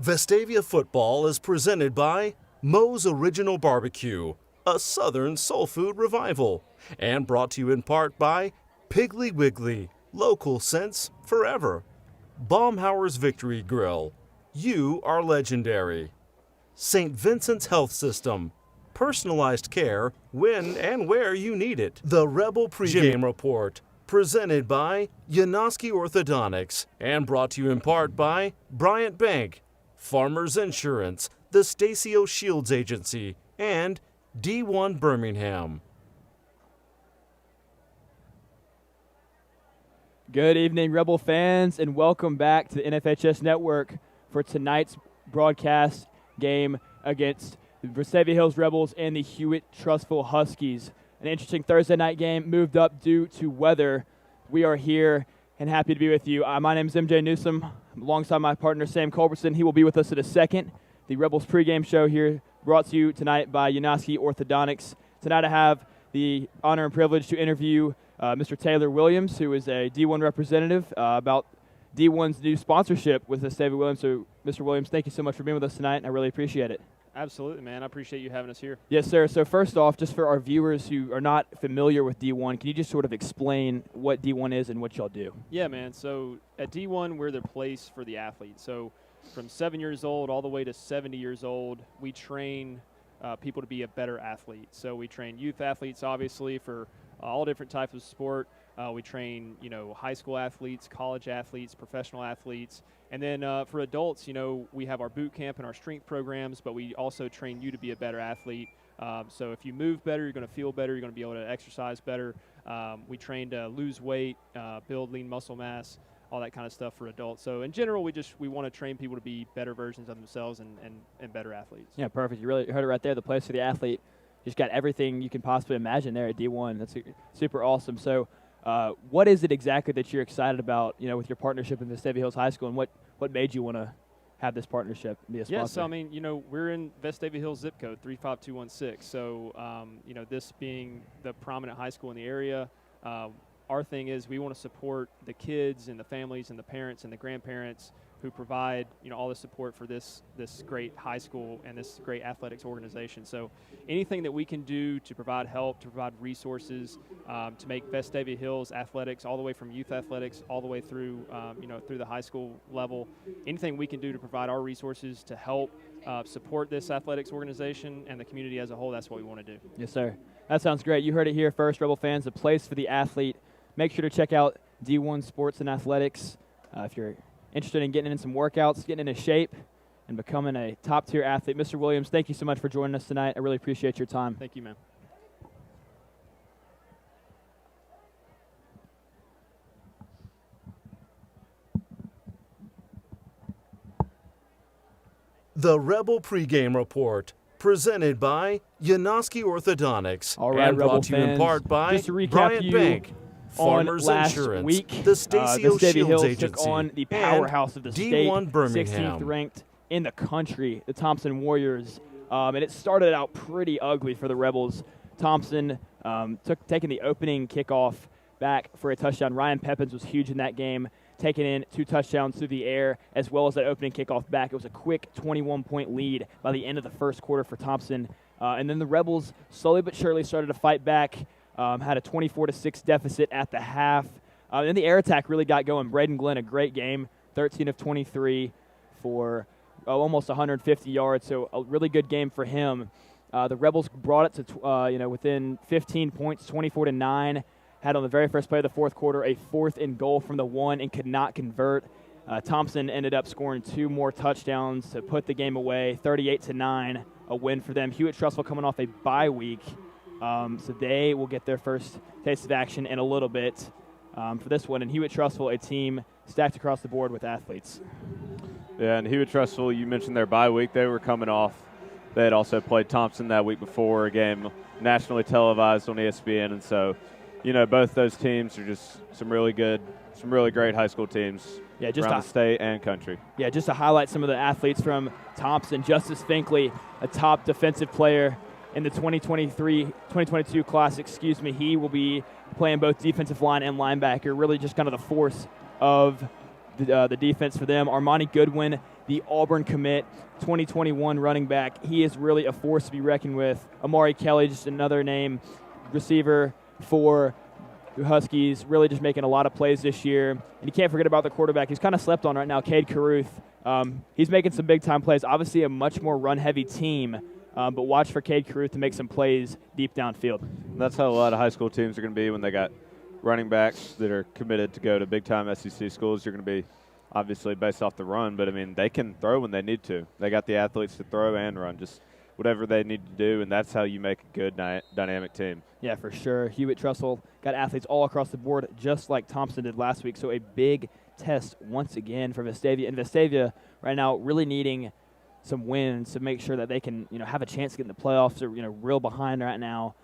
Vestavia football is presented by Moe's Original Barbecue, a Southern soul food revival, and brought to you in part by Piggly Wiggly, local sense forever. Baumhauer's Victory Grill, you are legendary. St. Vincent's Health System, personalized care when and where you need it. The Rebel Pregame Report, presented by Yanoski Orthodontics, and brought to you in part by Bryant Bank, Farmers Insurance, the Stacio Shields Agency, and D1 Birmingham. Good evening, Rebel fans, and welcome back to the NFHS Network for tonight's broadcast game against the Vestavia Hills Rebels and the Hewitt Trussville Huskies. An interesting Thursday night game moved up due to weather. We are here and happy to be with you. My name is MJ Newsom. I'm alongside my partner, Sam Culbertson. He will be with us in a second. The Rebels pregame show here brought to you tonight by Yanoski Orthodontics. Tonight I have the honor and privilege to interview Mr. Taylor Williams, who is a D1 representative, about D1's new sponsorship with Vestavia Williams. So, Mr. Williams, thank you so much for being with us tonight, and I really appreciate it. Absolutely, man. I appreciate you having us here. Yes, sir. So first off, just for our viewers who are not familiar with D1, can you just sort of explain what D1 is and what y'all do? Yeah, man. So at D1, we're the place for the athlete. So from 7 years old all the way to 70 years old, we train people to be a better athlete. So we train youth athletes, obviously, for all different types of sport. We train, high school athletes, college athletes, professional athletes. And then for adults, we have our boot camp and our strength programs, but we also train you to be a better athlete. So if you move better, you're going to feel better. You're going to be able to exercise better. We train to lose weight, build lean muscle mass, all that kind of stuff for adults. So in general, we want to train people to be better versions of themselves and better athletes. Yeah, perfect. You really heard it right there, the place for the athlete. You just got everything you can possibly imagine there at D1. That's super awesome. So what is it exactly that you're excited about, with your partnership in Vestavia Hills High School, and what made you want to have this partnership and be a sponsor? Yeah, so, we're in Vestavia Hills zip code 35216. So, this being the prominent high school in the area, our thing is we want to support the kids and the families and the parents and the grandparents who provide, all the support for this great high school and this great athletics organization. So anything that we can do to provide help, to provide resources, to make Vestavia Hills athletics, all the way from youth athletics, all the way through, through the high school level, anything we can do to provide our resources to help support this athletics organization and the community as a whole, that's what we want to do. Yes, sir. That sounds great. You heard it here first, Rebel fans, the place for the athlete. Make sure to check out D1 Sports and Athletics if you're interested in getting in some workouts, getting into shape, and becoming a top-tier athlete. Mr. Williams, thank you so much for joining us tonight. I really appreciate your time. Thank you, man. The Rebel Pregame Report, presented by Yanoski Orthodontics, all right, and Rebel brought to you in fans, part by just to recap Bryant you Bank, Farmers last Insurance, week, the Stacio Vestavia Shields Hills Agency, took on the powerhouse of the state, D1 Birmingham. 16th ranked in the country, the Thompson Warriors. And it started out pretty ugly for the Rebels. Thompson taking the opening kickoff back for a touchdown. Ryan Peppins was huge in that game, taking in 2 touchdowns through the air, as well as that opening kickoff back. It was a quick 21-point lead by the end of the first quarter for Thompson. And then the Rebels slowly but surely started to fight back, had a 24-6 deficit at the half. Then the air attack really got going. Braden Glenn, a great game, 13 of 23 for almost 150 yards, so a really good game for him. The Rebels brought it to within 15 points, 24-9. Had on the very first play of the fourth quarter a 4th and goal from the 1 and could not convert. Thompson ended up scoring 2 more touchdowns to put the game away, 38-9, a win for them. Hewitt Trussville coming off a bye week, so they will get their first taste of action in a little bit for this one. And Hewitt Trussville, a team stacked across the board with athletes. Yeah, and Hewitt Trussville, you mentioned their bye week. They were coming off. They had also played Thompson that week before, a game nationally televised on ESPN. And so, both those teams are just some really great high school teams around the state and country. Yeah, just to highlight some of the athletes from Thompson. Justice Finkley, a top defensive player in the 2022 class, he will be playing both defensive line and linebacker, really just kind of the force of the defense for them. Armani Goodwin, the Auburn commit, 2021 running back. He is really a force to be reckoned with. Amari Kelly, just another name, receiver for the Huskies, really just making a lot of plays this year. And you can't forget about the quarterback. He's kind of slept on right now, Cade Carruth. He's making some big-time plays. Obviously a much more run-heavy team, but watch for Cade Carruth to make some plays deep downfield. That's how a lot of high school teams are going to be when they got running backs that are committed to go to big-time SEC schools. You're going to be obviously based off the run, but, I mean, they can throw when they need to. They got the athletes to throw and run, just whatever they need to do, and that's how you make a good dynamic team. Yeah, for sure. Hewitt Trussell got athletes all across the board, just like Thompson did last week. So a big test once again for Vestavia. And Vestavia right now really needing some wins to make sure that they can, have a chance to get in the playoffs. They're, real behind right now.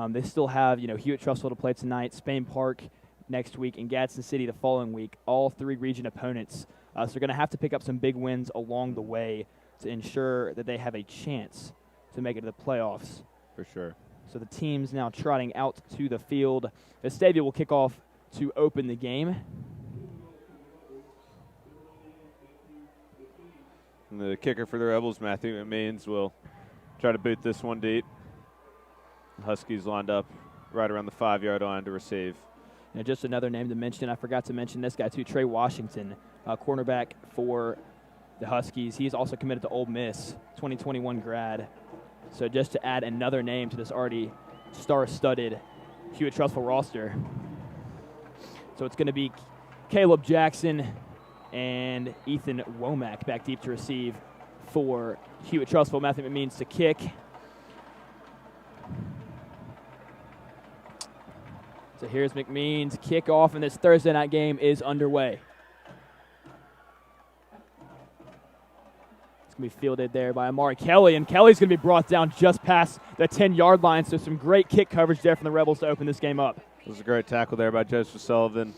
They still have, Hewitt Trussell to play tonight, Spain Park next week, and Gadsden City the following week. All 3 region opponents. So they're going to have to pick up some big wins along the way to ensure that they have a chance to make it to the playoffs. For sure. So the team's now trotting out to the field. Vestavia will kick off to open the game. And the kicker for the Rebels, Matthew Means, will try to boot this one deep. Huskies lined up right around the 5-yard line to receive. Just another name to mention. I forgot to mention this guy too, Trey Washington, cornerback for the Huskies. He's also committed to Ole Miss, 2021 grad. So just to add another name to this already star-studded Hewitt Trussell roster. So it's going to be Caleb Jackson and Ethan Womack back deep to receive for Hewitt Trussell. Matthew McMeans to kick. So here's McMeans. Kickoff, and this Thursday night game is underway. Going to be fielded there by Amari Kelly, and Kelly's going to be brought down just past the 10-yard line, so some great kick coverage there from the Rebels to open this game up. It was a great tackle there by Joseph Sullivan.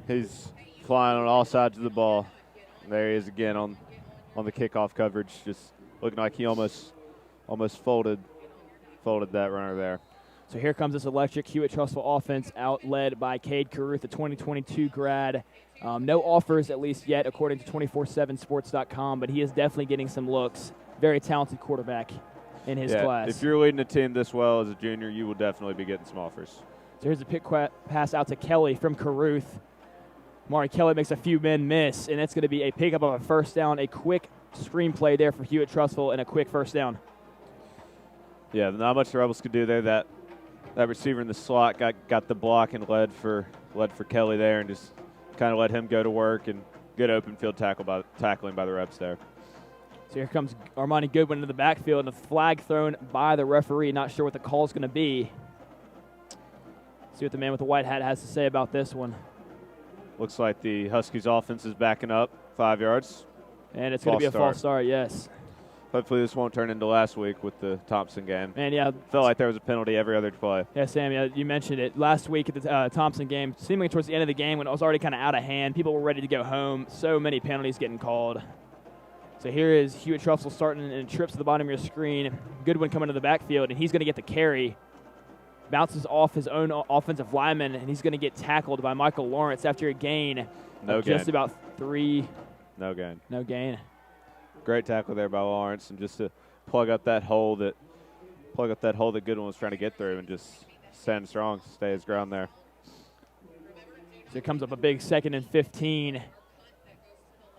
He's flying on all sides of the ball. There he is again on the kickoff coverage, just looking like he almost folded that runner there. So here comes this electric Hewitt Trussell offense out-led by Cade Carruth, the 2022 grad. No offers, at least yet, according to 247sports.com, but he is definitely getting some looks. Very talented quarterback in his class. If you're leading a team this well as a junior, you will definitely be getting some offers. So here's a pick pass out to Kelly from Carruth. Amari Kelly makes a few men miss, and it's going to be a pickup of a first down, a quick screenplay there for Hewitt Trussell, and a quick first down. Yeah, not much the Rebels could do there. That receiver in the slot got the block and led for Kelly there, and just kind of let him go to work, and good open field tackling by the reps there. So here comes Armani Goodwin into the backfield, and a flag thrown by the referee. Not sure what the call is going to be. See what the man with the white hat has to say about this one. Looks like the Huskies offense is backing up 5 yards. And it's going to be a false start, yes. Hopefully this won't turn into last week with the Thompson game. And yeah, felt like there was a penalty every other play. Yeah, Sam, you mentioned it. Last week at the Thompson game, seemingly towards the end of the game when it was already kind of out of hand, people were ready to go home. So many penalties getting called. So here is Hewitt Trussell starting and trips to the bottom of your screen. Goodwin coming to the backfield, and he's going to get the carry. Bounces off his own offensive lineman, and he's going to get tackled by Michael Lawrence after a gain of just about 3. No gain. No gain. Great tackle there by Lawrence, and just to plug up that hole that Goodwin was trying to get through, and just stand strong, stay his ground there. So here comes up a big 2nd and 15.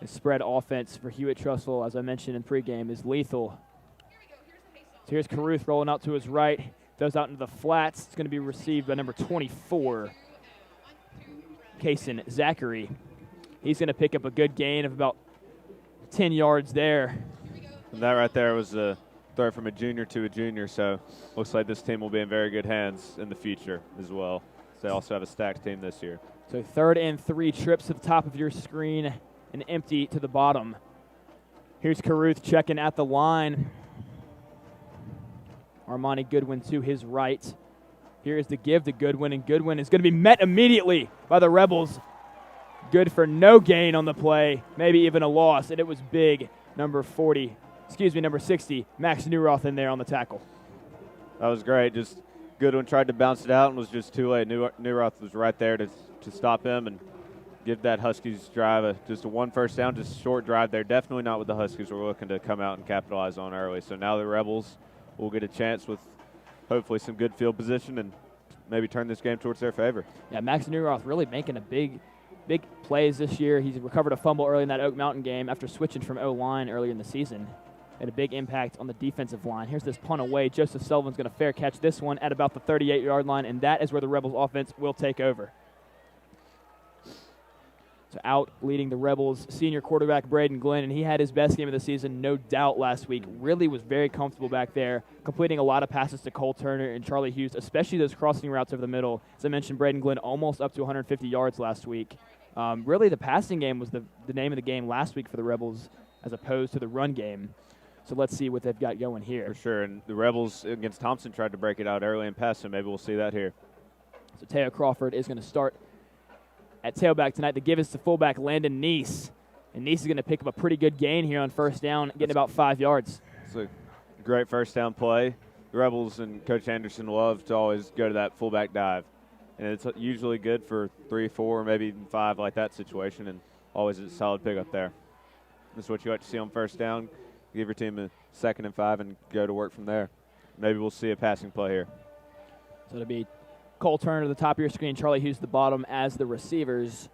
The spread offense for Hewitt Trussell, as I mentioned in pregame, is lethal. So here's Carruth rolling out to his right, throws out into the flats. It's going to be received by number 24, Kason Zachary. He's going to pick up a good gain of about 10 yards there. And that right there was a throw from a junior to a junior, so looks like this team will be in very good hands in the future as well. So they also have a stacked team this year. So 3rd and 3, trips to the top of your screen and empty to the bottom. Here's Carruth checking at the line. Armani Goodwin to his right. Here's the give to Goodwin, and Goodwin is going to be met immediately by the Rebels. Good for no gain on the play, maybe even a loss, and it was big. Number 60, Max Newroth in there on the tackle. That was great. Just Goodwin tried to bounce it out and was just too late. Newroth was right there to stop him, and give that Huskies drive just a one first down, just a short drive there. Definitely not what the Huskies were looking to come out and capitalize on early. So now the Rebels will get a chance with hopefully some good field position and maybe turn this game towards their favor. Yeah, Max Newroth really making a big plays this year. He's recovered a fumble early in that Oak Mountain game after switching from O-line earlier in the season. Had a big impact on the defensive line. Here's this punt away. Joseph Sullivan's going to fair catch this one at about the 38-yard line, and that is where the Rebels offense will take over. So out leading the Rebels, senior quarterback Braden Glenn, and he had his best game of the season, no doubt, last week. Really was very comfortable back there, completing a lot of passes to Cole Turner and Charlie Hughes, especially those crossing routes over the middle. As I mentioned, Braden Glenn almost up to 150 yards last week. Really, the passing game was the name of the game last week for the Rebels as opposed to the run game. So let's see what they've got going here. For sure, and the Rebels against Thompson tried to break it out early and pass, so maybe we'll see that here. So Teo Crawford is going to start at tailback tonight. The give is to fullback Landon Neese. And Neese is going to pick up a pretty good gain here on first down, getting about 5 yards. It's a great first down play. The Rebels and Coach Anderson love to always go to that fullback dive. And it's usually good for 3, 4, maybe even 5 like that situation, and always a solid pickup there. This is what you like to see on first down. Give your team a 2nd and 5 and go to work from there. Maybe we'll see a passing play here. So it'll be Cole Turner to the top of your screen, Charlie Hughes to the bottom as the receivers.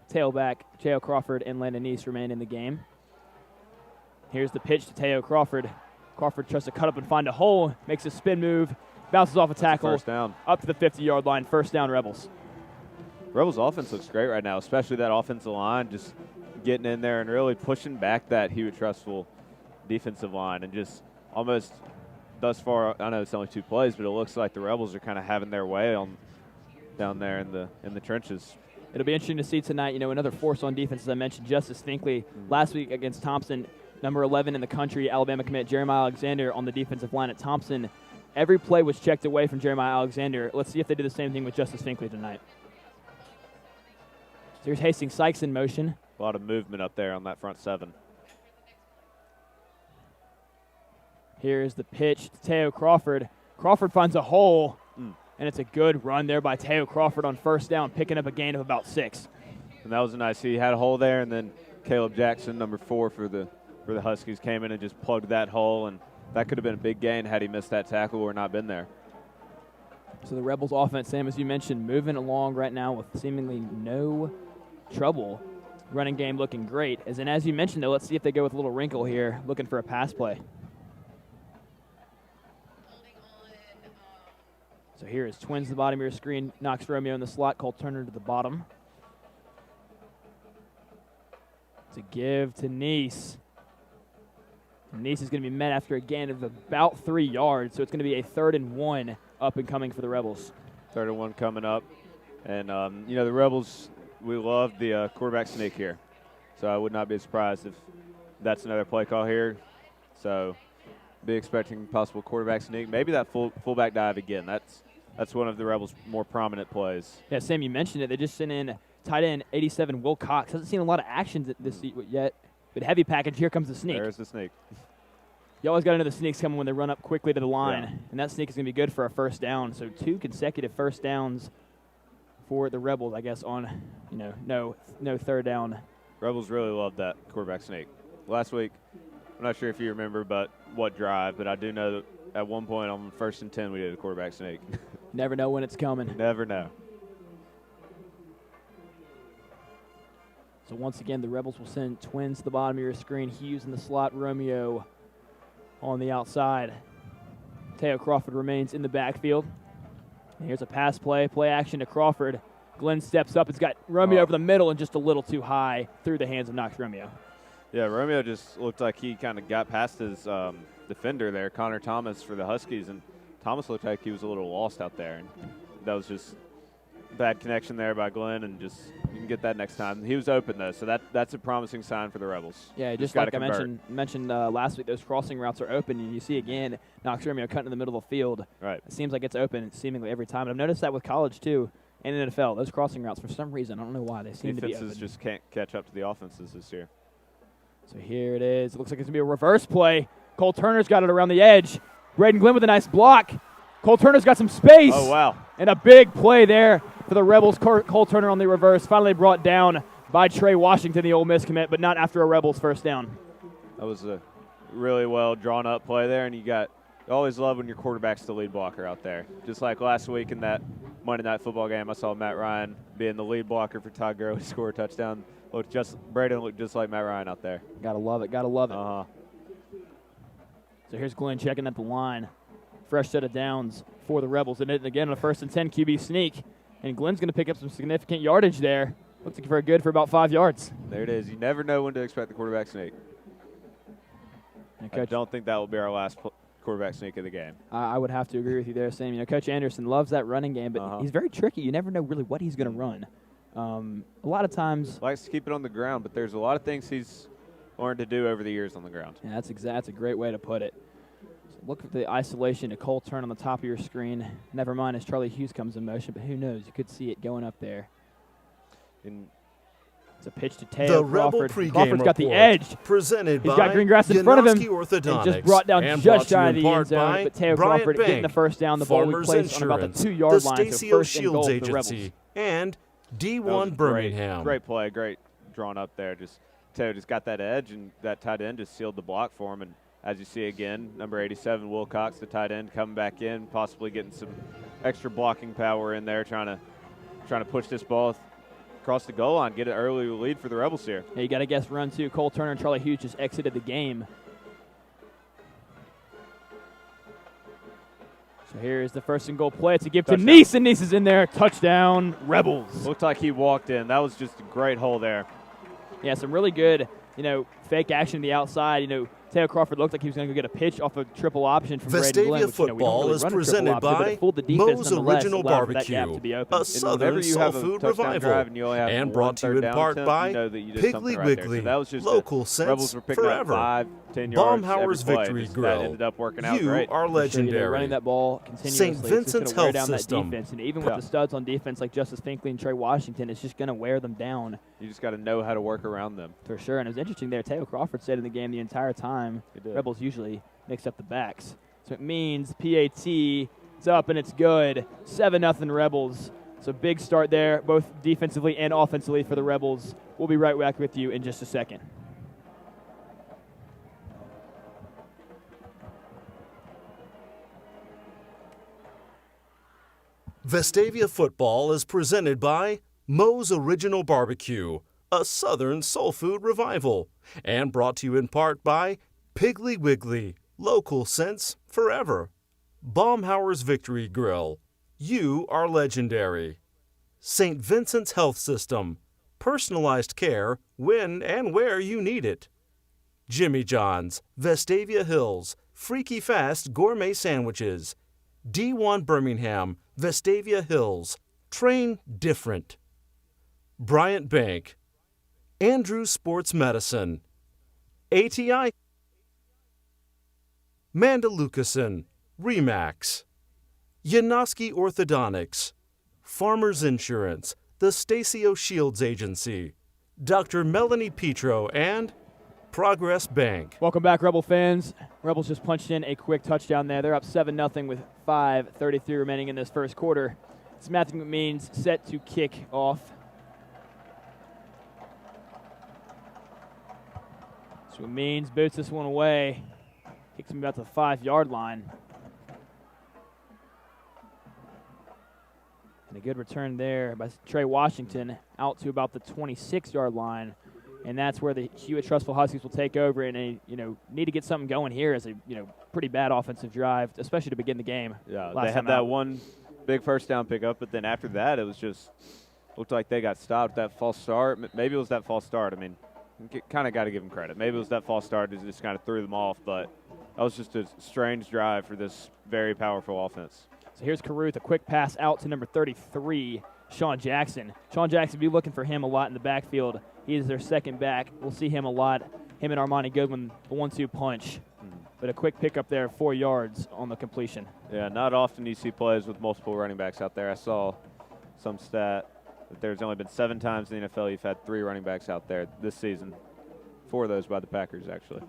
Tailback, Teo Crawford and Landon Neese remain in the game. Here's the pitch to Teo Crawford. Crawford tries to cut up and find a hole, makes a spin move, bounces off a tackle. First down. Up to the 50-yard line, first down Rebels. Rebels offense looks great right now, especially that offensive line just getting in there and really pushing back that Hewitt Trustful defensive line and just almost thus far, I know it's only 2 plays, but it looks like the Rebels are kind of having their way on down there in the trenches. It'll be interesting to see tonight, another force on defense, as I mentioned, Justice Finkley last week against Thompson, number 11 in the country, Alabama commit Jeremiah Alexander on the defensive line at Thompson. Every play was checked away from Jeremiah Alexander. Let's see if they do the same thing with Justice Finkley tonight. So here's Hastings Sykes in motion. A lot of movement up there on that front 7. Here's the pitch to Teo Crawford. Crawford finds a hole, and it's a good run there by Teo Crawford on first down, picking up a gain of about 6. And that was nice. He had a hole there, and then Caleb Jackson, number 4 for the Huskies, came in and just plugged that hole, and that could have been a big gain had he missed that tackle or not been there. So the Rebels offense, Sam, as you mentioned, moving along right now with seemingly no trouble. Running game looking great. As you mentioned, though, let's see if they go with a little wrinkle here, looking for a pass play. So here is twins to the bottom of your screen. Knox Romeo in the slot, Cole Turner to the bottom. To give to Neese. Neese is going to be met after a gain of about 3 yards, so it's going to be a 3rd and 1 up and coming for the Rebels. 3rd and 1 coming up. And, the Rebels, we love the quarterback sneak here. So I would not be surprised if that's another play call here. So be expecting possible quarterback sneak. Maybe that fullback dive again. That's one of the Rebels' more prominent plays. Yeah, Sam, you mentioned it. They just sent in tight end 87 Will Cox. Hasn't seen a lot of action this yet. But heavy package, here comes the sneak. There's the sneak. You always got to know the sneaks coming when they run up quickly to the line. Yeah. And that sneak is going to be good for a first down. So 2 consecutive first downs for the Rebels, I guess, on, no 3rd down. Rebels really love that quarterback sneak. Last week, I'm not sure if you remember what drive, but I do know that at one point on 1st and 10 we did a quarterback sneak. Never know when it's coming. Never know. So once again, the Rebels will send twins to the bottom of your screen. Hughes in the slot, Romeo on the outside. Teo Crawford remains in the backfield. And here's a pass play action to Crawford. Glenn steps up. It's got Romeo over the middle and just a little too high through the hands of Knox Romeo. Yeah, Romeo just looked like he kind of got past his defender there, Connor Thomas, for the Huskies, and Thomas looked like he was a little lost out there. And that was just bad connection there by Glenn, and just you can get that next time. He was open, though, so that's a promising sign for the Rebels. Yeah, just like I mentioned last week, those crossing routes are open, and you see again Knox Romeo cutting in the middle of the field. Right. It seems like it's open seemingly every time. And I've noticed that with college, too, and in the NFL. Those crossing routes, for some reason, I don't know why, they seem to be open. Defenses just can't catch up to the offenses this year. So here it is. It looks like it's going to be a reverse play. Cole Turner's got it around the edge. Braden Glenn with a nice block. Cole Turner's got some space. Oh, wow. And a big play there for the Rebels. Cole Turner on the reverse, finally brought down by Trey Washington, the Ole Miss commit, but not after a Rebels first down. That was a really well drawn up play there, and you always love when your quarterback's the lead blocker out there. Just like last week in that Monday Night Football game, I saw Matt Ryan being the lead blocker for Todd Gurley, score a touchdown. Braden looked just like Matt Ryan out there. Gotta love it. Gotta love it. Uh-huh. So here's Glenn checking at the line. Fresh set of downs for the Rebels. And again, on a 1st and 10 QB sneak. And Glenn's going to pick up some significant yardage there. Looks like very good for about 5 yards. There it is. You never know when to expect the quarterback sneak. I don't think that will be our last quarterback sneak of the game. I would have to agree with you there, Sam. Coach Anderson loves that running game, but he's very tricky. You never know really what he's going to run. A lot of times likes to keep it on the ground, but there's a lot of things he's learned to do over the years on the ground. Yeah, that's a great way to put it. So look at the isolation to Cole Turn on the top of your screen. Never mind as Charlie Hughes comes in motion, but who knows? You could see it going up there. It's a pitch to Teo The Crawford. Rebel pregame Crawford's got the report, edge. presented He's by got green grass in front of him. Orthodontics, and just brought down and just brought shy to of you the in end part zone. by But Teo Bryant Crawford getting Bank, the first down. The ball we Farmers placed on about the Insurance, 2-yard the line. So Stacy first and goal Shields for the Rebels. Agency, and That was D1 Birmingham. Great play, great drawn up there. Teo just got that edge, and that tight end just sealed the block for him. And as you see again, number 87, Wilcox, the tight end, coming back in, possibly getting some extra blocking power in there, trying to push this ball across the goal line, get an early lead for the Rebels here. Yeah, you got to guess run two. Cole Turner and Charlie Hughes just exited the game. So here's the first and goal play. It's a give to Neese, and Neese is in there. Touchdown, Rebels. Looked like he walked in. That was just a great hole there. Yeah, some really good, fake action to the outside. Teo Crawford looked like he was going to go get a pitch off a triple option from Braden Glenn, which, Football is presented by Moe's Original Barbecue, a Southern soul food revival, and brought to you in part by Piggly Wiggly, local sense forever. Baumhauer's Victory Grill, you are legendary. Running that ball continuously. St. Vincent's Health System. And even with the studs on defense like Justice Finkley and Trey Washington, it's just going to wear them down. You just got to know how to work around them. For sure, and it was interesting there. Teo Crawford stayed in the game the entire time. Rebels usually mix up the backs. So it means PAT is up and it's good. 7-0 Rebels. So big start there, both defensively and offensively for the Rebels. We'll be right back with you in just a second. Vestavia Football is presented by Moe's Original Barbecue, a Southern soul food revival, and brought to you in part by Piggly Wiggly, local sense forever. Baumhauer's Victory Grill, you are legendary. St. Vincent's Health System, personalized care when and where you need it. Jimmy John's, Vestavia Hills, freaky fast gourmet sandwiches. D1 Birmingham, Vestavia Hills, train different. Bryant Bank, Andrews Sports Medicine, ATI, Mandalucason, Remax, Yanoski Orthodontics, Farmers Insurance, the Stacy Shields Agency, Dr. Melanie Petro, and Progress Bank. Welcome back, Rebel fans. Rebels just punched in a quick touchdown there. They're up 7-0 with 5:33 remaining in this first quarter. It's Matthew McMeans set to kick off. So McMeans boots this one away. Kicks him about the 5-yard line. And a good return there by Trey Washington out to about the 26-yard line. And that's where the Hewitt Trustful Huskies will take over, and they, need to get something going here as a, pretty bad offensive drive, especially to begin the game. Yeah, they had that one big first down pickup, but then after that, it was just looked like they got stopped. That false start, maybe it was that false start. I mean, kind of got to give them credit. Maybe it was that false start that just kind of threw them off, but that was just a strange drive for this very powerful offense. So here's Caruth, a quick pass out to number 33, Sean Jackson. Sean Jackson will be looking for him a lot in the backfield. He is their second back. We'll see him a lot. Him and Armani Goodwin, the 1-2 punch. But a quick pickup there, 4 yards on the completion. Yeah, not often you see plays with multiple running backs out there. I saw some stat that there's only been 7 times in the NFL you've had 3 running backs out there this season. 4 of those by the Packers, actually.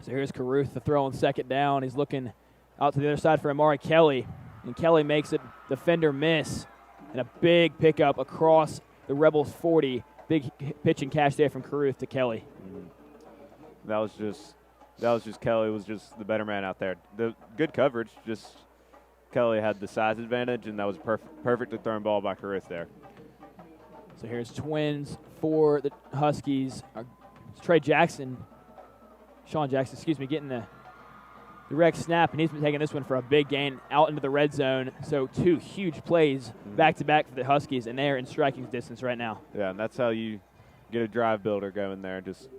So here's Caruth, the throw on second down. He's looking out to the other side for Amari Kelly. And Kelly makes it defender miss. And a big pickup across the Rebels 40. Big pitch and catch there from Caruth to Kelly. That was just Kelly was just the better man out there. The good coverage, just Kelly had the size advantage, and that was perfectly thrown ball by Caruth there. So here's Twins for the Huskies. Sean Jackson, getting the direct snap, and he's been taking this one for a big gain out into the red zone. So 2 huge plays back-to-back for the Huskies, and they're in striking distance right now. Yeah, and that's how you get a drive builder going there, just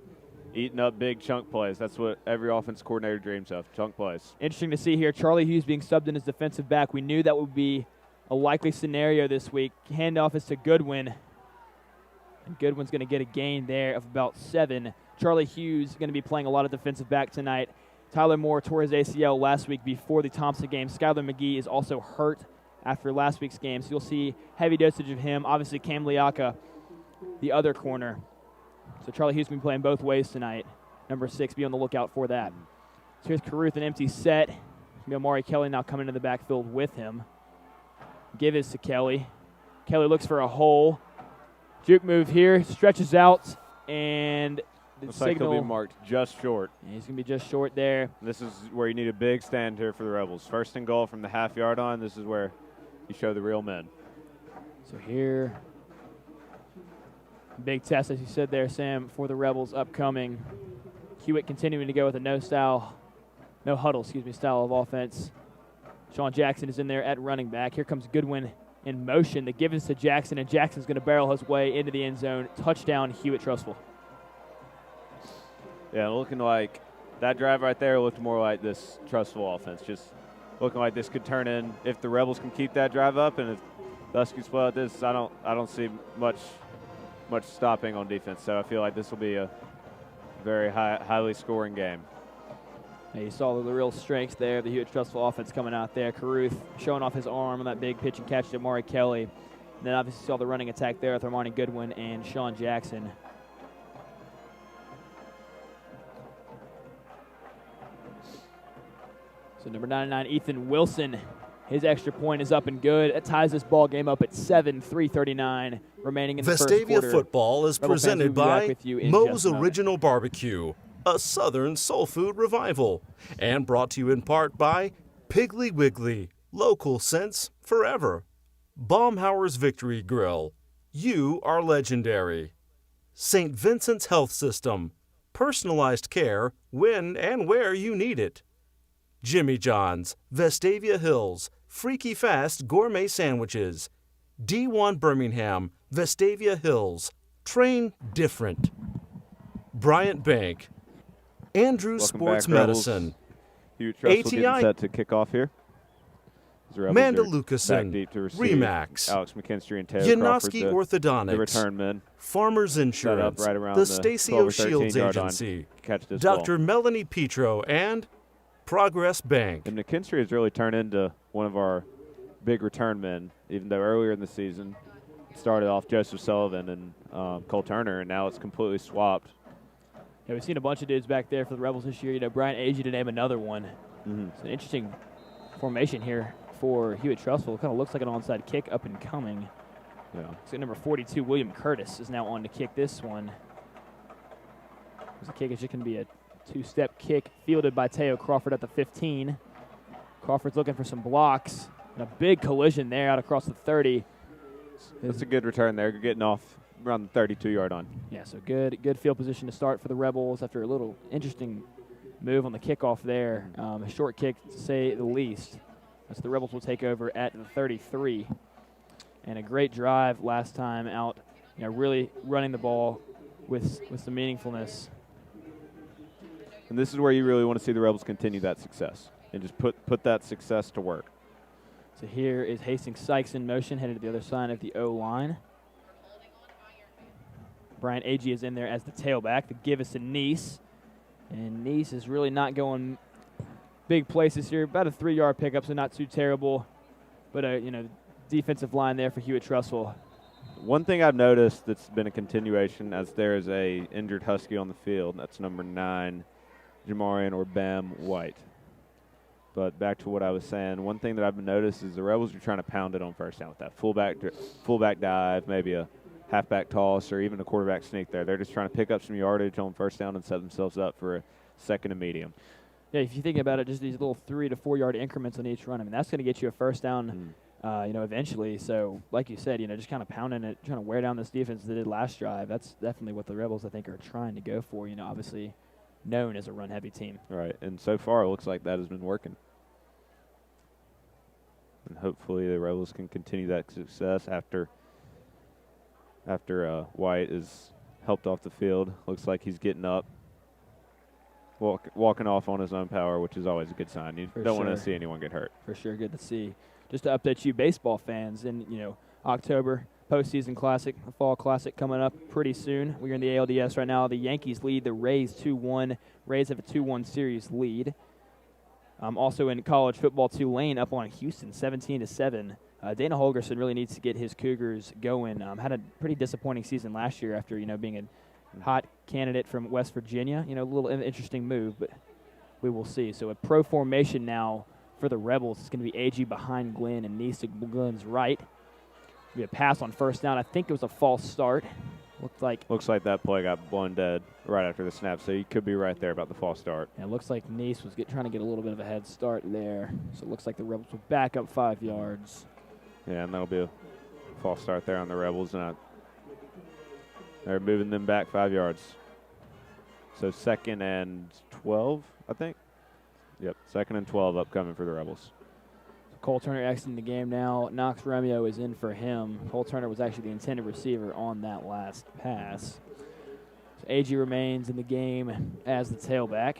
eating up big chunk plays. That's what every offense coordinator dreams of, chunk plays. Interesting to see here, Charlie Hughes being subbed in as defensive back. We knew that would be a likely scenario this week. Handoff is to Goodwin, and Goodwin's going to get a gain there of about 7. Charlie Hughes is going to be playing a lot of defensive back tonight. Tyler Moore tore his ACL last week before the Thompson game. Skylar McGee is also hurt after last week's game, so you'll see heavy dosage of him. Obviously, Cam Liaka, the other corner. So Charlie Hughes will be playing both ways tonight. Number 6, be on the lookout for that. So here's Caruth, an empty set. Amari Kelly now coming into the backfield with him. Give is to Kelly. Kelly looks for a hole. Juke move here, stretches out, and the looks like signal. he'll be marked just short. Yeah, he's going to be just short there. This is where you need a big stand here for the Rebels. 1st and goal from the half-yard line. This is where you show the real men. So here, big test, as you said there, Sam, for the Rebels upcoming. Hewitt continuing to go with a no huddle style of offense. Sean Jackson is in there at running back. Here comes Goodwin in motion. The give is to Jackson, and Jackson's going to barrel his way into the end zone. Touchdown, Hewitt-Trussville. Yeah, looking like that drive right there looked more like this Trussville offense. Just looking like this could turn in if the Rebels can keep that drive up, and if the Huskies play like this, I don't see much stopping on defense. So I feel like this will be a very highly scoring game. Yeah, you saw the real strength there of the Hewitt-Trussville offense coming out there. Caruth showing off his arm on that big pitch and catch to Amari Kelly. And then obviously saw the running attack there with Armani Goodwin and Sean Jackson. So number 99, Ethan Wilson, his extra point is up and good. It ties this ball game up at 7, 3:39 remaining in the first quarter. Vestavia football is Rebel fans, we'll presented be back by with you in Moe's just a moment. Original Barbecue, a Southern soul food revival, and brought to you in part by Piggly Wiggly, local sense forever. Baumhauer's Victory Grill, you are legendary. St. Vincent's Health System, personalized care when and where you need it. Jimmy John's, Vestavia Hills, Freaky Fast Gourmet Sandwiches. D1 Birmingham, Vestavia Hills, train different. Bryant Bank, Andrews Welcome Sports back, Rebels. Medicine, Hewitt-Trussville getting ATI set to kick off here. The Rebels Manda are back Lucasen, deep to receive Remax, Alex McKinstry and Taylor Crawford, Yanoski the Orthodontics, return men. Farmers Insurance, right around the the Stacio 12 or Shields 13 yard line. Agency, Catch this Dr. ball. Melanie Petro, and Progress Bank. And McKinstry has really turned into one of our big return men, even though earlier in the season it started off Joseph Sullivan and Cole Turner, and now it's completely swapped. Yeah, we've seen a bunch of dudes back there for the Rebels this year. You know, Brian Agee to name another one. It's an interesting formation here for Hewitt-Trussville. It kind of looks like an onside kick up and coming. Yeah. So number 42, William Curtis, is now on to kick this one. The kick is just going to be a 2-step kick fielded by Teo Crawford at the 15. Crawford's looking for some blocks. And a big collision there out across the 30. That's a good return there, getting off around the 32-yard line. Yeah, so good field position to start for the Rebels after a little interesting move on the kickoff there. A short kick, to say the least. So the Rebels will take over at the 33. And a great drive last time out, you know, really running the ball with some meaningfulness. And this is where you really want to see the Rebels continue that success and just put that success to work. So here is Hastings Sykes in motion, headed to the other side of the O-line. Brian Agee is in there as the tailback. The give is to Neese. And Neese is really not going big places here. About a 3-yard pickup, so not too terrible. But, defensive line there for Hewitt-Trussville. One thing I've noticed that's been a continuation as there is a injured Husky on the field. That's number 9, Jamarian or Bam White. But back to what I was saying, one thing that I've noticed is the Rebels are trying to pound it on first down with that fullback dive, maybe a halfback toss or even a quarterback sneak there. They're just trying to pick up some yardage on first down and set themselves up for a second and medium. Yeah, if you think about it, just these little 3 to 4 yard increments on each run, I mean, that's going to get you a first down, eventually. So, like you said, just kind of pounding it, trying to wear down this defense they did last drive. That's definitely what the Rebels, I think, are trying to go for. Obviously known as a run-heavy team. Right, and so far it looks like that has been working. And hopefully the Rebels can continue that success after White is helped off the field. Looks like he's getting up. Walking off on his own power, which is always a good sign. You don't want to see anyone get hurt. For sure, good to see. Just to update you baseball fans, in October, postseason classic, the fall classic coming up pretty soon. We're in the ALDS right now. The Yankees lead the Rays 2-1. Rays have a 2-1 series lead. Also in college football, Tulane up on Houston 17-7. Dana Holgerson really needs to get his Cougars going. Had a pretty disappointing season last year after being a hot candidate from West Virginia. A little interesting move, but we will see. So a pro formation now for the Rebels. It's going to be AG behind Glenn and Neese to Glenn's right. Be a pass on first down. I think it was a false start. Looks like that play got blown dead right after the snap, so you could be right there about the false start. And it looks like Neese was trying to get a little bit of a head start there. So it looks like the Rebels will back up 5 yards. Yeah, and that'll be a false start there on the Rebels, and they're moving them back 5 yards. So 2nd and 12, I think. Yep, 2nd and 12 upcoming for the Rebels. Cole Turner exiting the game now. Knox Romeo is in for him. Cole Turner was actually the intended receiver on that last pass. So AG remains in the game as the tailback.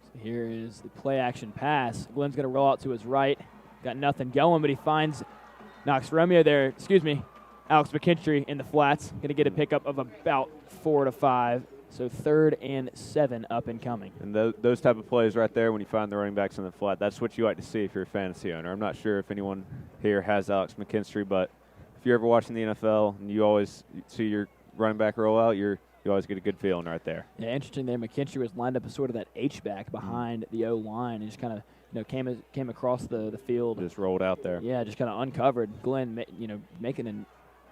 So here is the play action pass. Glenn's going to roll out to his right. Got nothing going, but he finds Knox Romeo there. Alex McKinstry in the flats. Going to get a pickup of about 4 to 5. So 3rd and 7 up and coming. And those type of plays right there when you find the running backs in the flat, that's what you like to see if you're a fantasy owner. I'm not sure if anyone here has Alex McKinstry, but if you're ever watching the NFL and you always see your running back roll out, you always get a good feeling right there. Yeah, interesting there. McKinstry was lined up as sort of that H-back behind the O-line and just kind of came across the field. Just rolled out there. Yeah, just kind of uncovered. Glenn, doing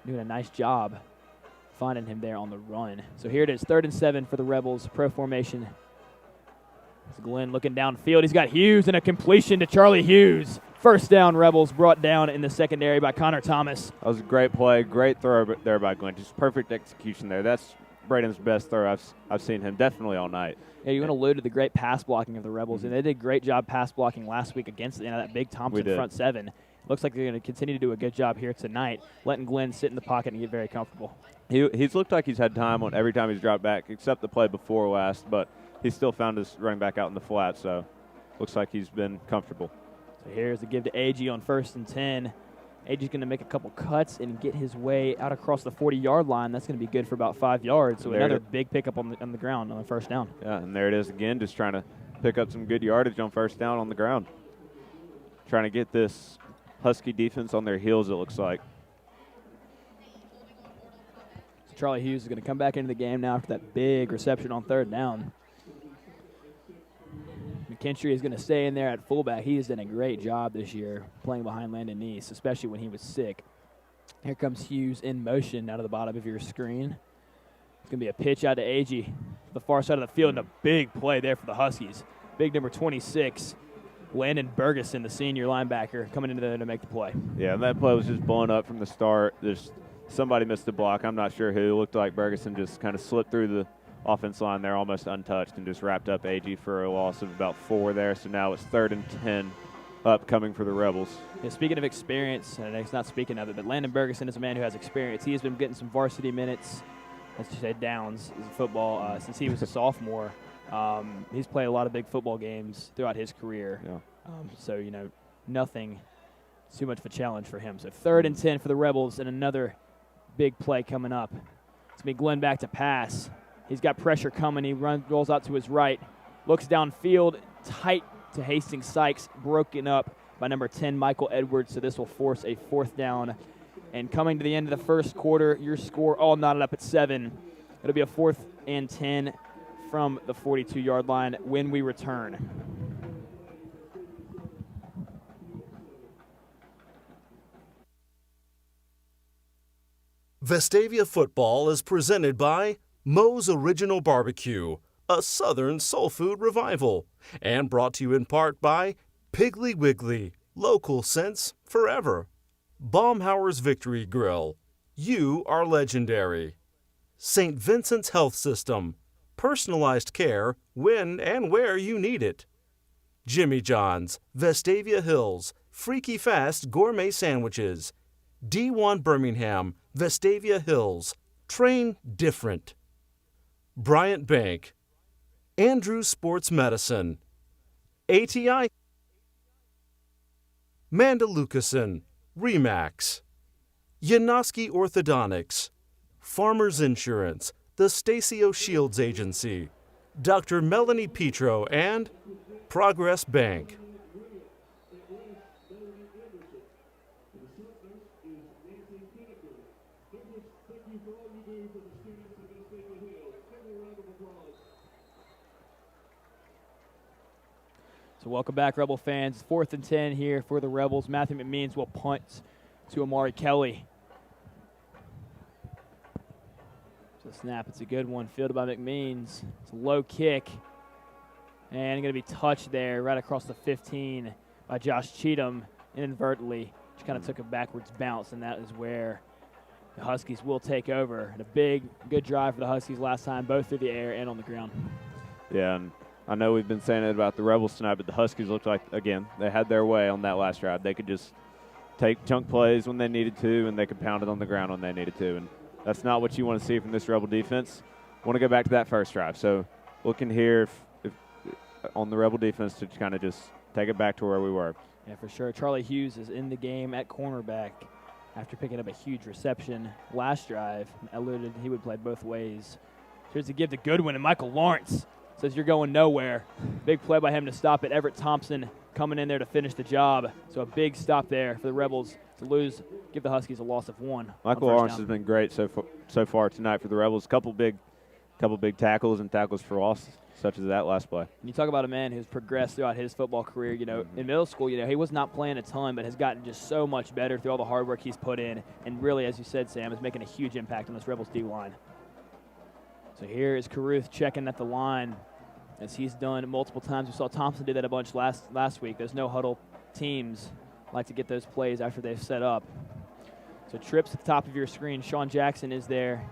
a nice job finding him there on the run. So here it is, 3rd and 7 for the Rebels, pro formation. It's Glenn looking downfield. He's got Hughes and a completion to Charlie Hughes. First down, Rebels brought down in the secondary by Connor Thomas. That was a great play, great throw there by Glenn. Just perfect execution there. That's Braden's best throw I've seen him definitely all night. Yeah, you want to allude to the great pass blocking of the Rebels, and they did a great job pass blocking last week against that big Thompson front 7. Looks like they're going to continue to do a good job here tonight, letting Glenn sit in the pocket and get very comfortable. He's looked like he's had time on every time he's dropped back, except the play before last, but he's still found his running back out in the flat, so looks like he's been comfortable. So here's the give to AG on 1st and 10. AG's going to make a couple cuts and get his way out across the 40-yard line. That's going to be good for about 5 yards, so another big pickup on the ground on the first down. Yeah, and there it is again, just trying to pick up some good yardage on first down on the ground. Trying to get this Husky defense on their heels, it looks like. So Charlie Hughes is going to come back into the game now after that big reception on 3rd down. McKinstry is going to stay in there at fullback. He has done a great job this year playing behind Landon Neese, especially when he was sick. Here comes Hughes in motion out of the bottom of your screen. It's going to be a pitch out to AG to the far side of the field, and a big play there for the Huskies. Big number 26. Landon Bergeson, the senior linebacker, coming into there to make the play. Yeah, and that play was just blown up from the start. Somebody missed the block. I'm not sure who. It looked like Bergeson just kind of slipped through the offense line there almost untouched and just wrapped up AG for a loss of about 4 there. So now it's 3rd and 10 upcoming for the Rebels. Yeah, speaking of experience, and it's not speaking of it, but Landon Bergeson is a man who has experience. He has been getting some varsity minutes, as you say, downs in football since he was a sophomore. He's played a lot of big football games throughout his career. Yeah. So, nothing too much of a challenge for him. So 3rd and 10 for the Rebels, and another big play coming up. It's going to be Glenn back to pass. He's got pressure coming. He rolls out to his right, looks downfield, tight to Hastings Sykes, broken up by number 10, Michael Edwards. So this will force a 4th down. And coming to the end of the first quarter, your score all knotted up at 7. It'll be a 4th and 10 from the 42-yard line when we return. Vestavia football is presented by Moe's Original Barbecue, a Southern soul food revival, and brought to you in part by Piggly Wiggly, local sense forever. Baumhauer's Victory Grill, you are legendary. St. Vincent's Health System, personalized care when and where you need it. Jimmy John's, Vestavia Hills, freaky fast gourmet sandwiches. D1 Birmingham, Vestavia Hills, train different. Bryant Bank, Andrews Sports Medicine, ATI, Mandalucason, Remax, Yanoski Orthodontics, Farmers Insurance, the Stacio Shields Agency, Dr. Melanie Petro, and Progress Bank. So welcome back, Rebel fans. 4th and 10 here for the Rebels. Matthew McMeans will punt to Amari Kelly. So snap, it's a good one, fielded by McMeans. It's a low kick, and going to be touched there right across the 15 by Josh Cheatham inadvertently. Just kind of took a backwards bounce, and that is where the Huskies will take over. And a good drive for the Huskies last time, both through the air and on the ground. Yeah, and I know we've been saying it about the Rebels tonight, but the Huskies looked like, again, they had their way on that last drive. They could just take chunk plays when they needed to, and they could pound it on the ground when they needed to. And that's not what you want to see from this Rebel defense. Want to go back to that first drive. So looking here if on the Rebel defense to kind of just take it back to where we were. Yeah, for sure. Charlie Hughes is in the game at cornerback after picking up a huge reception last drive. Alluded he would play both ways. Here's to give to Goodwin, and Michael Lawrence says you're going nowhere. Big play by him to stop it. Everett Thompson coming in there to finish the job. So a big stop there for the Rebels to lose, give the Huskies a loss of 1. Michael Lawrence has been great so far tonight for the Rebels. Couple big tackles and tackles for loss, such as that last play. You talk about a man who's progressed throughout his football career. You know, in middle school, you know, he was not playing a ton, but has gotten just so much better through all the hard work he's put in. And really, as you said, Sam, is making a huge impact on this Rebels D-line. So here is Caruth checking at the line, as he's done multiple times. We saw Thompson do that a bunch last week. Those no-huddle teams like to get those plays after they've set up. So trips at the top of your screen. Sean Jackson is there.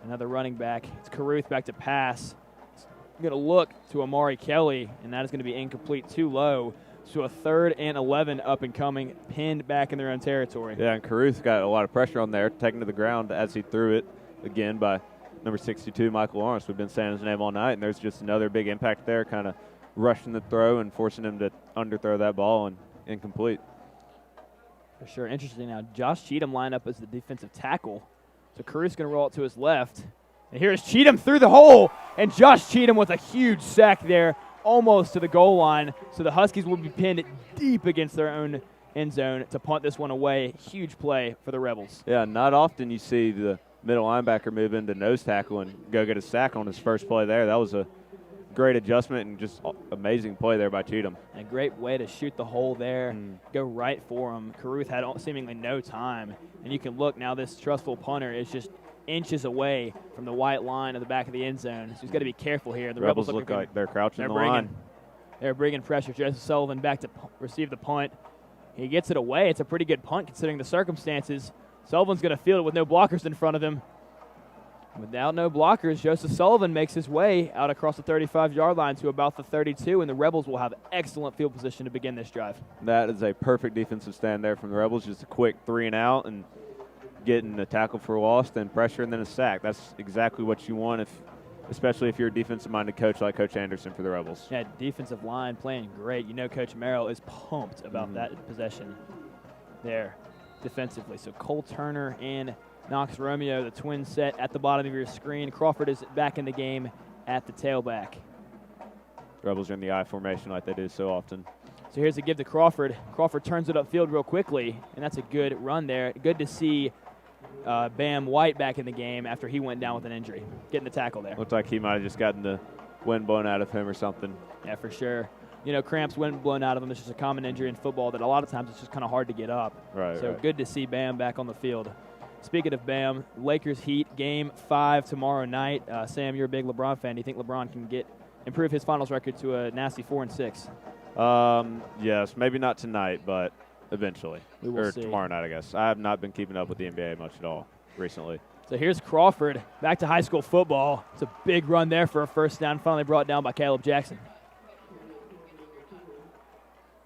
Another running back. It's Caruth back to pass. He's going to look to Amari Kelly, and that is going to be incomplete, too low. So a 3rd and 11 up and coming, pinned back in their own territory. Yeah, and Caruth got a lot of pressure on there, taken to the ground as he threw it again by number 62, Michael Lawrence. We've been saying his name all night, and there's just another big impact there, kind of rushing the throw and forcing him to underthrow that ball and incomplete. For sure. Interesting now. Josh Cheatham lined up as the defensive tackle. So Caruth's going to roll it to his left. And here's Cheatham through the hole, and Josh Cheatham with a huge sack there, almost to the goal line. So the Huskies will be pinned deep against their own end zone to punt this one away. Huge play for the Rebels. Yeah, not often you see the middle linebacker move into nose tackle and go get a sack on his first play there. That was a great adjustment and just amazing play there by Cheatham. A great way to shoot the hole there, go right for him. Caruth had seemingly no time. And you can look now, this trustful punter is just inches away from the white line of the back of the end zone. So he's got to be careful here. The Rebels look like they're crouching the line. They're bringing pressure. Joseph Sullivan back to receive the punt. He gets it away. It's a pretty good punt considering the circumstances. Sullivan's going to field it with no blockers in front of him. Without no blockers, Joseph Sullivan makes his way out across the 35-yard line to about the 32, and the Rebels will have excellent field position to begin this drive. That is a perfect defensive stand there from the Rebels. Just a quick 3 and out and getting a tackle for loss, then pressure, and then a sack. That's exactly what you want, especially if you're a defensive-minded coach like Coach Anderson for the Rebels. Yeah, defensive line playing great. You know Coach Merrill is pumped about that possession there defensively. So Cole Turner and Knox Romeo, the twin set at the bottom of your screen. Crawford is back in the game at the tailback. Rebels are in the I formation like they do so often. So here's a give to Crawford. Crawford turns it upfield real quickly, and that's a good run there. Good to see Bam White back in the game after he went down with an injury, getting the tackle there. Looks like he might have just gotten the wind blown out of him or something. Yeah, for sure. You know, cramps, wind blown out of him. It's just a common injury in football that a lot of times it's just kind of hard to get up. Right. So right. good to see Bam back on the field. Speaking of Bam, Lakers Heat Game 5 tomorrow night. Sam, you're a big LeBron fan. Do you think LeBron can improve his finals record to a nasty 4-6? Yes, maybe not tonight, but eventually. We will or see. Tomorrow night, I guess. I have not been keeping up with the NBA much at all recently. So here's Crawford back to high school football. It's a big run there for a first down, finally brought down by Caleb Jackson.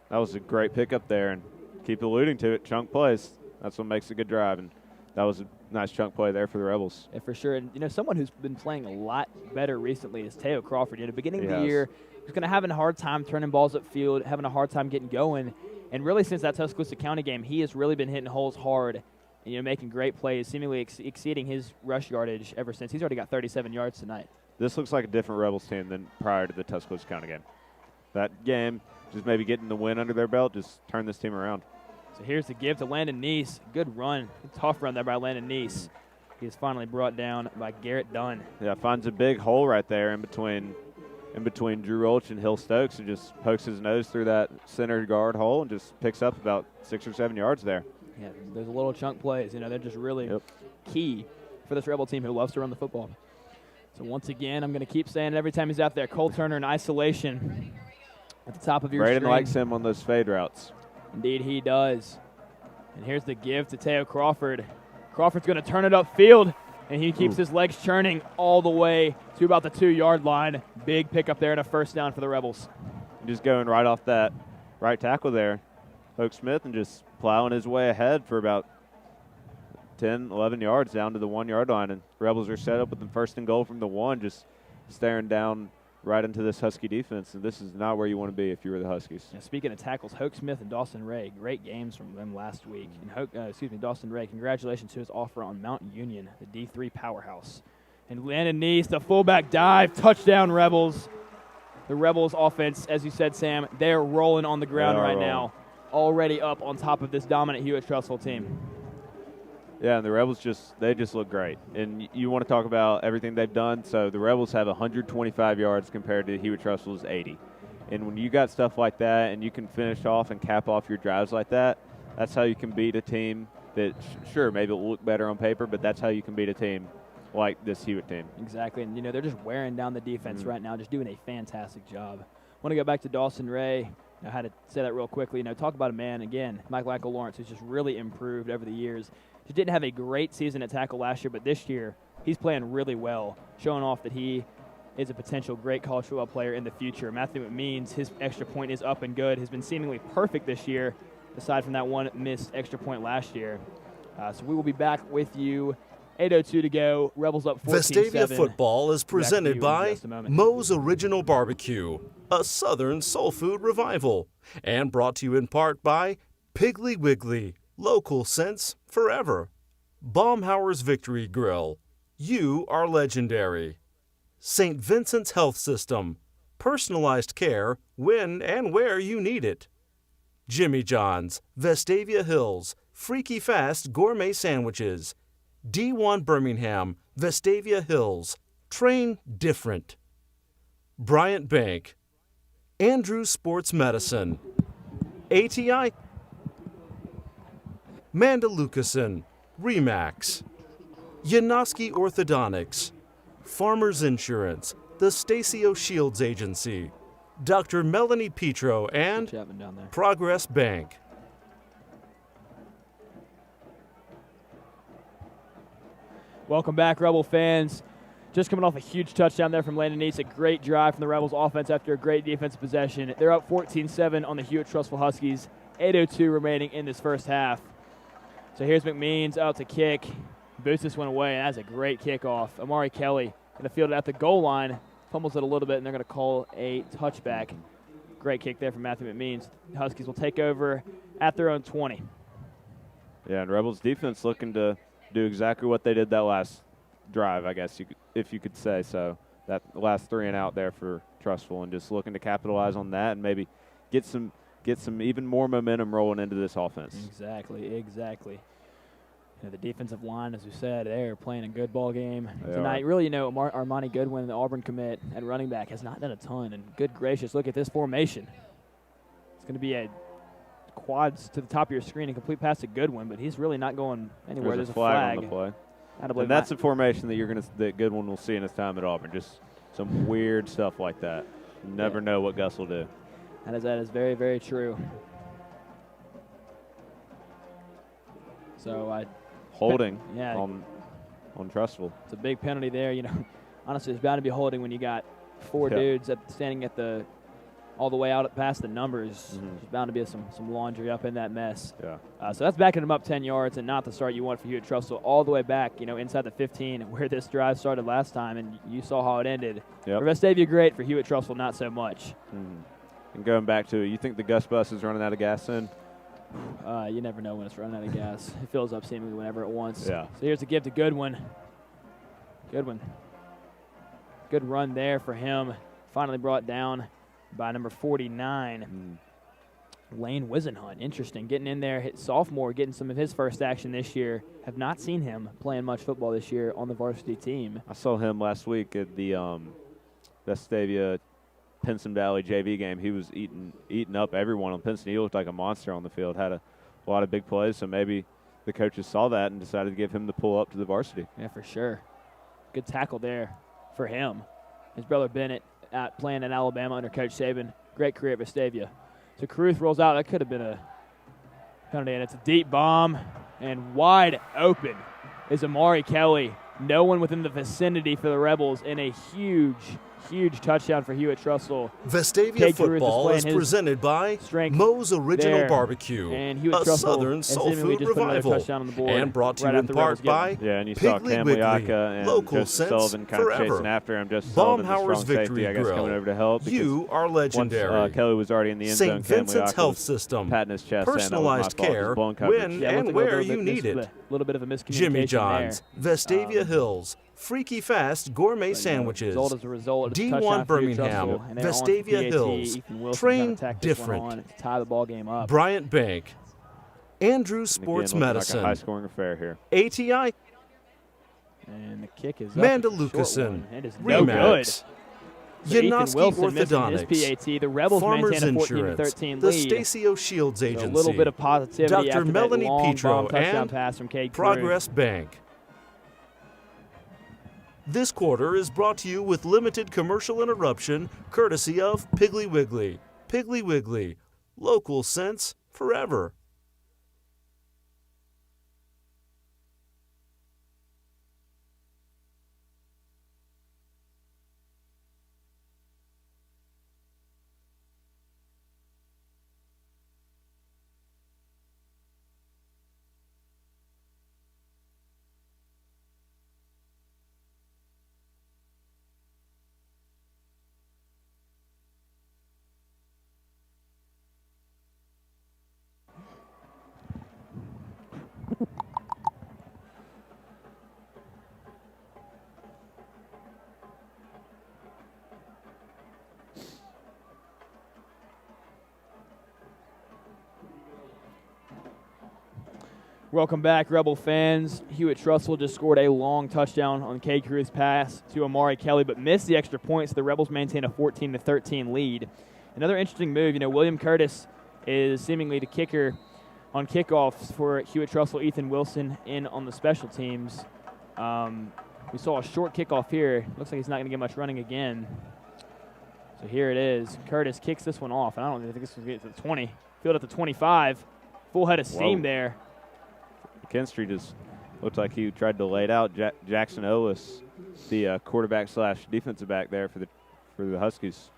That was a great pickup there, and keep alluding to it. Chunk plays. That's what makes a good drive, and that was a nice chunk play there for the Rebels. Yeah, for sure. And, someone who's been playing a lot better recently is Teo Crawford. At the beginning of the year, he was having a hard time turning balls upfield, having a hard time getting going. And really since that Tuscaloosa County game, he has really been hitting holes hard and, making great plays, seemingly exceeding his rush yardage ever since. He's already got 37 yards tonight. This looks like a different Rebels team than prior to the Tuscaloosa County game. That game, just maybe getting the win under their belt, just turned this team around. So here's the give to Landon Neese. Good run. Tough run there by Landon Neese. He is finally brought down by Garrett Dunn. Yeah, finds a big hole right there in between Drew Ulch and Hill Stokes, and just pokes his nose through that center guard hole and just picks up about 6 or 7 yards there. Yeah, there's a little chunk plays. They're just really key for this Rebel team who loves to run the football. So once again, I'm going to keep saying it every time he's out there. Cole Turner in isolation at the top of your Braden screen. likes him on those fade routes. Indeed, he does. And here's the give to Teo Crawford. Crawford's going to turn it upfield, and he keeps his legs churning all the way to about the 2-yard line. Big pickup there and a first down for the Rebels. Just going right off that right tackle there, Hoke Smith, and just plowing his way ahead for about 10, 11 yards down to the 1-yard line. And Rebels are set up with the 1st and goal from the 1, just staring down right into this Husky defense, and this is not where you want to be if you were the Huskies. Yeah, speaking of tackles, Hoke Smith and Dawson Ray, great games from them last week. And Dawson Ray, congratulations to his offer on Mount Union, the D3 powerhouse. And Landon Neese, the fullback dive, touchdown Rebels. The Rebels offense, as you said, Sam, they're rolling on the ground right now, already up on top of this dominant Hewitt Trussville team. Yeah, and the Rebels they just look great. And you want to talk about everything they've done. So the Rebels have 125 yards compared to Hewitt Trussville's 80. And when you got stuff like that and you can finish off and cap off your drives like that, that's how you can beat a team that, sure, maybe it'll look better on paper, but that's how you can beat a team like this Hewitt team. Exactly. And, they're just wearing down the defense right now, just doing a fantastic job. I want to go back to Dawson Ray. I had to say that real quickly. Talk about a man, again, Michael Lawrence, who's just really improved over the years. He didn't have a great season at tackle last year, but this year he's playing really well, showing off that he is a potential great college football player in the future. Matthew McMeans, his extra point is up and good, has been seemingly perfect this year, aside from that one missed extra point last year. So we will be back with you. 8:02 to go. Rebels up 14-7. Vestavia football is presented by Moe's Original Barbecue, a Southern soul food revival, and brought to you in part by Piggly Wiggly, local sense forever. Baumhauer's Victory Grill, you are legendary. St. Vincent's Health System, personalized care when and where you need it. Jimmy John's, Vestavia Hills, freaky fast gourmet sandwiches. D1 Birmingham, Vestavia Hills, train different. Bryant Bank, Andrews Sports Medicine, ATI, Mandalucason, Remax, Yanoski Orthodontics, Farmers Insurance, the Stacio Shields Agency, Dr. Melanie Petro, and Progress Bank. Welcome back, Rebel fans. Just coming off a huge touchdown there from Landon Neese. A great drive from the Rebels offense after a great defensive possession. They're up 14-7 on the Hewitt Trussville Huskies. 8:02 remaining in this first half. So here's McMeans out to kick. Boosts this one away, and that's a great kickoff. Amari Kelly going to field it at the goal line. Fumbles it a little bit, and they're going to call a touchback. Great kick there from Matthew McMeans. The Huskies will take over at their own 20. Yeah, and Rebels defense looking to do exactly what they did that last drive, I guess, if you could say so. That last 3 and out there for Trussville, and just looking to capitalize on that and maybe get some even more momentum rolling into this offense. Exactly. The defensive line, as we said, they're playing a good ball game tonight. Really, Armani Goodwin, the Auburn commit at running back, has not done a ton. And good gracious, look at this formation. It's going to be a quads to the top of your screen and complete pass to Goodwin, but he's really not going anywhere. There's a flag on the play. And that's the formation that Goodwin will see in his time at Auburn. Just some weird stuff like that. You never know what Gus will do. That is very, very true. So holding yeah, on Trustful. It's a big penalty there. You know, honestly, it's bound to be holding when you got four dudes standing at the all the way out past the numbers. There's bound to be some laundry up in that mess. Yeah. So that's backing them up 10 yards and not the start you want for Hewitt Trussell all the way back, you know, inside the 15 where this drive started last time, and you saw how it ended. Yep. For Vestavia, great. For Hewitt Trussell, not so much. And going back to it, you think the Gus bus is running out of gas soon? You never know when it's running out of gas. It fills up seemingly whenever it wants. Yeah. So here's the give to Goodwin. Good run there for him. Finally brought down by number 49, Lane Wisenhunt. Interesting. Getting in there, hit sophomore, getting some of his first action this year. Have not seen him playing much football this year on the varsity team. I saw him last week at the Vestavia Pinson Valley JV game. He was eating up everyone on Pinson. He looked like a monster on the field, had a lot of big plays, so maybe the coaches saw that and decided to give him the pull up to the varsity. Yeah, for sure. Good tackle there for him. His brother Bennett playing in Alabama under Coach Saban. Great career at Vestavia. So Caruth rolls out. That could have been a penalty, and it's a deep bomb. And wide open is Amari Kelly. No one within the vicinity for the Rebels, in a huge touchdown for Hewitt Trussell. Vestavia football is presented by Moe's Original Barbecue, and Hewitt a Trussell southern soul food revival, and brought to you in part by and you saw Piggly Cam Wiggly, Leaka and local Joseph sense Sullivan kind of forever. chasing after him. Just Sullivan, the Baumhauer's strong Victory safety, I guess, Grill. coming over to help. You are legendary. Once Kelly was already in the end zone. St. Vincent's Cam Leaka Health was System, patting his chest, personalized saying, care blown coverage. when and where you need it. A little bit of a miscommunication Jimmy John's, there. Vestavia Hills, Freaky Fast Gourmet Sandwiches, As a result, D1 Birmingham, Vestavia Hills, Train Different, to tie the ball game up. Bryant Bank, Andrew Sports Again, Medicine, like a high-scoring affair here. ATI, And the kick is Manda up. Lucasen, It is no good. Remax, So Ethan Yanoski Wilson missing his Orthodontics, PAT. The Rebels Farmers maintain a Insurance, 14-13 the lead. Stacio Shields A Agency, little bit of positivity Dr. after Melanie that long Petro, bomb touchdown and pass from Cade Progress Bank. This quarter is brought to you with limited commercial interruption, courtesy of Piggly Wiggly. Piggly Wiggly, local sense forever. Welcome back, Rebel fans. Hewitt Trussell just scored a long touchdown on Cade Caruth's pass to Amari Kelly, but missed the extra points. The Rebels maintain a 14-13 lead. Another interesting move, William Curtis is seemingly the kicker on kickoffs for Hewitt Trussell. Ethan Wilson in on the special teams. We saw a short kickoff here. Looks like he's not going to get much running again. So here it is. Curtis kicks this one off, and I don't think this will get to the 20. Field at the 25. Full head of steam there. McKinstry just looked like he tried to lay it out. Jackson Olis, the quarterback / defensive back there for the Huskies.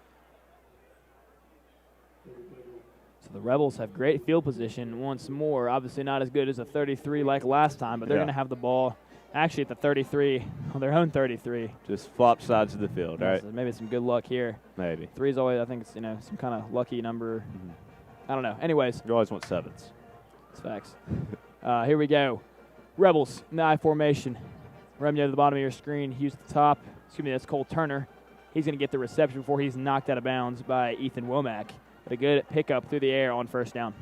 So the Rebels have great field position once more. Obviously not as good as a 33 like last time, but they're going to have the ball actually at the 33, on their own 33. Just flop sides of the field, right? So maybe some good luck here. Maybe. 3 is always, I think it's, some kind of lucky number. I don't know. Anyways. You always want 7s. It's facts. Here we go. Rebels in the I formation. Remyo to the bottom of your screen. Hughes at the top. Excuse me, that's Cole Turner. He's going to get the reception before he's knocked out of bounds by Ethan Womack. But a good pickup through the air on first down.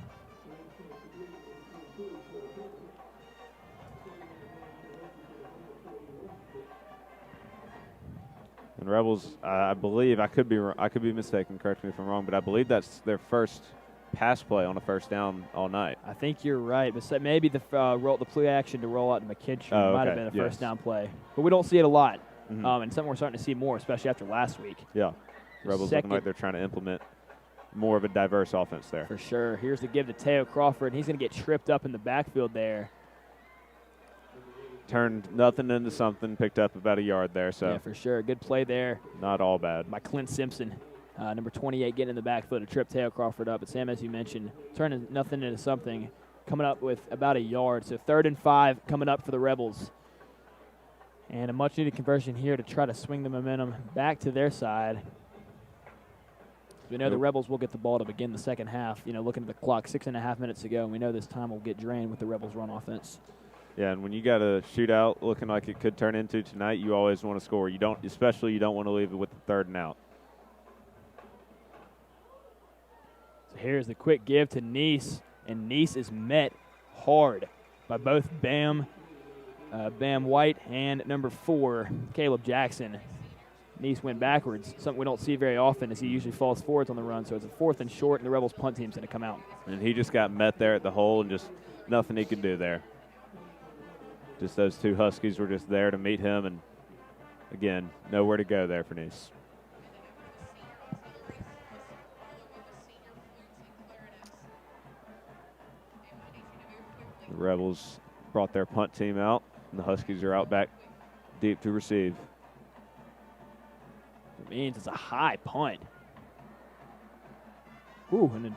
And Rebels, I believe, I could be mistaken. Correct me if I'm wrong, but I believe that's their first pass play on a first down all night. I think you're right, but maybe the play action to roll out to McKinstry might have been a first down play. But we don't see it a lot, and something we're starting to see more, especially after last week. Yeah, Rebels looking like they're trying to implement more of a diverse offense there. For sure. Here's the give to Teo Crawford, and he's going to get tripped up in the backfield there. Turned nothing into something, picked up about a yard there. So yeah, for sure. Good play there. Not all bad. By Clint Simpson, number 28, getting in the backfield to trip Teo Crawford up. But Sam, as you mentioned, turning nothing into something, coming up with about a yard. So 3rd and 5 coming up for the Rebels. And a much-needed conversion here to try to swing the momentum back to their side. We know the Rebels will get the ball to begin the second half. You know, looking at the clock, 6.5 minutes to go, and we know this time will get drained with the Rebels' run offense. Yeah, and when you got a shootout looking like it could turn into tonight, you always want to score. You don't want to leave it with the 3rd and out. So here's the quick give to Neese, and Neese is met hard by both Bam White and number 4, Caleb Jackson. Neese went backwards, something we don't see very often as he usually falls forwards on the run. So it's a 4th and short, and the Rebels punt team's going to come out. And he just got met there at the hole, and just nothing he could do there. Just those two Huskies were just there to meet him, and, again, nowhere to go there for Neese. The Rebels brought their punt team out, and the Huskies are out back deep to receive. It means it's a high punt. Ooh, and then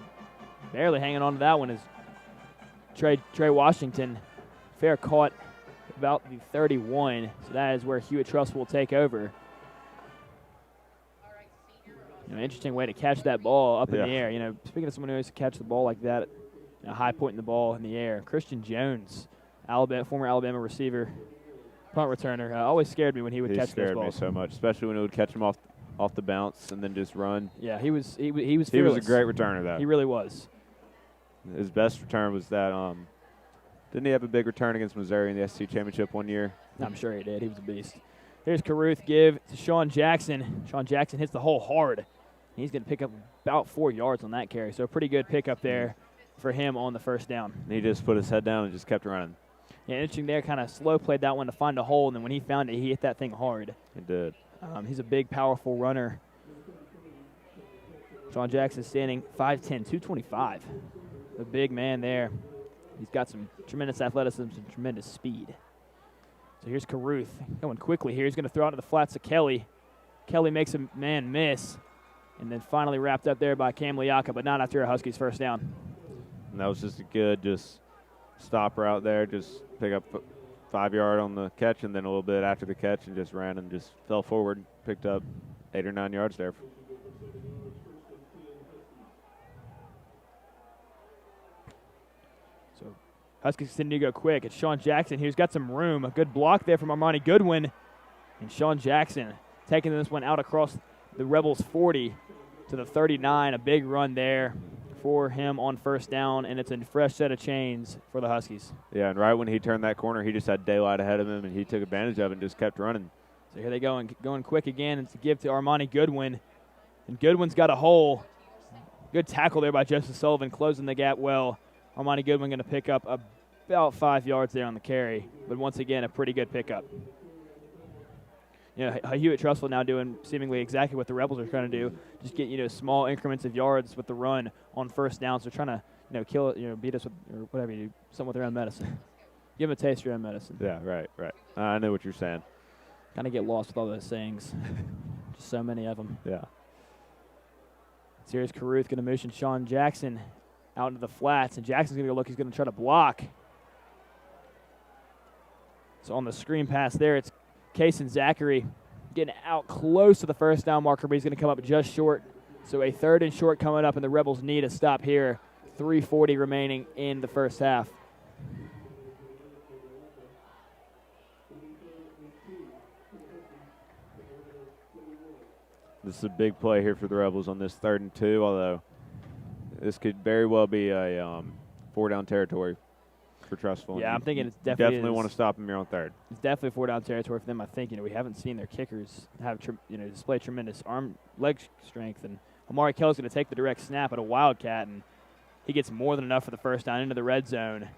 barely hanging on to that one is Trey Washington. Fair caught about the 31, so that is where Hewitt Trussell will take over. You know, interesting way to catch that ball up in the air. You know, speaking of someone who knows to catch the ball like that, a high point in the ball in the air. Christian Jones, former Alabama receiver, punt returner, always scared me when he would catch those balls. He scared me so much, especially when he would catch them off the bounce and then just run. Yeah, he was fearless. He was a great returner, though. He really was. His best return was that didn't he have a big return against Missouri in the SEC championship one year? I'm sure he did. He was a beast. Here's Caruth, give to Sean Jackson. Sean Jackson hits the hole hard. He's going to pick up about 4 yards on that carry, so a pretty good pickup there for him on the first down. He just put his head down and just kept running. Yeah, interesting there, kind of slow played that one to find a hole, and then when he found it, he hit that thing hard. He did. He's a big, powerful runner. Sean Jackson standing 5'10", 225. A big man there. He's got some tremendous athleticism, some tremendous speed. So here's Caruth going quickly here. He's going to throw out to the flats to Kelly. Kelly makes a man miss, and then finally wrapped up there by Cam Liaka, but not after a Huskies first down. And that was just a good stopper out there, just pick up 5 yard on the catch, and then a little bit after the catch, and just ran and just fell forward, picked up 8 or 9 yards there. So Huskies continue to go quick. It's Sean Jackson. He's got some room. A good block there from Armani Goodwin. And Sean Jackson taking this one out across the Rebels 40 to the 39. A big run there for him on first down, and it's a fresh set of chains for the Huskies. Yeah, and right when he turned that corner, he just had daylight ahead of him, and he took advantage of it and just kept running. So here they go, and going quick again, and to give to Armani Goodwin. And Goodwin's got a hole. Good tackle there by Joseph Sullivan, closing the gap well. Armani Goodwin going to pick up about 5 yards there on the carry, but once again, a pretty good pickup. You know, Hewitt Trussell now doing seemingly exactly what the Rebels are trying to do, just get, small increments of yards with the run on first down. So trying to, beat us with, or whatever you do, something with their own medicine. Give them a taste of your own medicine. Yeah, right. I know what you're saying. Kind of get lost with all those sayings. Just so many of them. Yeah. So here's Caruth going to motion Sean Jackson out into the flats, and Jackson's going to go look. He's going to try to block. So on the screen pass there, it's Kason Zachary getting out close to the first down marker, but he's going to come up just short. So a 3rd and short coming up, and the Rebels need a stop here. 3:40 remaining in the first half. This is a big play here for the Rebels on this 3rd and 2, although this could very well be a 4-down territory for Trussell. Yeah, I'm thinking it's definitely want to stop him here on 3rd. It's definitely 4-down territory for them. I think we haven't seen their kickers have display tremendous leg strength, and Amari Kelly's going to take the direct snap at a Wildcat, and He gets more than enough for the first down into the red zone.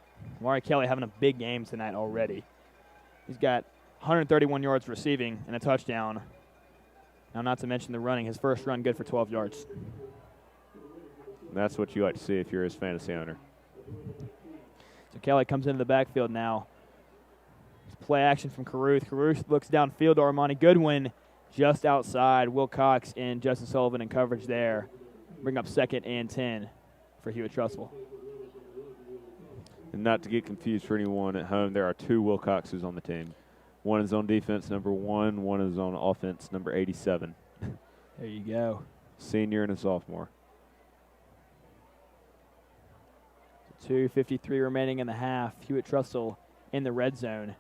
Amari Kelly having a big game tonight already. He's got 131 yards receiving and a touchdown. Now, not to mention the running. His first run good for 12 yards. That's what you like to see if you're his fantasy owner. So Kelly comes into the backfield now. It's play action from Caruth. Caruth looks downfield to Armani Goodwin just outside. Will Cox and Justin Sullivan in coverage there. Bring up 2nd and 10 for Hewitt Trussville. And not to get confused for anyone at home, there are 2 Wilcoxes on the team. One is on defense, number 1. One is on offense, number 87. There you go. Senior and a sophomore. 2:53 remaining in the half. Hewitt Trussville in the red zone.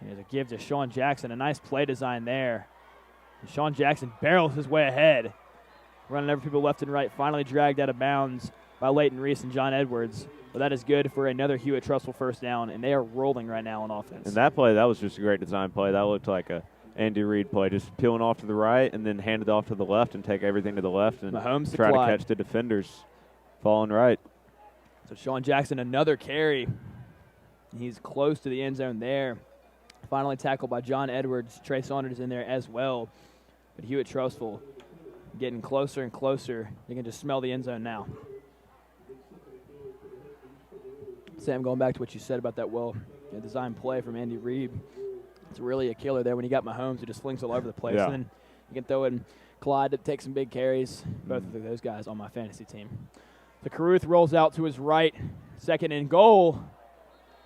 There's a give to Sean Jackson. A nice play design there. And Sean Jackson barrels his way ahead. Running over people left and right. Finally dragged out of bounds by Leighton Reese and John Edwards. But that is good for another Hewitt Trussville first down, and they are rolling right now on offense. And that play, that was just a great design play. That looked like a Andy Reid play, just peeling off to the right and then hand it off to the left and take everything to the left and Mahomes try to Clyde. catch the defenders falling right. So Sean Jackson, another carry. He's close to the end zone there. Finally tackled by John Edwards. Trey Saunders in there as well. But Hewitt Trussville getting closer and closer. You can just smell the end zone now. Sam, going back to what you said about that design play from Andy Reid, it's really a killer there when you got Mahomes who just flings all over the place. Yeah. And then you can throw in Clyde to take some big carries. Both of those guys on my fantasy team. The Caruth rolls out to his right, 2nd and goal,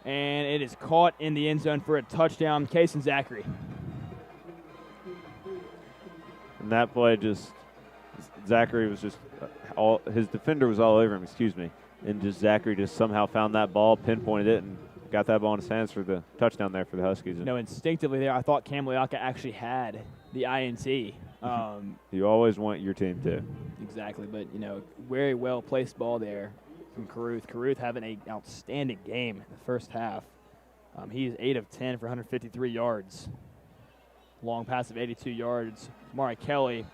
and it is caught in the end zone for a touchdown. Kason Zachary. And that play just, Zachary was just, his defender was all over him, and just Zachary just somehow found that ball, pinpointed it, and got that ball in his hands for the touchdown there for the Huskies. No, instinctively there, I thought Cam Leaka actually had the INT. You always want your team to. Exactly, but, very well-placed ball there from Caruth. Caruth having an outstanding game in the first half. He is 8 of 10 for 153 yards. Long pass of 82 yards. Amari Kelly,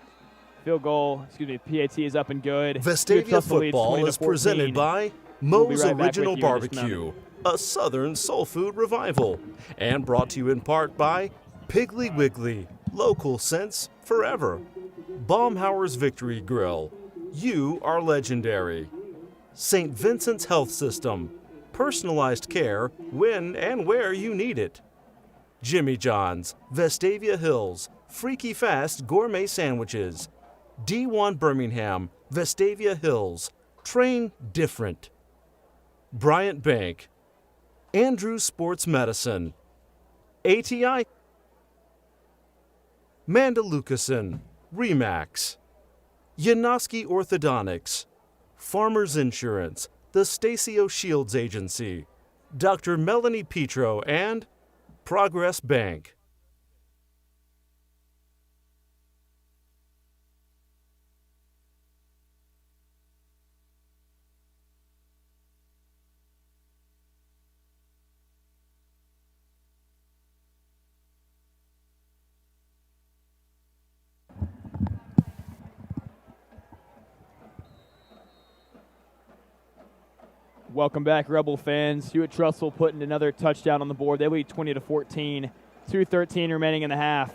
PAT is up and good. Vestavia football is presented by Moe's right back Original with you in just a Barbecue, a Southern soul food revival, and brought to you in part by Piggly Wiggly, local sense forever. Baumhauer's Victory Grill, you are legendary. St. Vincent's Health System, personalized care when and where you need it. Jimmy John's, Vestavia Hills, freaky fast gourmet sandwiches. D1 Birmingham, Vestavia Hills, train different. Bryant Bank, Andrews Sports Medicine, ATI, Mandalucason, Remax, Yanoski Orthodontics, Farmers Insurance, the Stacio Shields Agency, Dr. Melanie Petro, and Progress Bank. Welcome back, Rebel fans. Hewitt Trussville putting another touchdown on the board. They lead 20-14. 2:13 remaining in the half.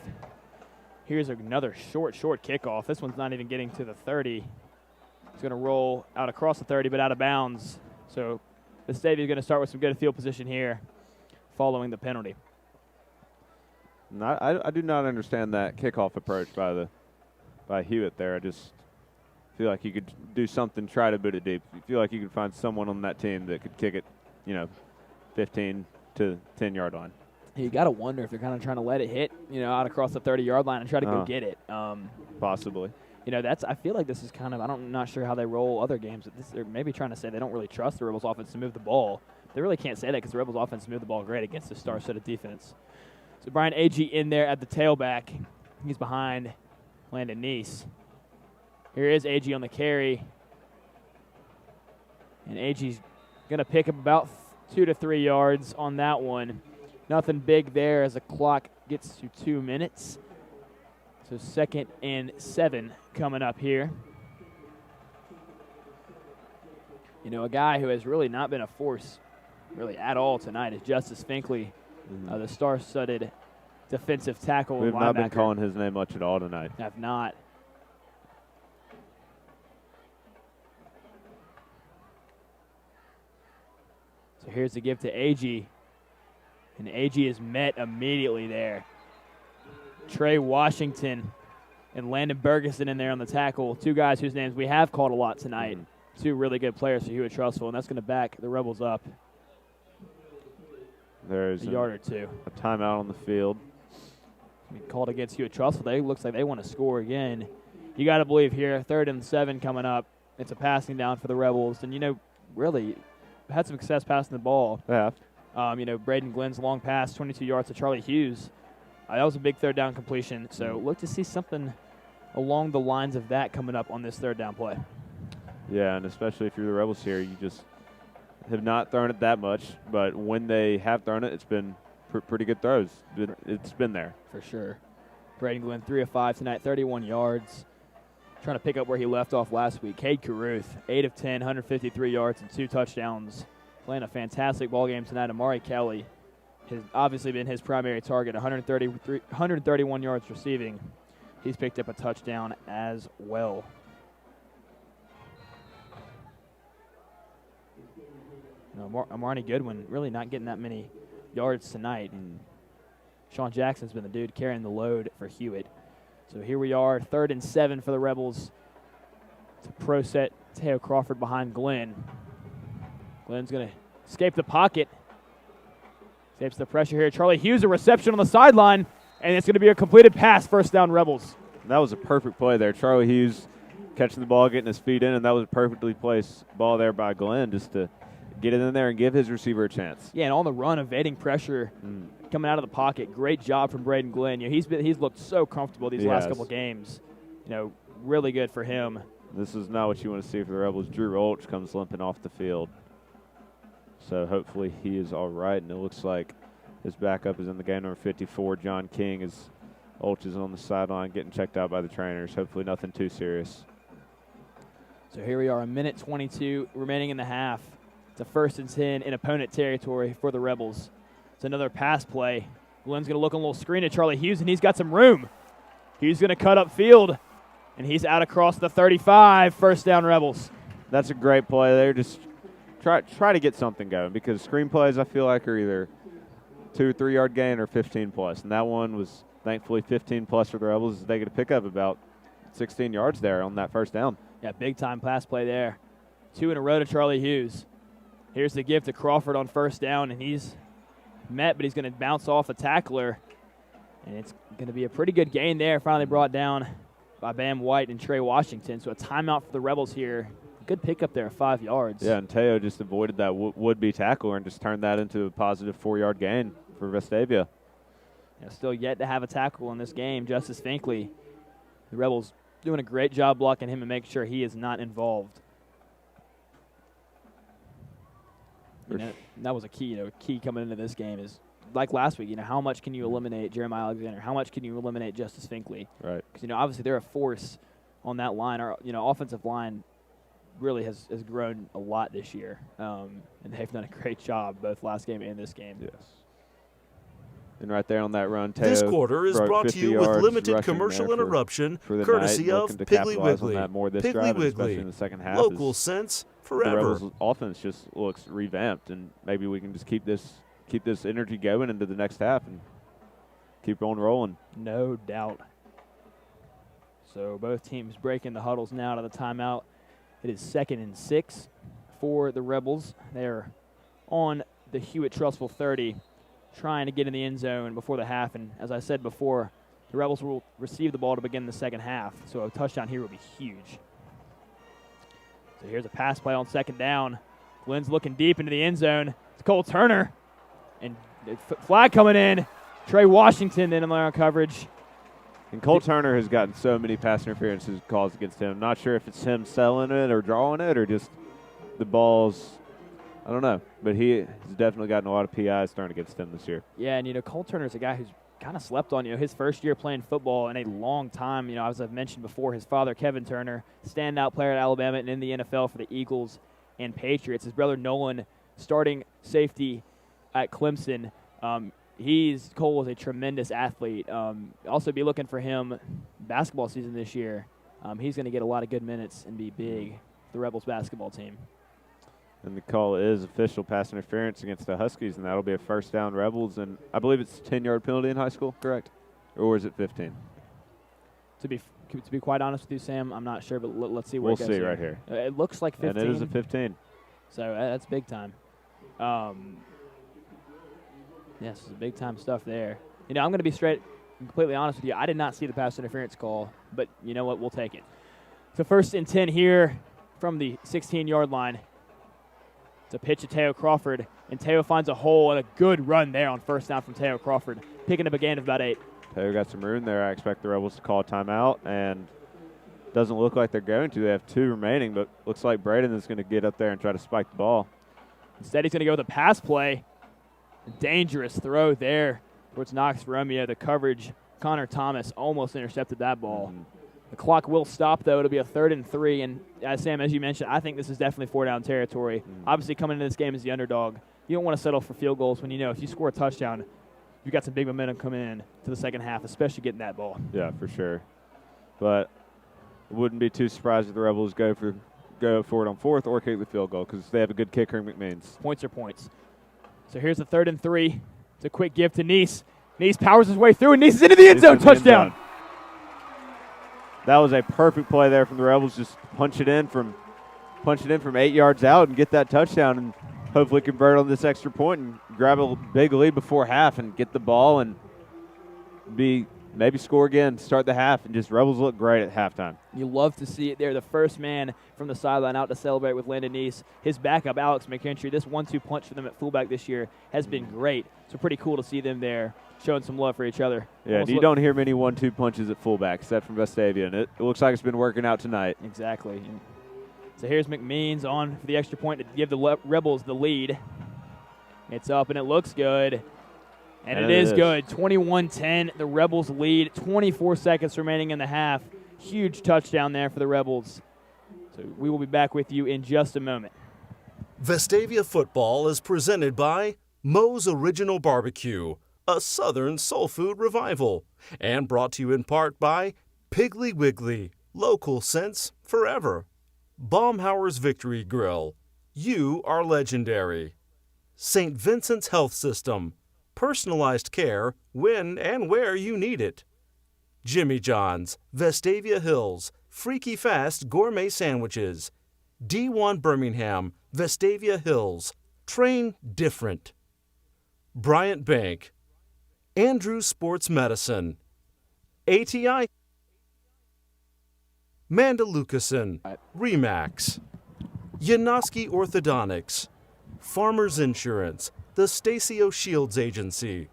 Here's another short kickoff. This one's not even getting to the 30. It's going to roll out across the 30, but out of bounds. So Vestavia is going to start with some good field position here following the penalty. I do not understand that kickoff approach by Hewitt there. I just feel like you could do something, try to boot it deep. You feel like you could find someone on that team that could kick it, 15 to 10-yard line. You got to wonder if they're kind of trying to let it hit, out across the 30-yard line and try to go get it. Possibly. I feel like this is kind of, I'm not sure how they roll other games. They're maybe trying to say they don't really trust the Rebels offense to move the ball. They really can't say that because the Rebels offense moved the ball great against the star set of defense. So Brian Agee in there at the tailback. He's behind Landon Neese. Here is Agee on the carry. And Agee's going to pick up about 2 to 3 yards on that one. Nothing big there as the clock gets to 2 minutes. So 2nd and 7 coming up here. You know, a guy who has really not been a force really at all tonight is Justice Finkley, the star-studded defensive tackle. We've linebacker. not been calling his name much at all tonight. Have not. So here's the give to AG. And AG is met immediately there. Trey Washington and Landon Bergeson in there on the tackle. Two guys whose names we have called a lot tonight. Two really good players for Hewitt Trussville, and that's going to back the Rebels up There's a yard or two. a timeout on the field. Called against Hewitt Trussville. They looks like they want to score again. You got to believe here, 3rd and 7 coming up. It's a passing down for the Rebels, and you know, really had some success passing the ball. Yeah. You know, Braden Glenn's long pass, 22 yards to Charlie Hughes. That was a big 3rd down completion. So look to see something along the lines of that coming up on this 3rd down play. Yeah, and especially if you're the Rebels here, you just have not thrown it that much. But when they have thrown it, it's been pretty good throws. It's been there. For sure. Braden Glenn, 3 of 5 tonight, 31 yards. Trying to pick up where he left off last week. Cade Carruth, 8 of 10, 153 yards and 2 touchdowns. Playing a fantastic ball game tonight. Amari Kelly has obviously been his primary target, 131 yards receiving. He's picked up a touchdown as well. Amarni Goodwin really not getting that many yards tonight. And Sean Jackson's been the dude carrying the load for Hewitt. So here we are, 3rd and 7 for the Rebels. It's a pro set. Teo Crawford behind Glenn. Glenn's going to escape the pocket. Escapes the pressure here. Charlie Hughes, a reception on the sideline, and it's going to be a completed pass, 1st down Rebels. That was a perfect play there. Charlie Hughes catching the ball, getting his feet in, and that was a perfectly placed ball there by Glenn just to get it in there and give his receiver a chance. Yeah, and on the run, evading pressure, coming out of the pocket. Great job from Braden Glenn. You know, he's looked so comfortable these last couple games. You know, really good for him. This is not what you want to see for the Rebels. Drew Olch comes limping off the field. So hopefully he is all right, and it looks like his backup is in the game, number 54, John King, as Olch is on the sideline getting checked out by the trainers. Hopefully nothing too serious. So here we are, a minute 22 remaining in the half. It's a 1st and 10 in opponent territory for the Rebels. It's another pass play. Glenn's going to look on a little screen at Charlie Hughes, and he's got some room. Hughes going to cut up field, and he's out across the 35, 1st down Rebels. That's a great play there. Just try to get something going, because screen plays I feel like are either 2 or 3 yard gain or 15 plus, and that one was thankfully 15 plus for the Rebels as they get to pick up about 16 yards there on that 1st down. Yeah, big time pass play there. 2 in a row to Charlie Hughes. Here's the give to Crawford on 1st down, and he's met, but he's going to bounce off a tackler, and it's going to be a pretty good gain there. Finally brought down by Bam White and Trey Washington. So a timeout for the Rebels here. Good pickup there, 5 yards. Yeah, and Teo just avoided that would-be tackler and just turned that into a positive 4-yard gain for Vestavia. Yeah, still yet to have a tackle in this game. Justice Finkley, the Rebels doing a great job blocking him and making sure he is not involved. You know, that was a key. Key coming into this game is like last week. How much can you eliminate Jeremiah Alexander? How much can you eliminate Justice Finkley? Right. Because obviously they're a force on that line. Our offensive line really has grown a lot this year, and they've done a great job both last game and this game. Yes. And right there on that run, Teo This quarter is brought to you with limited commercial interruption, courtesy of Piggly Wiggly. Piggly Wiggly, in the second half, local sense the forever. Rebels' offense just looks revamped, and maybe we can just keep this energy going into the next half and keep on rolling. No doubt. So both teams breaking the huddles now to the timeout. It is 2nd and 6 for the Rebels. They're on the Hewitt Trussville 30, trying to get in the end zone before the half. And as I said before, the Rebels will receive the ball to begin the second half. So a touchdown here will be huge. So here's a pass play on 2nd down. Glenn's looking deep into the end zone. It's Cole Turner. And flag coming in. Trey Washington in on coverage. And Cole Turner has gotten so many pass interferences calls against him. I'm not sure if it's him selling it or drawing it or just the balls. I don't know. But he has definitely gotten a lot of PIs thrown against him this year. Yeah, and, Cole Turner's a guy who's kind of slept on, his first year playing football in a long time. As I've mentioned before, his father, Kevin Turner, standout player at Alabama and in the NFL for the Eagles and Patriots. His brother Nolan, starting safety at Clemson. Cole is a tremendous athlete. Also be looking for him basketball season this year. He's going to get a lot of good minutes and be big for the Rebels basketball team. And the call is official pass interference against the Huskies, and that'll be a first down Rebels. And I believe it's a 10-yard penalty in high school, correct? Or is it 15? To be quite honest with you, Sam, I'm not sure, but let's see where we'll it goes. see here. right here. It looks like 15. And it is a 15. So that's big time. Yes, it's big time stuff there. I'm going to be straight and completely honest with you. I did not see the pass interference call, but you know what? We'll take it. So 1st and 10 here from the 16-yard line. It's a pitch to Teo Crawford, and Teo finds a hole and a good run there on 1st down from Teo Crawford, picking up a gain of about 8. Teo got some room there. I expect the Rebels to call a timeout, and doesn't look like they're going to. They have 2 remaining, but looks like Braden is going to get up there and try to spike the ball. Instead, he's going to go with a pass play. Dangerous throw there towards Knox Romeo. The coverage, Connor Thomas almost intercepted that ball. The clock will stop, though. It'll be a 3rd and 3. And Sam, as you mentioned, I think this is definitely 4-down territory. Obviously, coming into this game as the underdog, you don't want to settle for field goals when you know if you score a touchdown, you've got some big momentum coming in to the second half, especially getting that ball. Yeah, for sure. But wouldn't be too surprised if the Rebels go for it on 4th or kick the field goal because they have a good kicker in McMeans. Points are points. So here's the 3rd and 3. It's a quick give to Neese. Neese powers his way through, and Neese is into the end zone. Touchdown. That was a perfect play there from the Rebels. Just punch it in from 8 yards out and get that touchdown and hopefully convert on this extra point and grab a big lead before half and get the ball and maybe score again, start the half, and just Rebels look great at halftime. You love to see it there. The first man from the sideline out to celebrate with Landon Neese. His backup, Alex McKentry, this 1-2 punch for them at fullback this year has been great. So pretty cool to see them there showing some love for each other. Yeah, and you don't hear many 1-2 punches at fullback except from Vestavia, and it looks like it's been working out tonight. Exactly. So here's McMeans on for the extra point to give the Rebels the lead. It's up, and it looks good. And it is good. 21-10, the Rebels lead. 24 seconds remaining in the half. Huge touchdown there for the Rebels. So we will be back with you in just a moment. Vestavia football is presented by Moe's Original Barbecue, a Southern soul food revival, and brought to you in part by Piggly Wiggly, local sense forever. Baumhauer's Victory Grill, you are legendary. St. Vincent's Health System, personalized care when and where you need it. Jimmy John's, Vestavia Hills, freaky fast gourmet sandwiches. D1 Birmingham, Vestavia Hills, train different. Bryant Bank, Andrews Sports Medicine, ATI, Mandalucason, Remax, Yanoski Orthodontics, Farmers Insurance, the Stacio Shields Agency,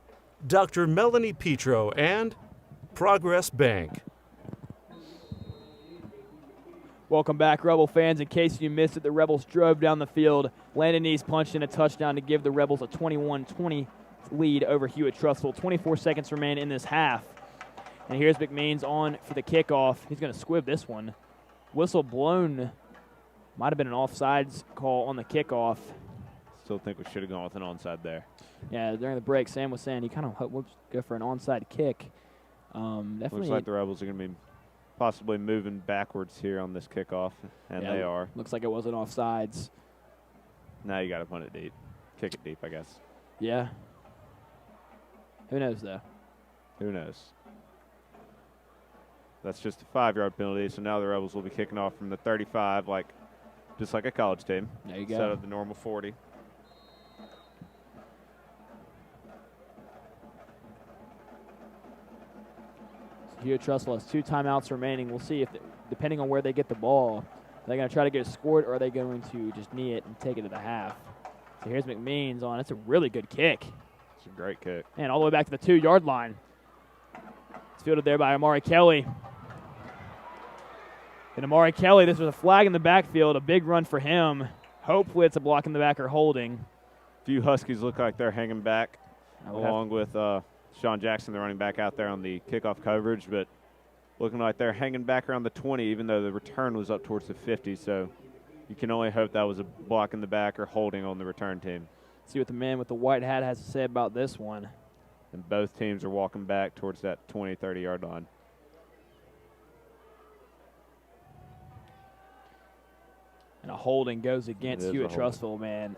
Dr. Melanie Petro, and Progress Bank. Welcome back, Rebel fans. In case you missed it, the Rebels drove down the field. Landon Neese punched in a touchdown to give the Rebels a 21-20 lead over Hewitt Trussville. 24 seconds remain in this half. And here's McMeans on for the kickoff. He's going to squib this one. Whistle blown. Might have been an offsides call on the kickoff. Still think we should have gone with an onside there. Yeah, during the break, Sam was saying he kind of go for an onside kick. Definitely Looks like the Rebels are going to be possibly moving backwards here on this kickoff, and they are. Looks like it wasn't offsides. Now you got to punt it deep. Kick it deep, I guess. Yeah. Who knows, though? Who knows? That's just a 5-yard penalty, so now the Rebels will be kicking off from the 35, just like a college team. There you go. Instead of the normal 40. Hewitt Trussville has 2 timeouts remaining. We'll see if, depending on where they get the ball, they're going to try to get a score, or are they going to just knee it and take it to the half? So here's McMeans on. It's a really good kick. It's a great kick. And all the way back to the 2-yard line. It's fielded there by Amari Kelly. And Amari Kelly, this was a flag in the backfield, a big run for him. Hopefully it's a block in the back or holding. Few Huskies look like they're hanging back, along with Sean Jackson, the running back, out there on the kickoff coverage, but looking like they're hanging back around the 20, even though the return was up towards the 50. So you can only hope that was a block in the back or holding on the return team. See what the man with the white hat has to say about this one. And both teams are walking back towards that 20, 30-yard line. And a holding goes against Hewitt Trussville, man.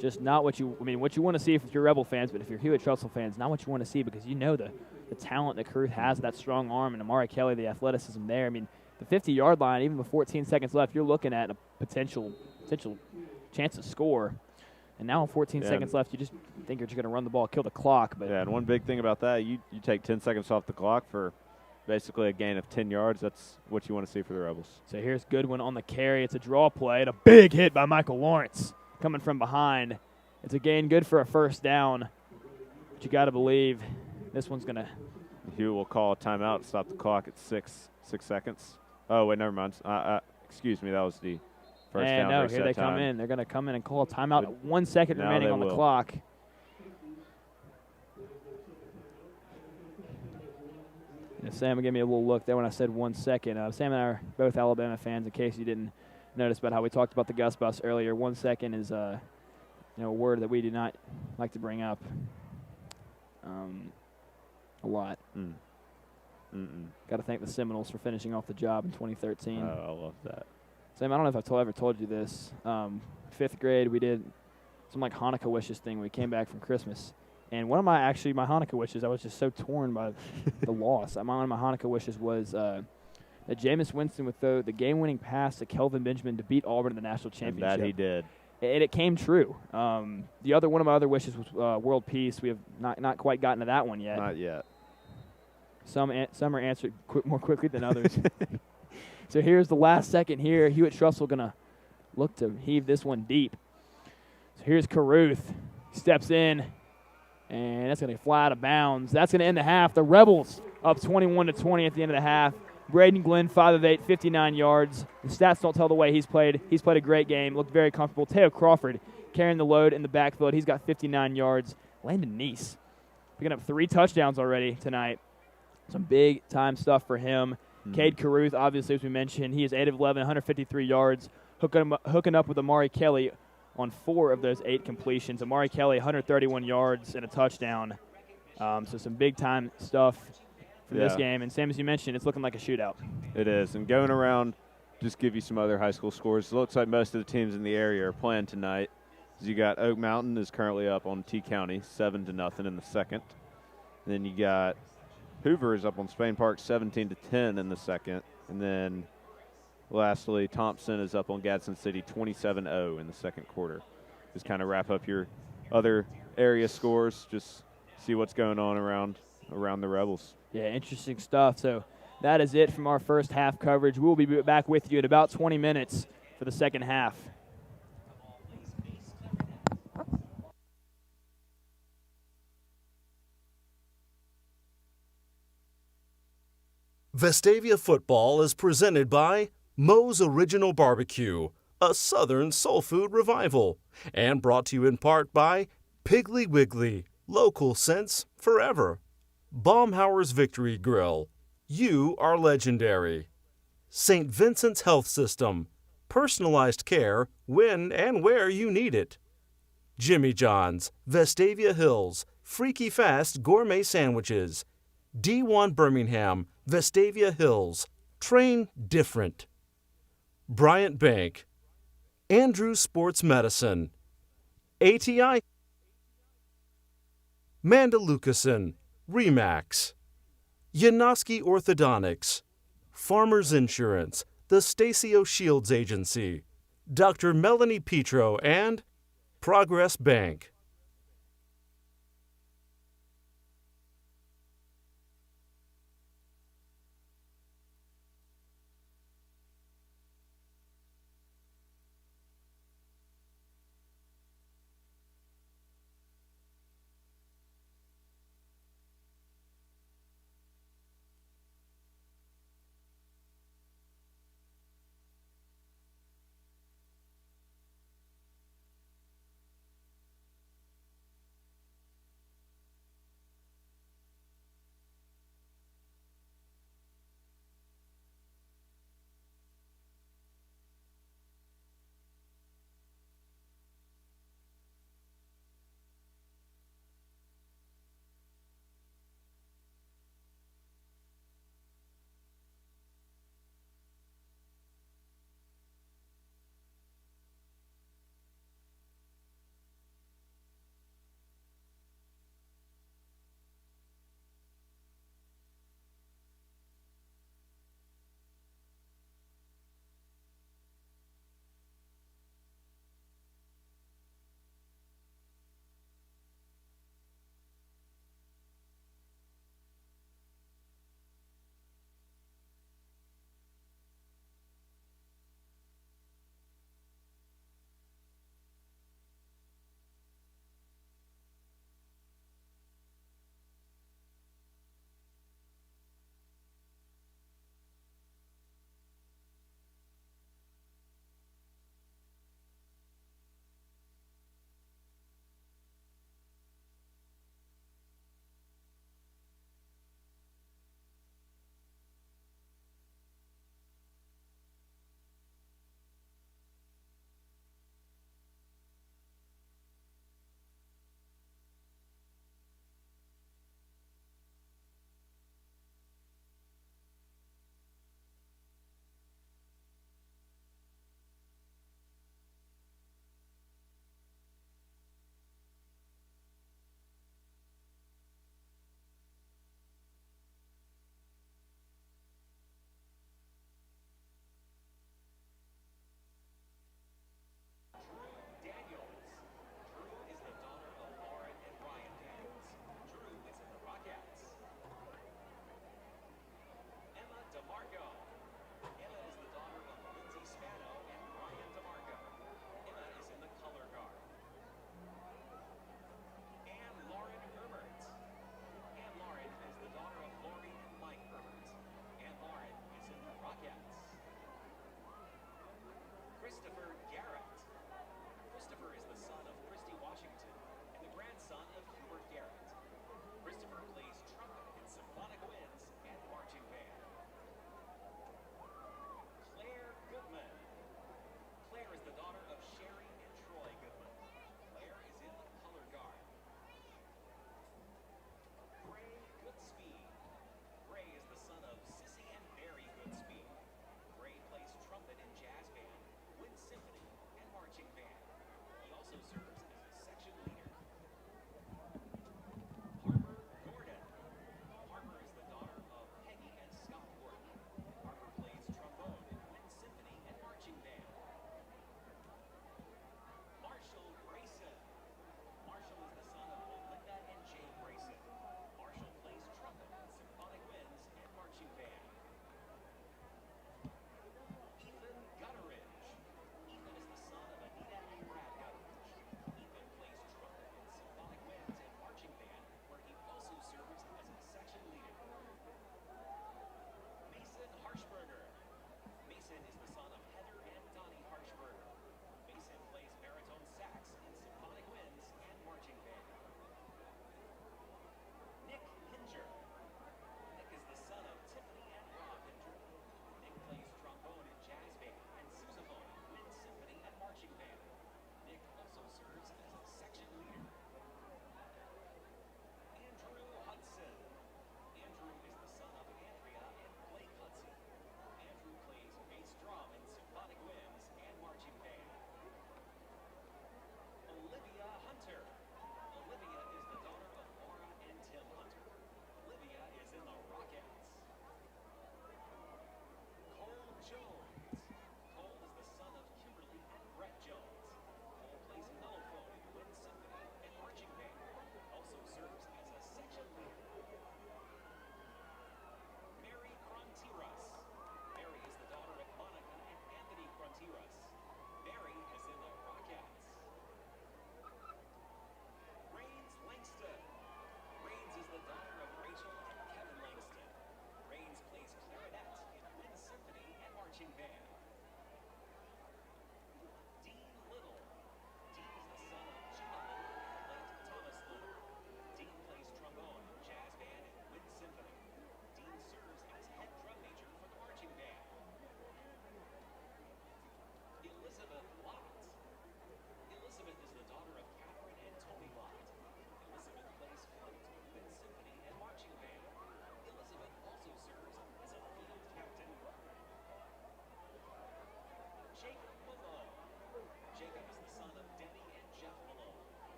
Just not what you want to see if you're Rebel fans, but if you're Hewitt Trussville fans, not what you want to see, because you know the talent that Caruth has, that strong arm, and Amari Kelly, the athleticism there. I mean, the 50-yard line, even with 14 seconds left, you're looking at a potential chance to score. And now with 14 seconds left, you just think you're just going to run the ball, kill the clock. But and one big thing about that, you take 10 seconds off the clock for basically a gain of 10 yards. That's what you want to see for the Rebels. So here's Goodwin on the carry. It's a draw play and a big hit by Michael Lawrence coming from behind. It's a gain good for a first down. But you got to believe this one's going to. Hewitt will call a timeout, stop the clock at 6 seconds. Oh, wait, never mind. Excuse me, that was the first down. No, here they come in. They're going to come in and call a timeout at 1 second remaining on the clock. Sam gave me a little look there when I said 1 second. Sam and I are both Alabama fans, in case you didn't notice about how we talked about the Gus Bus earlier. 1 second is a word that we do not like to bring up a lot. Got to thank the Seminoles for finishing off the job in 2013. Oh, I love that. Sam, I don't know if I've ever told you this. 5th grade, we did some like Hanukkah wishes thing when we came back from Christmas. And one of my Hanukkah wishes, I was just so torn by the loss. One of my Hanukkah wishes was that Jameis Winston would throw the game-winning pass to Kelvin Benjamin to beat Auburn in the national championship. And that he did. And it came true. One of my other wishes was world peace. We have not quite gotten to that one yet. Not yet. Some are answered more quickly than others. So here's the last second here. Hewitt Trussville going to look to heave this one deep. So here's Caruth. Steps in. And that's going to fly out of bounds. That's going to end the half. The Rebels up 21-20 at the end of the half. Braden Glenn, 5 of 8, 59 yards. The stats don't tell the way he's played. He's played a great game, looked very comfortable. Teo Crawford carrying the load in the backfield. He's got 59 yards. Landon Neese picking up 3 touchdowns already tonight. Some big-time stuff for him. Cade Caruth, obviously, as we mentioned, he is 8 of 11, 153 yards, hooking up with Amari Kelly on 4 of those 8 completions. Amari Kelly, 131 yards and a touchdown. So some big-time stuff for this game. And, Sam, as you mentioned, it's looking like a shootout. It is. And going around, just give you some other high school scores. It looks like most of the teams in the area are playing tonight. You got Oak Mountain is currently up on T County, 7-0 in the second. And then you got Hoover is up on Spain Park, 17-10 in the second. And then lastly, Thompson is up on Gadsden City, 27-0 in the second quarter. Just kind of wrap up your other area scores, just see what's going on around the Rebels. Yeah, interesting stuff. So that is it from our first half coverage. We'll be back with you in about 20 minutes for the second half. Vestavia Football is presented by Moe's Original Barbecue, a Southern soul food revival, and brought to you in part by Piggly Wiggly, local sense forever. Baumhauer's Victory Grill, you are legendary. St. Vincent's Health System, personalized care when and where you need it. Jimmy John's, Vestavia Hills, freaky fast gourmet sandwiches. D1 Birmingham, Vestavia Hills, train different. Bryant Bank, Andrews Sports Medicine, ATI, Mandalucason, Remax, Yanoski Orthodontics, Farmers Insurance, the Stacio Shields Agency, Dr. Melanie Petro, and Progress Bank.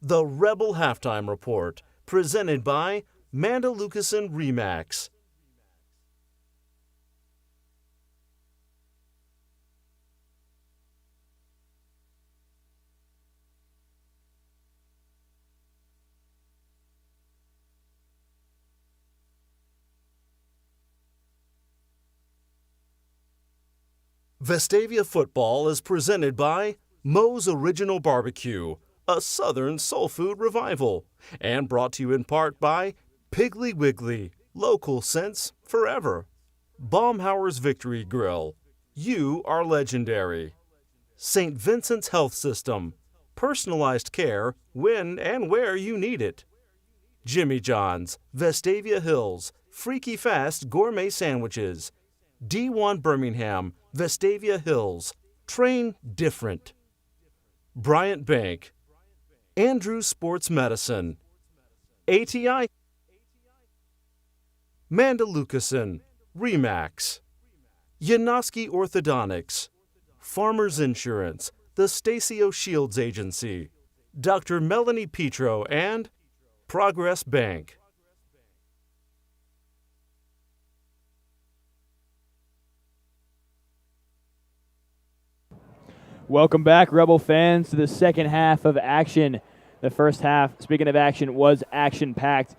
The Rebel Halftime Report, presented by Mandalucasen Remax. Vestavia Football is presented by Moe's Original Barbecue, a Southern soul food revival, and brought to you in part by Piggly Wiggly, local sense forever. Baumhauer's Victory Grill, you are legendary. St. Vincent's Health System, personalized care when and where you need it. Jimmy John's, Vestavia Hills, freaky fast gourmet sandwiches. D1 Birmingham, Vestavia Hills, train different. Bryant Bank, Andrews Sports Medicine, ATI, Mandalucasen, Remax, Yanoski Orthodontics, Farmers Insurance, the Stacio Shields Agency, Dr. Melanie Petro, and Progress Bank. Welcome back, Rebel fans, to the second half of action. The first half, speaking of action, was action-packed.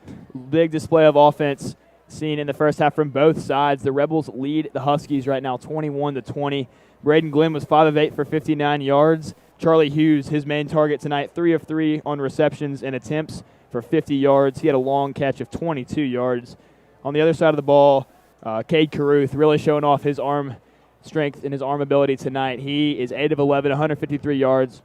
Big display of offense seen in the first half from both sides. The Rebels lead the Huskies right now 21-20. Braden Glenn was 5 of 8 for 59 yards. Charlie Hughes, his main target tonight, 3 of 3 on receptions and attempts for 50 yards. He had a long catch of 22 yards. On the other side of the ball, Cade Carruth really showing off his arm strength and his arm ability tonight. He is 8 of 11, 153 yards.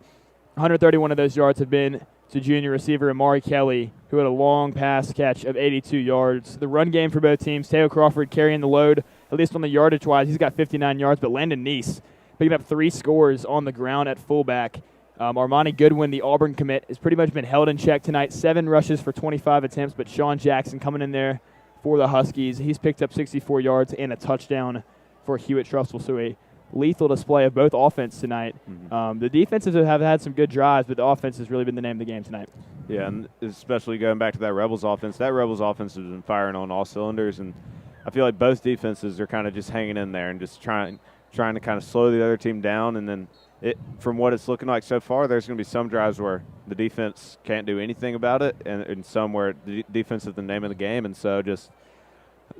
131 of those yards have been to junior receiver Amari Kelly, who had a long pass catch of 82 yards. The run game for both teams, Teo Crawford carrying the load, at least on the yardage-wise. He's got 59 yards, but Landon Neese picking up 3 scores on the ground at fullback. Armani Goodwin, the Auburn commit, has pretty much been held in check tonight. 7 rushes for 25 attempts, but Sean Jackson coming in there for the Huskies. He's picked up 64 yards and a touchdown for Hewitt Trussville. So a lethal display of both offense tonight. Mm-hmm. The defenses have had some good drives, but the offense has really been the name of the game tonight. Yeah, and especially going back to that Rebels offense has been firing on all cylinders, and I feel like both defenses are kind of just hanging in there and just trying to kind of slow the other team down. And then from what it's looking like so far, there's going to be some drives where the defense can't do anything about it, and some where the defense is the name of the game. And so just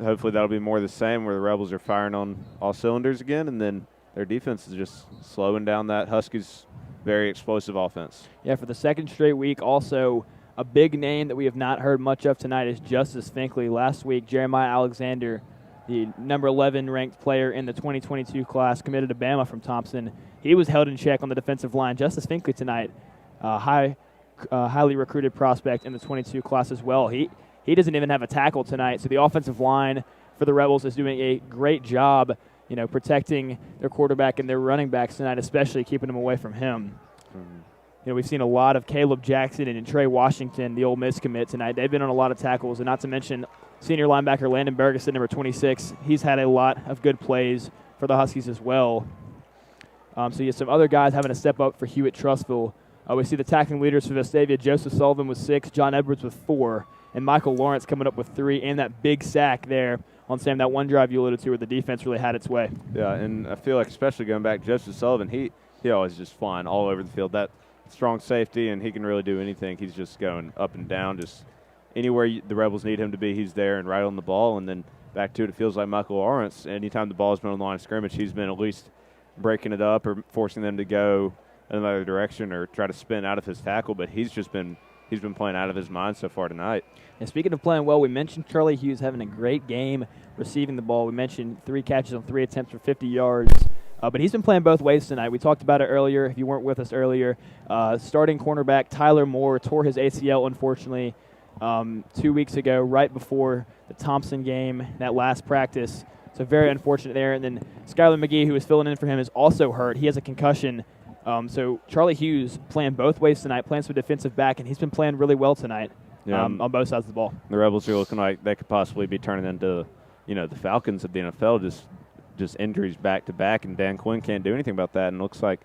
hopefully that'll be more the same, where the Rebels are firing on all cylinders again, and then their defense is just slowing down that Huskies' very explosive offense. Yeah, for the second straight week, also a big name that we have not heard much of tonight is Justice Finkley. Last week, Jeremiah Alexander, the number 11 ranked player in the 2022 class, committed to Bama from Thompson. He was held in check on the defensive line. Justice Finkley tonight, highly recruited prospect in the 22 class as well. He doesn't even have a tackle tonight, so the offensive line for the Rebels is doing a great job, protecting their quarterback and their running backs tonight, especially keeping them away from him. Mm-hmm. We've seen a lot of Caleb Jackson and Trey Washington, the Ole Miss commit tonight. They've been on a lot of tackles, and not to mention senior linebacker Landon Bergeson, number 26. He's had a lot of good plays for the Huskies as well. So you have some other guys having to step up for Hewitt Trussville. We see the tackling leaders for Vestavia. Joseph Sullivan with 6, John Edwards with 4, and Michael Lawrence coming up with 3, and that big sack there on Sam, that one drive you alluded to where the defense really had its way. Yeah, and I feel like especially going back, Joseph Sullivan, he always just flying all over the field. That strong safety, and he can really do anything. He's just going up and down, just anywhere the Rebels need him to be, he's there and right on the ball. And then back to it feels like Michael Lawrence, anytime the ball's been on the line of scrimmage, he's been at least breaking it up or forcing them to go another direction or try to spin out of his tackle. But he's been playing out of his mind so far tonight. And speaking of playing well, we mentioned Charlie Hughes having a great game receiving the ball. We mentioned 3 catches on 3 attempts for 50 yards. But he's been playing both ways tonight. We talked about it earlier, if you weren't with us earlier. Starting cornerback Tyler Moore tore his ACL, unfortunately, 2 weeks ago, right before the Thompson game, that last practice. So very unfortunate there. And then Skylar McGee, who was filling in for him, is also hurt. He has a concussion. So Charlie Hughes playing both ways tonight, playing some defensive back, and he's been playing really well tonight on both sides of the ball. The Rebels are looking like they could possibly be turning into, the Falcons of the NFL, just injuries back to back, and Dan Quinn can't do anything about that, and it looks like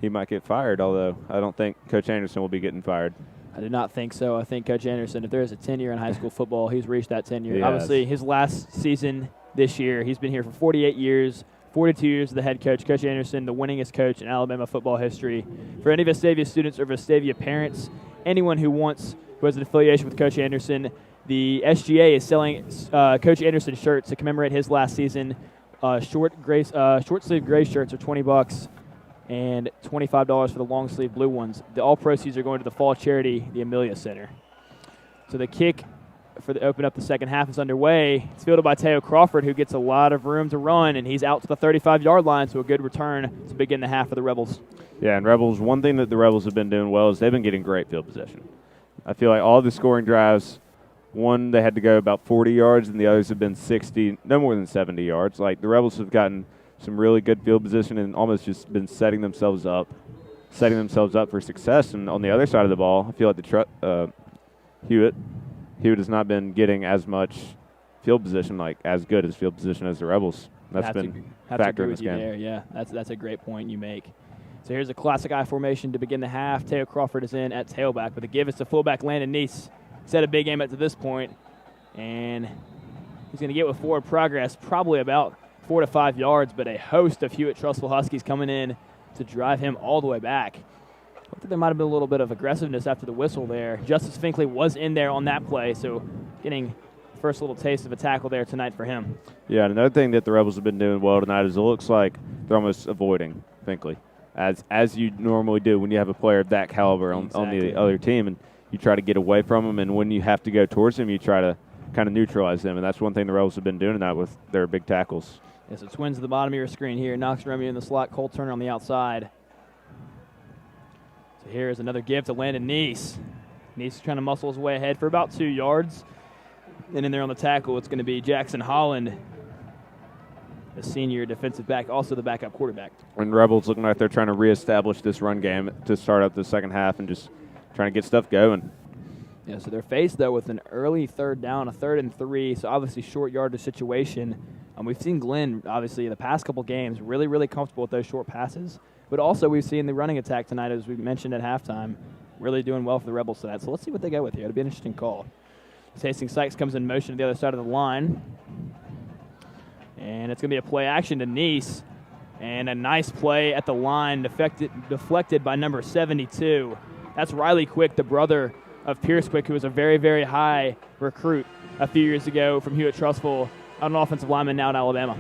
he might get fired, although I don't think Coach Anderson will be getting fired. I did not think so. I think Coach Anderson, if there is a tenure in high school football, he's reached that tenure. He Obviously, has. his last season this year, he's been here for 48 years, 42 years as the head coach. Coach Anderson, the winningest coach in Alabama football history. For any Vestavia students or Vestavia parents, anyone who has an affiliation with Coach Anderson, the SGA is selling Coach Anderson shirts to commemorate his last season. Short-sleeve gray shirts are $20 and $25 for the long-sleeve blue ones. All proceeds are going to the fall charity, the Amelia Center. So the kick for the open up the second half is underway. It's fielded by Teo Crawford, who gets a lot of room to run, and he's out to the 35-yard line, so a good return to begin the half for the Rebels. Yeah, and Rebels, one thing that the Rebels have been doing well is they've been getting great field position. I feel like all the scoring drives, one they had to go about 40 yards, and the others have been 60, no more than 70 yards. Like, the Rebels have gotten some really good field position and almost just been setting themselves up for success. And on the other side of the ball, I feel like the Hewitt has not been getting as much field position, like as good as field position as the Rebels. That's been a factor in this game. There. Yeah, that's a great point you make. So here's a classic I formation to begin the half. Teo Crawford is in at tailback, but the give is to fullback Landon Neese. He's had a big game up to this point, and he's going to get with forward progress, probably about 4 to 5 yards, but a host of Hewitt-Trussville Huskies coming in to drive him all the way back. I think there might have been a little bit of aggressiveness after the whistle there. Justice Finkley was in there on that play, so getting the first little taste of a tackle there tonight for him. Yeah, and another thing that the Rebels have been doing well tonight is it looks like they're almost avoiding Finkley, as you normally do when you have a player of that caliber on the other team, and you try to get away from him, and when you have to go towards him, you try to kind of neutralize them, and that's one thing the Rebels have been doing tonight with their big tackles. Yeah, so twins at the bottom of your screen here. Knox Romeo in the slot, Cole Turner on the outside. So here's another give to Landon Neese. Neese is trying to muscle his way ahead for about 2 yards. And in there on the tackle, it's going to be Jackson Holland, the senior defensive back, also the backup quarterback. And Rebels looking like they're trying to reestablish this run game to start up the second half and just trying to get stuff going. Yeah, so they're faced, though, with an early third down, a 3rd and 3, so obviously short yardage situation. We've seen Glenn, obviously, in the past couple games, really, really comfortable with those short passes. But also we've seen the running attack tonight, as we mentioned at halftime, really doing well for the Rebels tonight. So let's see what they go with here. It'll be an interesting call. Hastings Sykes comes in motion to the other side of the line. And it's going to be a play action to Neese. And a nice play at the line, deflected by number 72. That's Riley Quick, the brother of Pierce Quick, who was a very, very high recruit a few years ago from Hewitt-Trussville, an offensive lineman now in Alabama.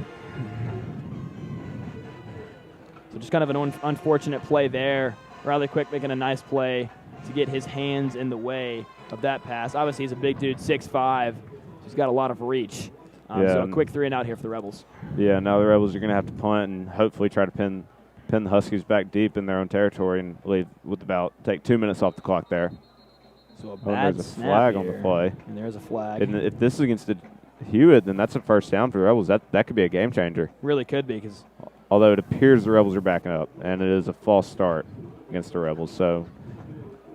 So just kind of an unfortunate play there. Riley Quick making a nice play to get his hands in the way of that pass. Obviously, he's a big dude, 6'5". He's got a lot of reach. So a quick 3 and out here for the Rebels. Yeah, now the Rebels are going to have to punt and hopefully try to pin the Huskies back deep in their own territory and leave with take 2 minutes off the clock there. So a bad there's a flag on the play. And there's a flag. And if this is against Hewitt, then that's a first down for the Rebels. That could be a game changer. Really could be, because although it appears the Rebels are backing up, and it is a false start against the Rebels. So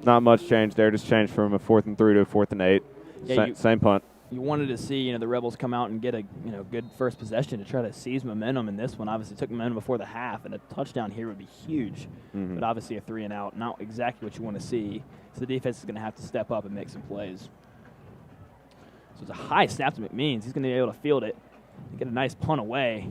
not much change there. Just changed from a 4th and 3 to a 4th and 8. Yeah, same punt. You wanted to see, the Rebels come out and get a good first possession to try to seize momentum in this one. Obviously, took momentum before the half, and a touchdown here would be huge. Mm-hmm. But obviously, a 3 and out, not exactly what you want to see. So the defense is going to have to step up and make some plays. So it's a high snap to McMeans. He's going to be able to field it and get a nice punt away.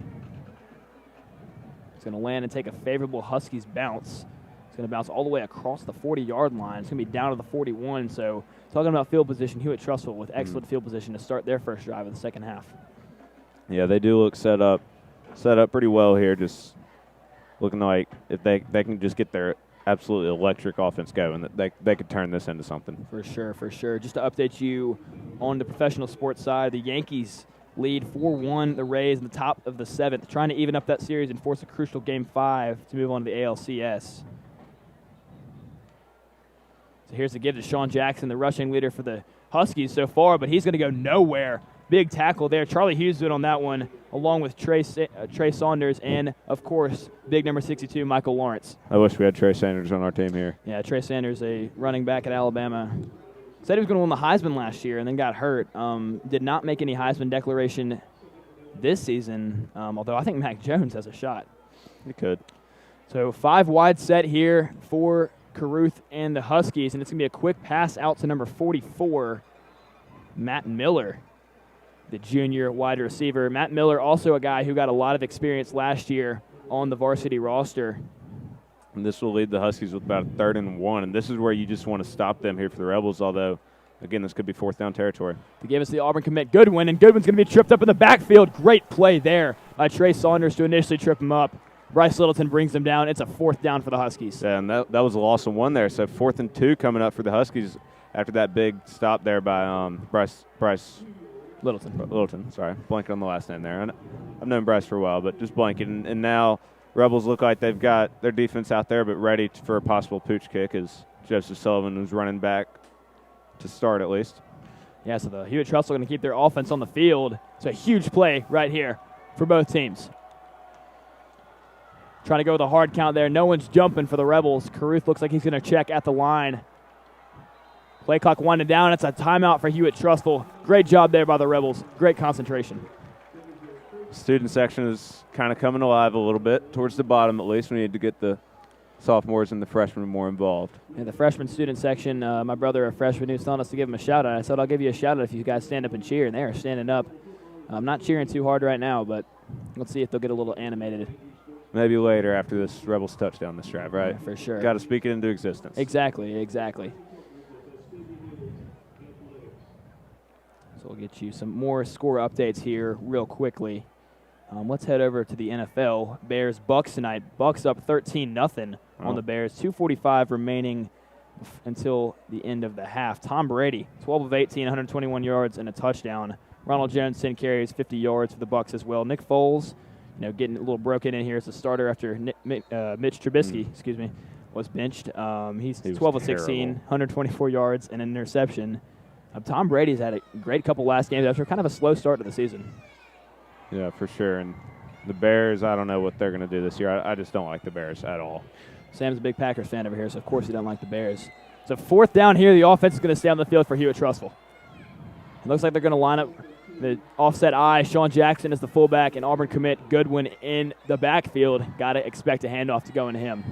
It's going to land and take a favorable Huskies bounce. It's going to bounce all the way across the 40-yard line. It's going to be down to the 41. So talking about field position, Hewitt-Trussville with excellent field position to start their first drive of the second half. Yeah, they do look set up pretty well here. Just looking like if they can just get their absolutely electric offense going, they could turn this into something. For sure. Just to update you on the professional sports side, the Yankees lead 4-1 the Rays in the top of the 7th, trying to even up that series and force a crucial Game 5 to move on to the ALCS. So here's the give to Sean Jackson, the rushing leader for the Huskies so far, but he's going to go nowhere. Big tackle there. Charlie Hughes on that one, along with Trey Saunders and, of course, big number 62, Michael Lawrence. I wish we had Trey Sanders on our team here. Yeah, Trey Sanders, a running back at Alabama. Said he was going to win the Heisman last year and then got hurt. Did not make any Heisman declaration this season, although I think Mac Jones has a shot. He could. So 5 wide set here for Caruth and the Huskies, and it's going to be a quick pass out to number 44, Matt Miller, the junior wide receiver. Matt Miller, also a guy who got a lot of experience last year on the varsity roster. And this will lead the Huskies with about a 3rd and 1, and this is where you just want to stop them here for the Rebels, although, again, this could be 4th down territory. To give us the Auburn commit, Goodwin, and Goodwin's going to be tripped up in the backfield. Great play there by Trey Saunders to initially trip him up. Bryce Littleton brings them down. It's a 4th down for the Huskies. Yeah, and that was a loss of 1 there, so 4th and 2 coming up for the Huskies after that big stop there by Bryce Littleton, sorry. Blanking on the last name there. I've known Bryce for a while, but just blanking. And now Rebels look like they've got their defense out there, but ready for a possible pooch kick as Joseph Sullivan was running back to start at least. Yeah, so the Hewitt Trussell going to keep their offense on the field. It's a huge play right here for both teams. Trying to go with a hard count there. No one's jumping for the Rebels. Caruth looks like he's going to check at the line. Play clock winding down. It's a timeout for Hewitt Trussell. Great job there by the Rebels. Great concentration. Student section is kind of coming alive a little bit. Towards the bottom, at least. We need to get the sophomores and the freshmen more involved. In the freshman student section, my brother, a freshman, who's telling us to give him a shout-out. I said, I'll give you a shout-out if you guys stand up and cheer, and they are standing up. I'm not cheering too hard right now, but let's see if they'll get a little animated. Maybe later after this Rebels touchdown this drive, right? Yeah, for sure. Got to speak it into existence. Exactly. So we'll get you some more score updates here real quickly. Let's head over to the NFL. Bears-Bucks tonight. Bucks up 13-0 on the Bears. 2:45 remaining until the end of the half. Tom Brady, 12 of 18, 121 yards and a touchdown. Ronald Jones, 10 carries, 50 yards for the Bucks as well. Nick Foles, getting a little broken in here as a starter after Mitch Trubisky, was benched. He's 12 of 16, 124 yards and an interception. Tom Brady's had a great couple last games after kind of a slow start to the season. Yeah, for sure. And the Bears, I don't know what they're going to do this year. I just don't like the Bears at all. Sam's a big Packers fan over here, so of course he doesn't like the Bears. So 4th down here, the offense is going to stay on the field for Hewitt Trussell. It looks like they're going to line up the offset eye. Sean Jackson is the fullback, and Auburn commit Goodwin in the backfield. Got to expect a handoff to go into him.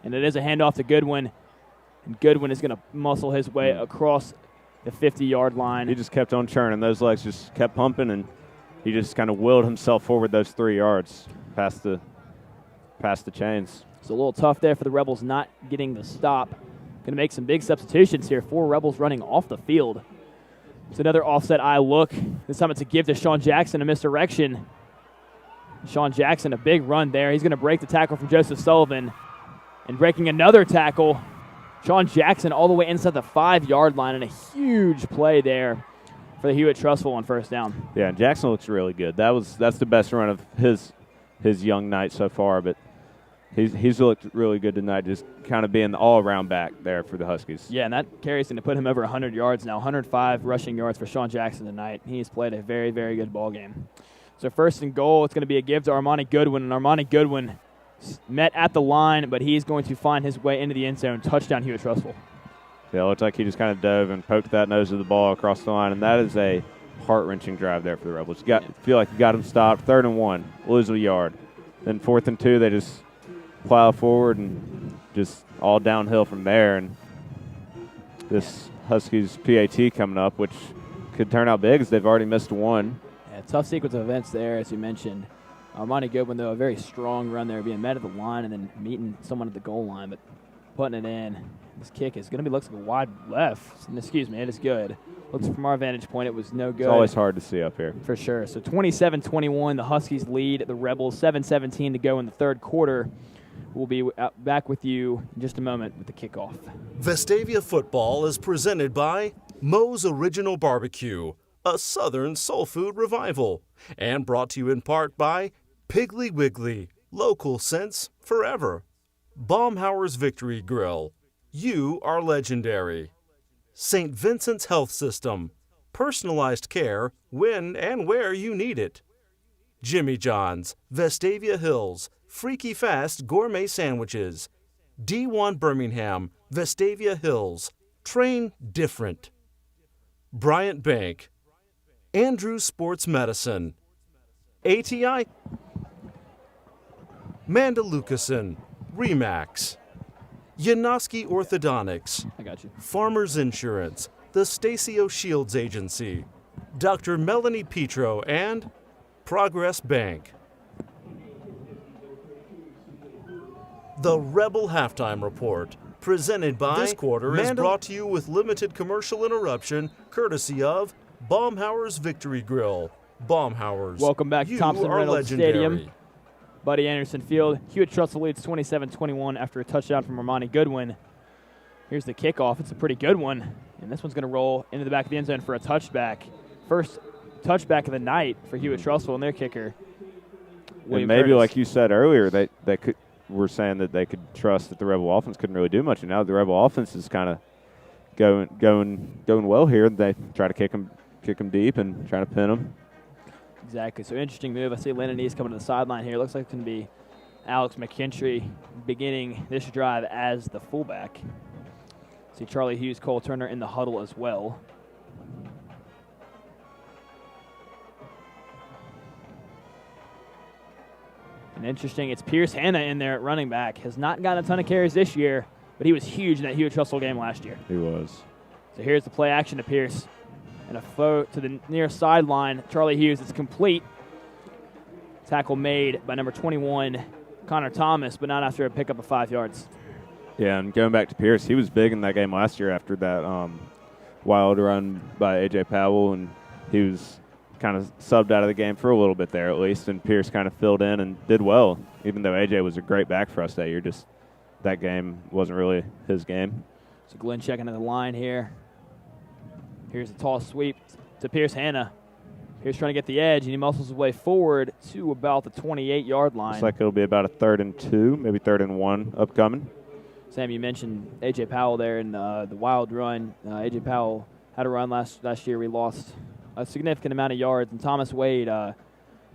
And it is a handoff to Goodwin, and Goodwin is going to muscle his way across the 50-yard line. He just kept on churning. Those legs just kept pumping, and he just kind of willed himself forward those 3 yards past the chains. It's a little tough there for the Rebels not getting the stop. Going to make some big substitutions here. 4 Rebels running off the field. It's another offset eye look. This time it's a give to Sean Jackson, a misdirection. Sean Jackson, a big run there. He's going to break the tackle from Joseph Sullivan. And breaking another tackle, Sean Jackson all the way inside the 5-yard line, and a huge play there for the Hewitt Trussell on 1st down. Yeah, and Jackson looks really good. That's the best run of his young night so far, but he's looked really good tonight, just kind of being the all-around back there for the Huskies. Yeah, and that carry's going to put him over 100 yards now, 105 rushing yards for Sean Jackson tonight. He's played a very, very good ball game. So 1st and goal, it's going to be a give to Armani Goodwin, and Armani Goodwin met at the line, but he's going to find his way into the end zone. Touchdown, Hewitt Trussell. Yeah, it looked like he just kind of dove and poked that nose of the ball across the line, and that is a heart-wrenching drive there for the Rebels. Feel like you got him stopped. 3rd and 1, lose a yard. Then 4th and 2, they just plow forward and just all downhill from there. And this Huskies PAT coming up, which could turn out big as they've already missed 1. Yeah, tough sequence of events there, as you mentioned. Armani Goodwin, though, a very strong run there, being met at the line and then meeting someone at the goal line, but putting it in. This kick is going to looks like a wide left. Excuse me, it is good. Looks from our vantage point, it was no good. It's always hard to see up here. For sure. So 27-21, the Huskies lead the Rebels. 7:17 to go in the 3rd quarter. We'll be back with you in just a moment with the kickoff. Vestavia football is presented by Moe's Original Barbecue, a Southern soul food revival, and brought to you in part by Piggly Wiggly, local sense forever. Baumhauer's Victory Grill, you are legendary. St. Vincent's Health System, personalized care when and where you need it. Jimmy John's, Vestavia Hills, freaky fast gourmet sandwiches. D1 Birmingham, Vestavia Hills, train different. Bryant Bank, Andrews Sports Medicine, ATI, Manda Lucasen, Remax, Yanoski Orthodontics, I got you. Farmers Insurance, the Stacio Shields Agency, Dr. Melanie Petro, and Progress Bank. The Rebel Halftime Report, presented by this quarter, is brought to you with limited commercial interruption, courtesy of Baumhauer's Victory Grill. Baumhauer's. Welcome back to You Thompson are Reynolds legendary. Stadium. Buddy Anderson Field. Hewitt Trussell leads 27-21 after a touchdown from Armani Goodwin. Here's the kickoff. It's a pretty good one. And this one's going to roll into the back of the end zone for a touchback. First touchback of the night for Hewitt Trussell and their kicker, William And maybe, Curtis. like you said earlier, they could. We're saying that they could trust that the Rebel offense couldn't really do much, and now the Rebel offense is kind of going well here. They try to kick them deep and try to pin them. Exactly. So interesting move. I see Lennon East coming to the sideline here. Looks like it's going to be Alex McKintry beginning this drive as the fullback. See Charlie Hughes, Cole Turner in the huddle as well. And interesting, it's Pierce Hanna in there at running back. Has not gotten a ton of carries this year, but he was huge in that Hewitt Trussell game last year. He was. So here's the play action to Pierce. And a throw to the near sideline. Charlie Hughes, it's complete. Tackle made by number 21, Connor Thomas, but not after a pickup of 5 yards. Yeah, and going back to Pierce, he was big in that game last year after that wild run by A.J. Powell, and he was kind of subbed out of the game for a little bit there at least, and Pierce kind of filled in and did well, even though A.J. was a great back for us that year. Just that game wasn't really his game. So Glenn checking to the line here. Here's a toss sweep to Pierce Hanna. Pierce trying to get the edge, and he muscles his way forward to about the 28-yard line. Looks like it'll be about a 3rd and 2, maybe 3rd and 1 upcoming. Sam, you mentioned A.J. Powell there in the wild run. A.J. Powell had a run last year. We lost a significant amount of yards, and Thomas Wade,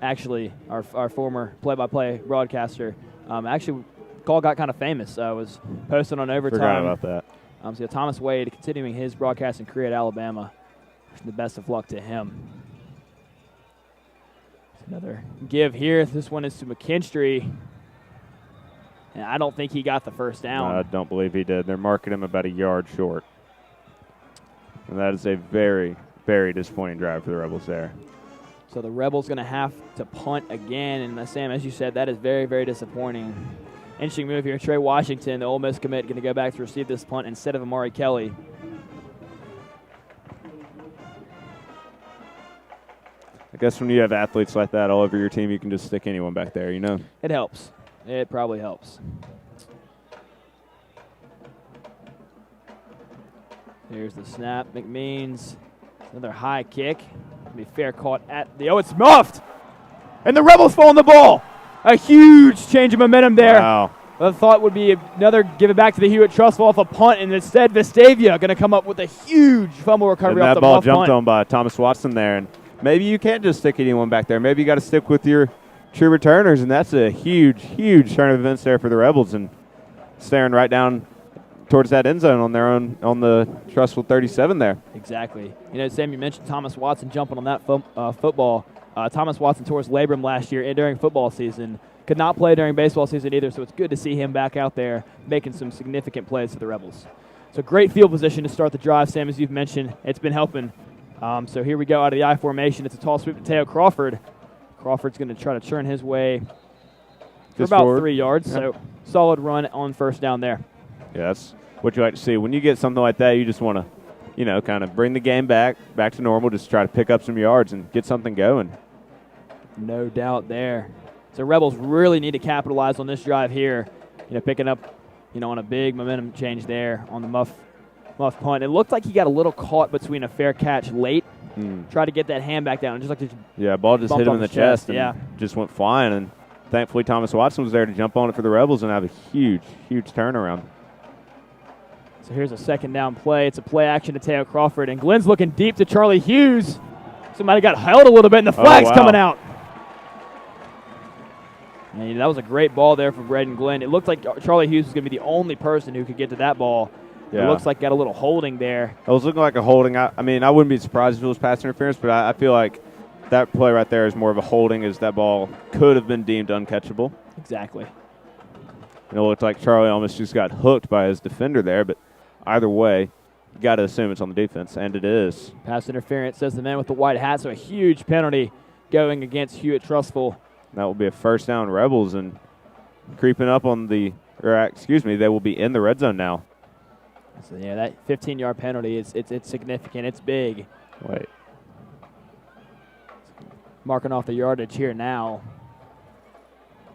actually our former play-by-play broadcaster, actually call got kind of famous. Was posted on Overtime. Forgot about that. So yeah, Thomas Wade continuing his broadcasting career at Alabama. The best of luck to him. Another give here. This one is to McKinstry. And I don't think he got the first down. I don't believe he did. They're marking him about a yard short. And that is a very, very disappointing drive for the Rebels there. So the Rebels going to have to punt again. And Sam, as you said, that is very, very disappointing. Interesting move here. Trey Washington, the Ole Miss commit, going to go back to receive this punt instead of Amari Kelly. I guess when you have athletes like that all over your team, you can just stick anyone back there, you know? It helps. It probably helps. Here's the snap. McMeans, another high kick. Be fair caught at the, it's muffed! And the Rebels fall on the ball. A huge change of momentum there. Wow. I thought would be another give it back to the Hewitt Trussell off a punt, and instead Vestavia going to come up with a huge fumble recovery And off that the ball muff jumped punt. on by Thomas Watson there. And maybe you can't just stick anyone back there. Maybe you got to stick with your true returners, and that's a huge, huge turn of events there for the Rebels, and staring right down towards that end zone on their own, on the Trussell 37 there. Exactly. You know, Sam, you mentioned Thomas Watson jumping on that football. Thomas Watson tore his labrum last year during football season. Could not play during baseball season either, so it's good to see him back out there making some significant plays for the Rebels. So great field position to start the drive, Sam, as you've mentioned. It's been helping. So here we go out of the I formation. It's a tall sweep to Teo Crawford. Crawford's going to try to churn his way for Just about forward. 3 yards. Yep. So solid run on first down there. Yeah, that's what you like to see. When you get something like that, you just want to, you know, kind of bring the game back to normal, just try to pick up some yards and get something going. No doubt there. So Rebels really need to capitalize on this drive here. You know, picking up, you know, on a big momentum change there on the muff punt. It looked like he got a little caught between a fair catch late. Tried to get that hand back down. Just like Yeah, ball just bumped hit him off in the his chest, chest and yeah. just went flying. And thankfully, Thomas Watson was there to jump on it for the Rebels and have a huge, huge turnaround. So here's a second down play. It's a play action to Teo Crawford. And Glenn's looking deep to Charlie Hughes. Somebody got held a little bit, and the flag's wow. coming out. And that was a great ball there from Braden Glenn. It looked like Charlie Hughes was going to be the only person who could get to that ball. Yeah. It looks like got a little holding there. It was looking like a holding. I mean, I wouldn't be surprised if it was pass interference, but I feel like that play right there is more of a holding, as that ball could have been deemed uncatchable. Exactly. It looked like Charlie almost just got hooked by his defender there, but either way, you got to assume it's on the defense, and it is. Pass interference, says the man with the white hat, so a huge penalty going against Hewitt-Trussville. That will be a first down, Rebels, and creeping up on they will be in the red zone now. So, yeah, that 15-yard penalty, it's significant. It's big. Wait. Marking off the yardage here now.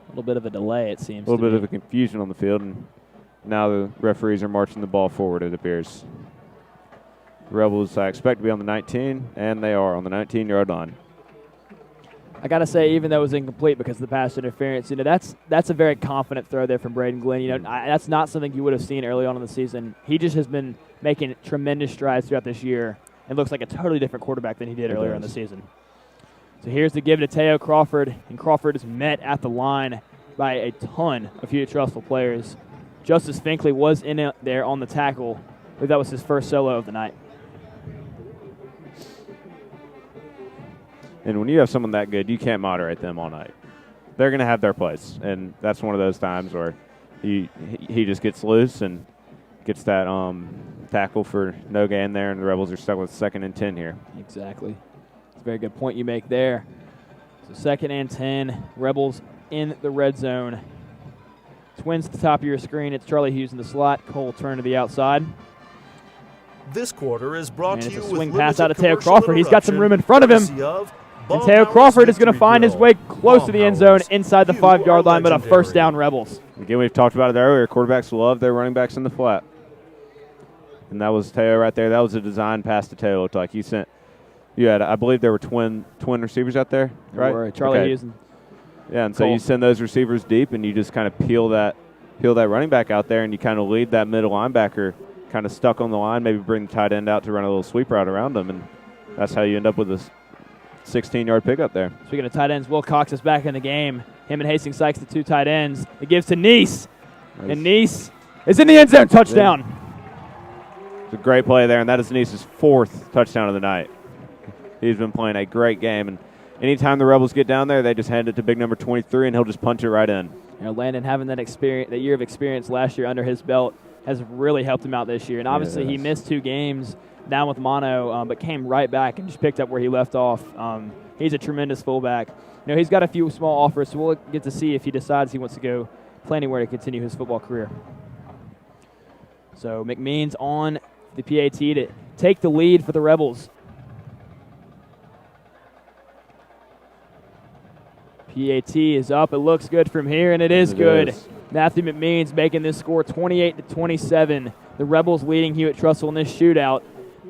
A little bit of a delay, it seems. A little bit of a confusion on the field, and now the referees are marching the ball forward, it appears. Rebels, I expect to be on the 19, and they are on the 19-yard line. I got to say, even though it was incomplete because of the pass interference, that's a very confident throw there from Braden Glenn. That's not something you would have seen early on in the season. He just has been making tremendous strides throughout this year and looks like a totally different quarterback than he did earlier in the season. So here's the give to Teo Crawford, and Crawford is met at the line by a ton of Hewitt-Trussville players. Justice Finkley was in there on the tackle. I believe that was his first solo of the night. And when you have someone that good, you can't moderate them all night. They're going to have their place, and that's one of those times where he just gets loose and gets that tackle for no gain there, and the Rebels are stuck with 2nd and 10 here. Exactly. It's a very good point you make there. So 2nd and 10, Rebels in the red zone. Twins to the top of your screen. It's Charlie Hughes in the slot. Cole turn to the outside. This quarter is brought to you with a swing pass out of Teo commercial Crawford. He's got some room in front of him. And Teo Crawford is going to find his way close to the end zone inside the 5-yard line, but a first down, Rebels. Again, we've talked about it earlier. Quarterbacks love their running backs in the flat. And that was Teo right there. That was a design pass to Teo. It looked like I believe there were twin receivers out there, right? There were Charlie Hughes and yeah, and so you send those receivers deep, and you just kind of peel that running back out there, and you kind of lead that middle linebacker kind of stuck on the line, maybe bring the tight end out to run a little sweep route around them, and that's how you end up with a 16-yard pickup there. Speaking of tight ends, Will Cox is back in the game. Him and Hastings Sykes, the 2 tight ends. It gives to Neese, and Neese is in the end zone. Touchdown. It's a great play there, and that is Neese's 4th touchdown of the night. He's been playing a great game, and anytime the Rebels get down there, they just hand it to big number 23, and he'll just punch it right in. Landon having that year of experience last year under his belt has really helped him out this year. And obviously he missed 2 games down with mono, but came right back and just picked up where he left off. He's a tremendous fullback. He's got a few small offers, so we'll get to see if he decides he wants to go play anywhere to continue his football career. So McMeans on the PAT to take the lead for the Rebels. PAT is up. It looks good from here, and it is good. Matthew McMeans making this score 28-27. The Rebels leading Hewitt-Trussville in this shootout.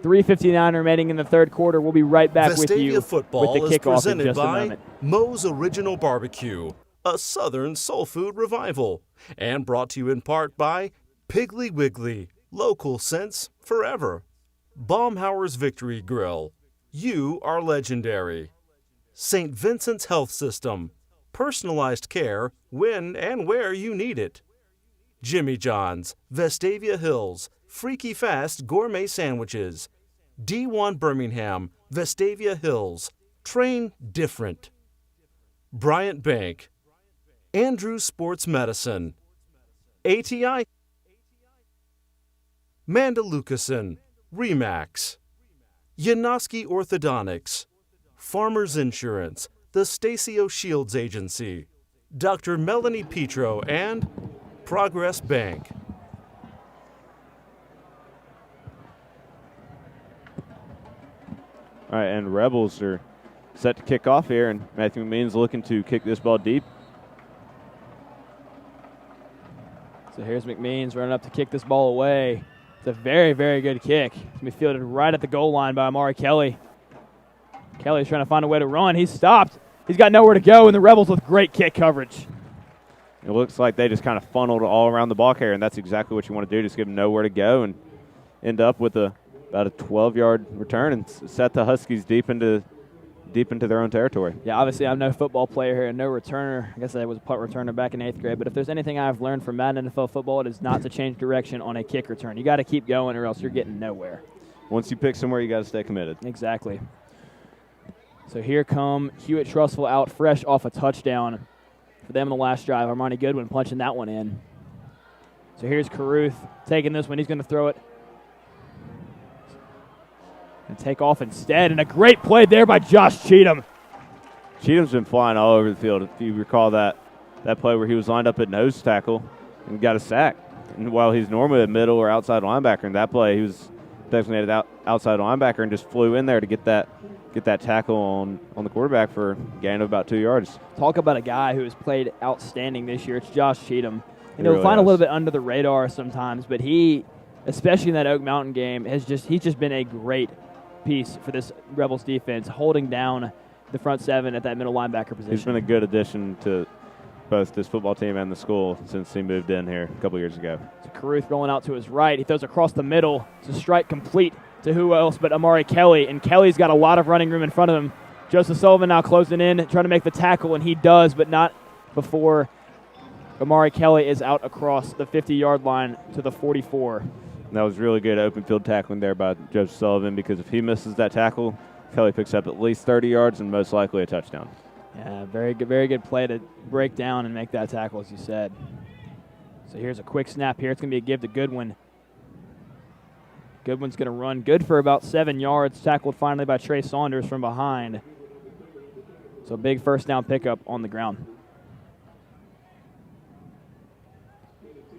3:59 remaining in the third quarter. We'll be right back with you with the kickoff in just a moment. Moe's Original Barbecue, a Southern soul food revival, and brought to you in part by Piggly Wiggly, local sense forever. Baumhauer's Victory Grill, you are legendary. St. Vincent's Health System, personalized care when and where you need it. Jimmy John's, Vestavia Hills, freaky fast gourmet sandwiches. D1 Birmingham, Vestavia Hills, train different. Bryant Bank, Andrews Sports Medicine, ATI, Mandalucason, Remax, Yanoski Orthodontics, Farmers Insurance, the Stacio Shields Agency, Dr. Melanie Petro, and Progress Bank. All right, and Rebels are set to kick off here, and Matthew McMeans looking to kick this ball deep. So here's McMeans running up to kick this ball away. It's a very, very good kick. It's going to be fielded right at the goal line by Amari Kelly. Kelly's trying to find a way to run. He's stopped. He's got nowhere to go, and the Rebels with great kick coverage. It looks like they just kind of funneled all around the ball carrier, and that's exactly what you want to do, just give them nowhere to go and end up with about a 12-yard return and set the Huskies deep into their own territory. Yeah, obviously I'm no football player here and no returner. I guess I was a punt returner back in 8th grade, but if there's anything I've learned from Madden NFL football, it is not to change direction on a kick return. You got to keep going or else you're getting nowhere. Once you pick somewhere, you got to stay committed. Exactly. So here come Hewitt-Trussville out fresh off a touchdown for them in the last drive. Armani Goodwin punching that one in. So here's Caruth taking this one. He's going to throw it and take off instead. And a great play there by Josh Cheatham. Cheatham's been flying all over the field. If you recall that play where he was lined up at nose tackle and got a sack. And while he's normally a middle or outside linebacker, in that play he was designated outside linebacker and just flew in there to get that tackle on the quarterback for a gain of about 2 yards. Talk about a guy who has played outstanding this year. It's Josh Cheatham. He He'll really find a has. little bit under the radar sometimes, but he, especially in that Oak Mountain game, he's just been a great piece for this Rebels defense, holding down the front seven at that middle linebacker position. He's been a good addition to both this football team and the school since he moved in here a couple years ago. So Caruth rolling out to his right. He throws across the middle. It's a strike complete to who else but Amari Kelly, and Kelly's got a lot of running room in front of him. Joseph Sullivan now closing in, trying to make the tackle, and he does, but not before Amari Kelly is out across the 50-yard line to the 44. And that was really good open field tackling there by Joseph Sullivan, because if he misses that tackle, Kelly picks up at least 30 yards and most likely a touchdown. Yeah, very good play to break down and make that tackle, as you said. So here's a quick snap here. It's going to be a give to Goodwin. Goodwin's going to run good for about 7 yards, tackled finally by Trey Saunders from behind. So big first down pickup on the ground.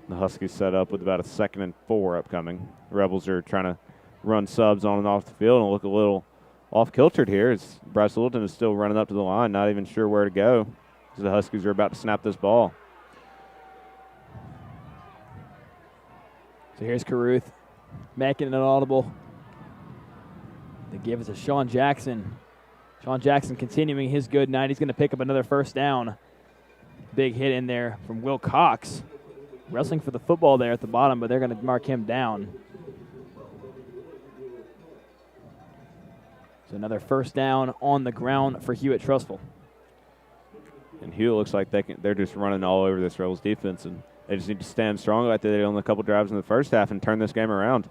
The Huskies set up with about a 2nd and 4 upcoming. The Rebels are trying to run subs on and off the field and look a little off-kiltered here as Bryce Littleton is still running up to the line, not even sure where to go, because the Huskies are about to snap this ball. So here's Caruth making an audible. They give it to Sean Jackson. Sean Jackson continuing his good night. He's going to pick up another first down. Big hit in there from Will Cox. Wrestling for the football there at the bottom, but they're going to mark him down. So another first down on the ground for Hewitt Trustful. And Hewitt looks like they're just running all over this Rebels defense, and they just need to stand strong like they did on a couple drives in the first half and turn this game around.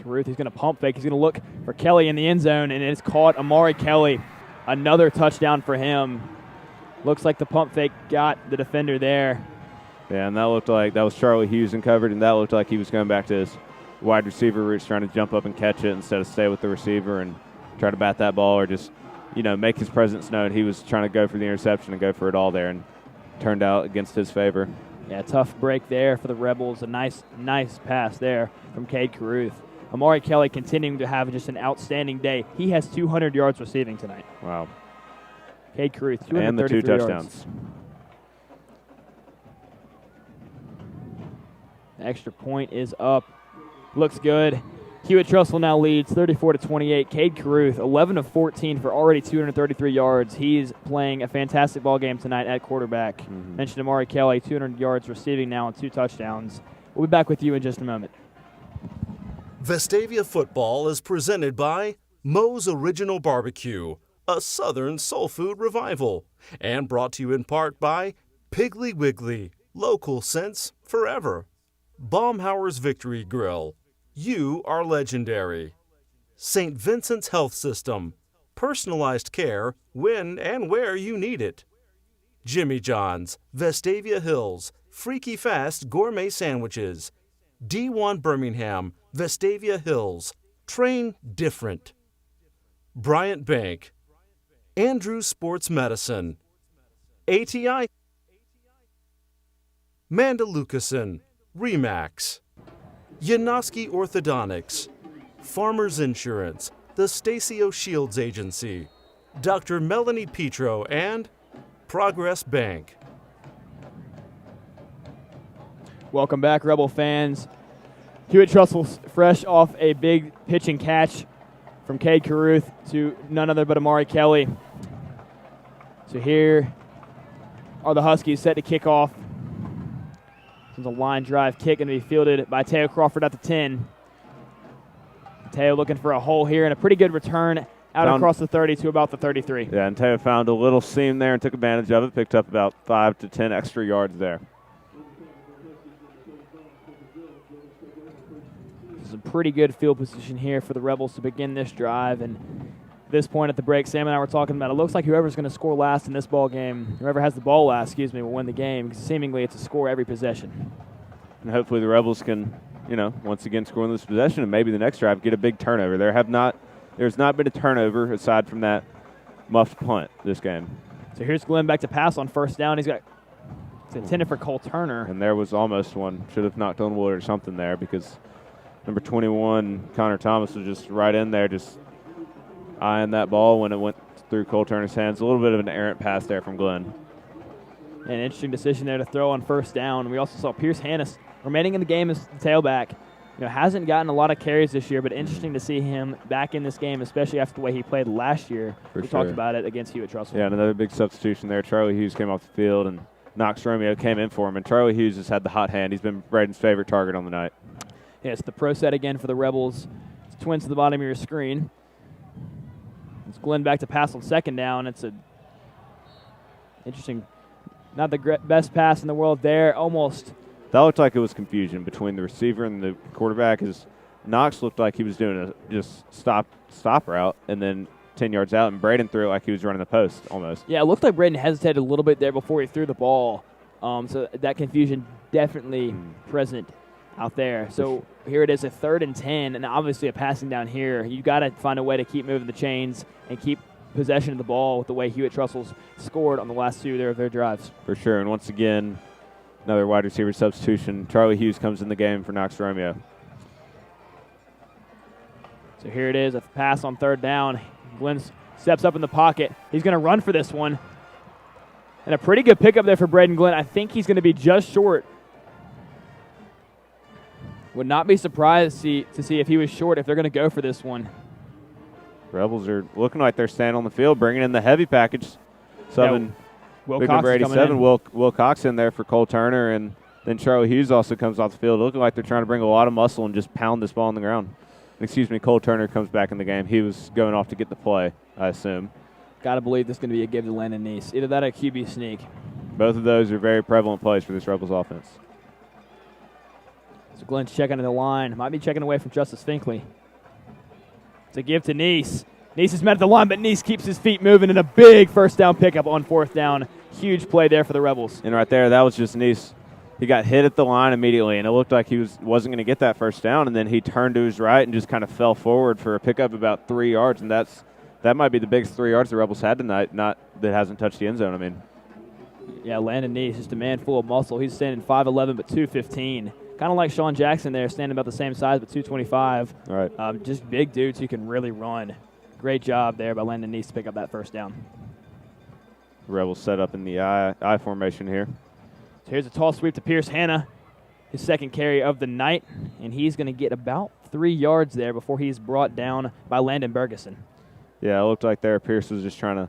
Caruth, he's going to pump fake. He's going to look for Kelly in the end zone, and it's caught. Amari Kelly, another touchdown for him. Looks like the pump fake got the defender there. Yeah, and that looked like that was Charlie Hughes in covered, and that looked like he was going back to his wide receiver roots, trying to jump up and catch it instead of stay with the receiver and try to bat that ball or just, make his presence known. He was trying to go for the interception and go for it all there, and turned out against his favor. Yeah, tough break there for the Rebels. A nice pass there from Cade Caruth. Amari Kelly continuing to have just an outstanding day. He has 200 yards receiving tonight. Wow. Cade Caruth, 233 And the 2 yards. touchdowns. The extra point is up. Looks good. Hewitt Trustful now leads 34-28. Cade Caruth, 11 of 14 for already 233 yards. He's playing a fantastic ball game tonight at quarterback. Mm-hmm. Mentioned Amari Kelly, 200 yards receiving now and 2 touchdowns. We'll be back with you in just a moment. Vestavia football is presented by Moe's Original Barbecue, a Southern soul food revival, and brought to you in part by Piggly Wiggly, local sense forever. Baumhauer's Victory Grill, you are legendary. St. Vincent's Health System, personalized care when and where you need it. Jimmy John's, Vestavia Hills, freaky fast gourmet sandwiches. D1 Birmingham, Vestavia Hills, train different. Bryant Bank, Andrews Sports Medicine, ATI, Mandalucason, Remax, Yanoski Orthodontics, Farmers Insurance, the Stacio Shields Agency, Dr. Melanie Petro, and Progress Bank. Welcome back, Rebel fans. Hewitt Trustful's fresh off a big pitch and catch from Cade Caruth to none other but Amari Kelly. So here are the Huskies set to kick off. This is a line drive kick going to be fielded by Teo Crawford at the 10. Teo looking for a hole here and a pretty good return out across the 30 to about the 33. Yeah, and Teo found a little seam there and took advantage of it, picked up about 5 to 10 extra yards there. A pretty good field position here for the Rebels to begin this drive. And at this point at the break, Sam and I were talking about it looks like whoever's going to score last in this ball game, whoever has the ball last, will win the game, because seemingly it's a score every possession. And hopefully the Rebels can, once again score on this possession and maybe the next drive get a big turnover. There's not been a turnover aside from that muffed punt this game. So here's Glenn back to pass on first down. It's intended for Cole Turner. And there was almost one. Should have knocked on wood or something there because number 21, Connor Thomas, was just right in there, just eyeing that ball when it went through Cole Turner's hands. A little bit of an errant pass there from Glenn. An interesting decision there to throw on first down. We also saw Pierce Hannis remaining in the game as the tailback. Hasn't gotten a lot of carries this year, but interesting to see him back in this game, especially after the way he played last year. We talked about it against Hewitt Trussell. Yeah, and another big substitution there. Charlie Hughes came off the field, and Knox Romeo came in for him. And Charlie Hughes has had the hot hand. He's been Braden's favorite target on the night. Yeah, it's the pro set again for the Rebels. It's Twins to the bottom of your screen. It's Glenn back to pass on second down. It's a interesting, not the best pass in the world there. Almost. That looked like it was confusion between the receiver and the quarterback. Knox looked like he was doing a just stop route, and then 10 yards out, and Braden threw it like he was running the post almost. Yeah, it looked like Braden hesitated a little bit there before he threw the ball. So that confusion definitely present out there. So here it is, a 3rd and 10, and obviously a passing down here. You got to find a way to keep moving the chains and keep possession of the ball with the way Hewitt Trussell's scored on the last 2 of their drives. For sure, and once again, another wide receiver substitution. Charlie Hughes comes in the game for Knox Romeo. So here it is, a pass on 3rd down. Glenn steps up in the pocket. He's going to run for this one. And a pretty good pickup there for Braden Glenn. I think he's going to be just short. Would not be surprised to see if he was short if they're going to go for this one. Rebels are looking like they're standing on the field, bringing in the heavy package. Subbing Will Cox number 87, in. Will Cox in there for Cole Turner, and then Charlie Hughes also comes off the field, looking like they're trying to bring a lot of muscle and just pound this ball on the ground. Cole Turner comes back in the game. He was going off to get the play, I assume. Got to believe this is going to be a give to Landon Neese. Either that or QB sneak. Both of those are very prevalent plays for this Rebels offense. So Glenn's checking to the line. Might be checking away from Justice Finkley. It's a give to Neese. Neese is met at the line, but Neese keeps his feet moving, and a big first down pickup on 4th down. Huge play there for the Rebels. And right there, that was just Neese. He got hit at the line immediately, and it looked like he wasn't going to get that first down, and then he turned to his right and just kind of fell forward for a pickup about 3 yards, and that might be the biggest 3 yards the Rebels had tonight, not that hasn't touched the end zone, I mean. Yeah, Landon Neese, just a man full of muscle. He's standing 5'11", but 215. Kind of like Sean Jackson there, standing about the same size, but 225. All right. Just big dudes who can really run. Great job there by Landon Neese to pick up that first down. Rebels set up in the I formation here. So here's a tall sweep to Pierce Hanna, his 2nd carry of the night, and he's going to get about 3 yards there before he's brought down by Landon Bergeson. Yeah, it looked like there Pierce was just trying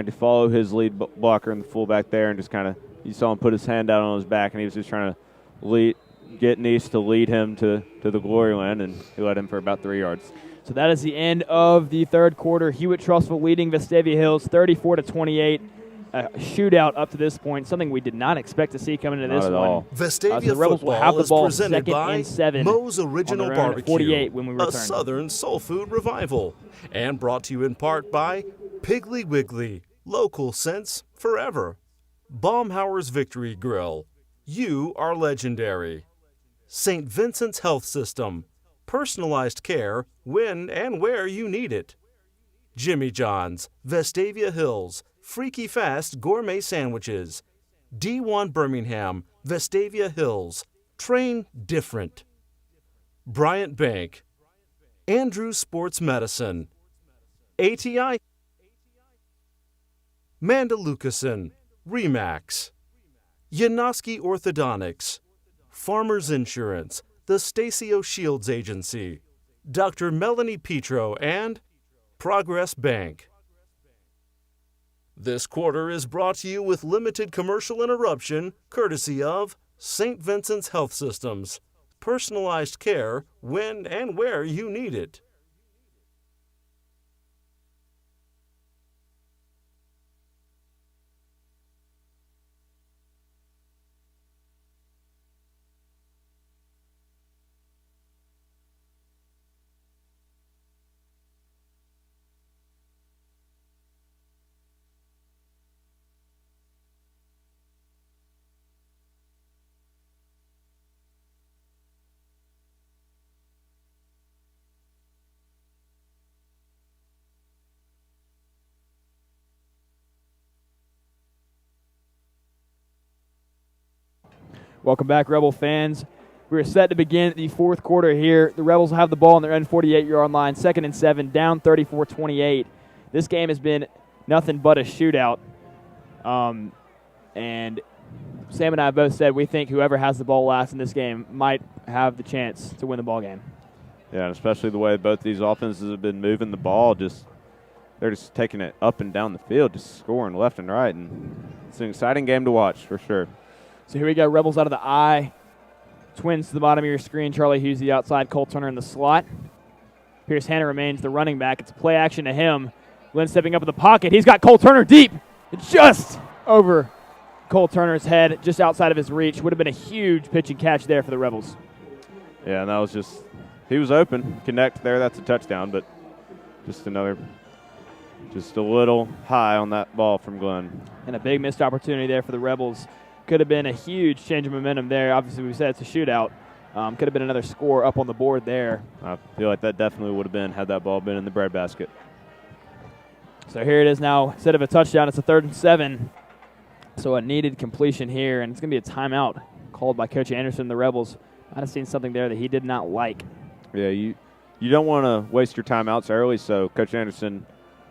to follow his lead blocker in the fullback there, and just kind of you saw him put his hand out on his back, and he was just trying to get Neese to lead him to the glory land, and he led him for about 3 yards. So that is the end of the 3rd quarter. Hewitt Trussville leading Vestavia Hills 34-28. A shootout up to this point, something we did not expect to see coming into this one. All. Vestavia the Rebels will have the football ball is presented 2nd by and 7 Moe's Original on their own at Barbecue, 48 when we return. a Southern soul food revival, and brought to you in part by Piggly Wiggly, local sense forever. Baumhauer's Victory Grill, you are legendary. St. Vincent's Health System, personalized care when and where you need it. Jimmy John's, Vestavia Hills, freaky fast gourmet sandwiches. D1 Birmingham, Vestavia Hills, train different. Bryant Bank, Andrews Sports Medicine, ATI, Mandalucason, Remax, Yanoski Orthodontics, Farmers Insurance, the Stacio Shields Agency, Dr. Melanie Petro, and Progress Bank. This quarter is brought to you with limited commercial interruption, courtesy of St. Vincent's Health Systems. Personalized care when and where you need it. Welcome back, Rebel fans. We are set to begin the fourth quarter here. The Rebels have the ball on their own 48-yard line, 2nd and 7, down 34-28. This game has been nothing but a shootout. And Sam and I both said we think whoever has the ball last in this game might have the chance to win the ball game. Yeah, and especially the way both these offenses have been moving the ball, they're just taking it up and down the field, just scoring left and right. And it's an exciting game to watch for sure. So here we go, Rebels out of the I. Twins to the bottom of your screen. Charlie Hughes the outside, Cole Turner in the slot. Pierce Hanna remains the running back. It's play action to him. Glenn stepping up in the pocket. He's got Cole Turner deep. Just over Cole Turner's head, just outside of his reach. Would have been a huge pitch and catch there for the Rebels. Yeah, and that was he was open. Connect there, that's a touchdown, but just a little high on that ball from Glenn. And a big missed opportunity there for the Rebels. Could have been a huge change of momentum there. Obviously, we said it's a shootout. Could have been another score up on the board there. I feel like that definitely would have been had that ball been in the breadbasket. So here it is now. Instead of a touchdown, it's a 3rd and 7. So a needed completion here, and it's going to be a timeout called by Coach Anderson. The Rebels might have seen something there that he did not like. Yeah, you don't want to waste your timeouts early, so Coach Anderson,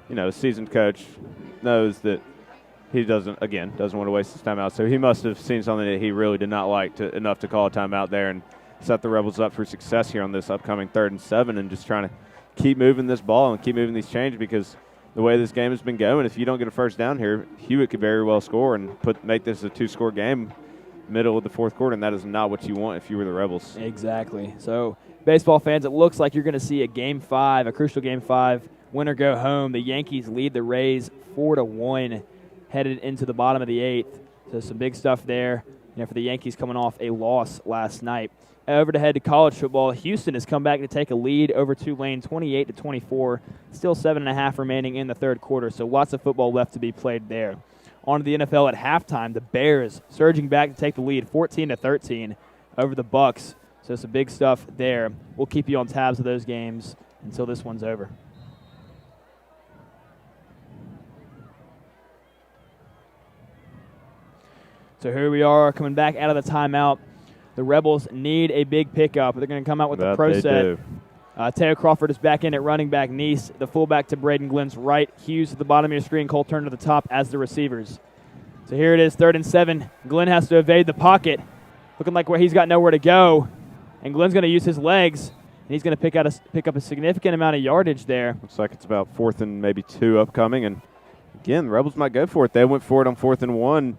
a seasoned coach, knows that he doesn't want to waste his timeout. So he must have seen something that he really did not like enough to call a timeout there and set the Rebels up for success here on this upcoming 3rd and 7 and just trying to keep moving this ball and keep moving these chains because the way this game has been going, if you don't get a first down here, Hewitt could very well score and make this a 2-score game middle of the fourth quarter, and that is not what you want if you were the Rebels. Exactly. So baseball fans, it looks like you're going to see a Game 5, a crucial Game 5, win or go home. The Yankees lead the Rays 4-1. Headed into the bottom of the 8th. So some big stuff there for the Yankees coming off a loss last night. Over to head to college football. Houston has come back to take a lead over Tulane 28-24. Still 7.5 remaining in the third quarter, so lots of football left to be played there. On to the NFL at halftime. The Bears surging back to take the lead 14-13 over the Bucks. So some big stuff there. We'll keep you on tabs of those games until this one's over. So here we are coming back out of the timeout. The Rebels need a big pickup. They're going to come out with the pro set. Teo Crawford is back in at running back. Neese, the fullback to Braden Glenn's right. Hughes at the bottom of your screen. Cole Turner to the top as the receivers. So here it is, 3rd and 7. Glenn has to evade the pocket. Looking like where he's got nowhere to go. And Glenn's going to use his legs. And he's going to pick up a significant amount of yardage there. Looks like it's about 4th and maybe 2 upcoming. And, again, the Rebels might go for it. They went for it on 4th and 1.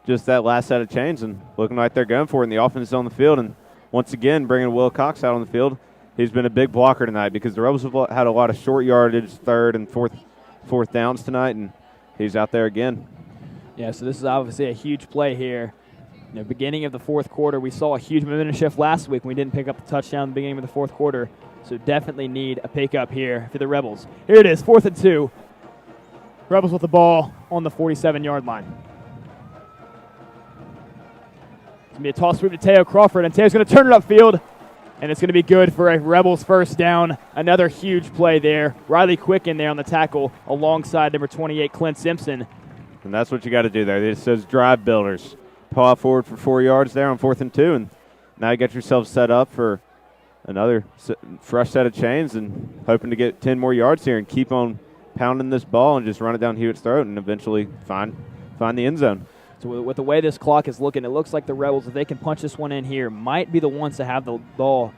Just that last set of chains and looking like they're going for it, and the offense is on the field. And once again, bringing Will Cox out on the field, he's been a big blocker tonight because the Rebels have had a lot of short yardage, 3rd and 4th downs tonight, and he's out there again. Yeah, so this is obviously a huge play here. Beginning of the fourth quarter, we saw a huge momentum shift last week when we didn't pick up the touchdown at the beginning of the fourth quarter. So definitely need a pickup here for the Rebels. Here it is, 4th and 2. Rebels with the ball on the 47-yard line. It's going to be a toss sweep to Teo Crawford, and Teo's going to turn it upfield, and it's going to be good for a Rebels first down. Another huge play there. Riley Quick in there on the tackle alongside number 28, Clint Simpson. And that's what you got to do there. It says drive builders. Paw forward for 4 yards there on 4th and 2, and now you get yourself set up for another fresh set of chains and hoping to get 10 more yards here and keep on pounding this ball and just run it down Hewitt's throat and eventually find the end zone. So with the way this clock is looking, it looks like the Rebels, if they can punch this one in here, might be the ones to have the ball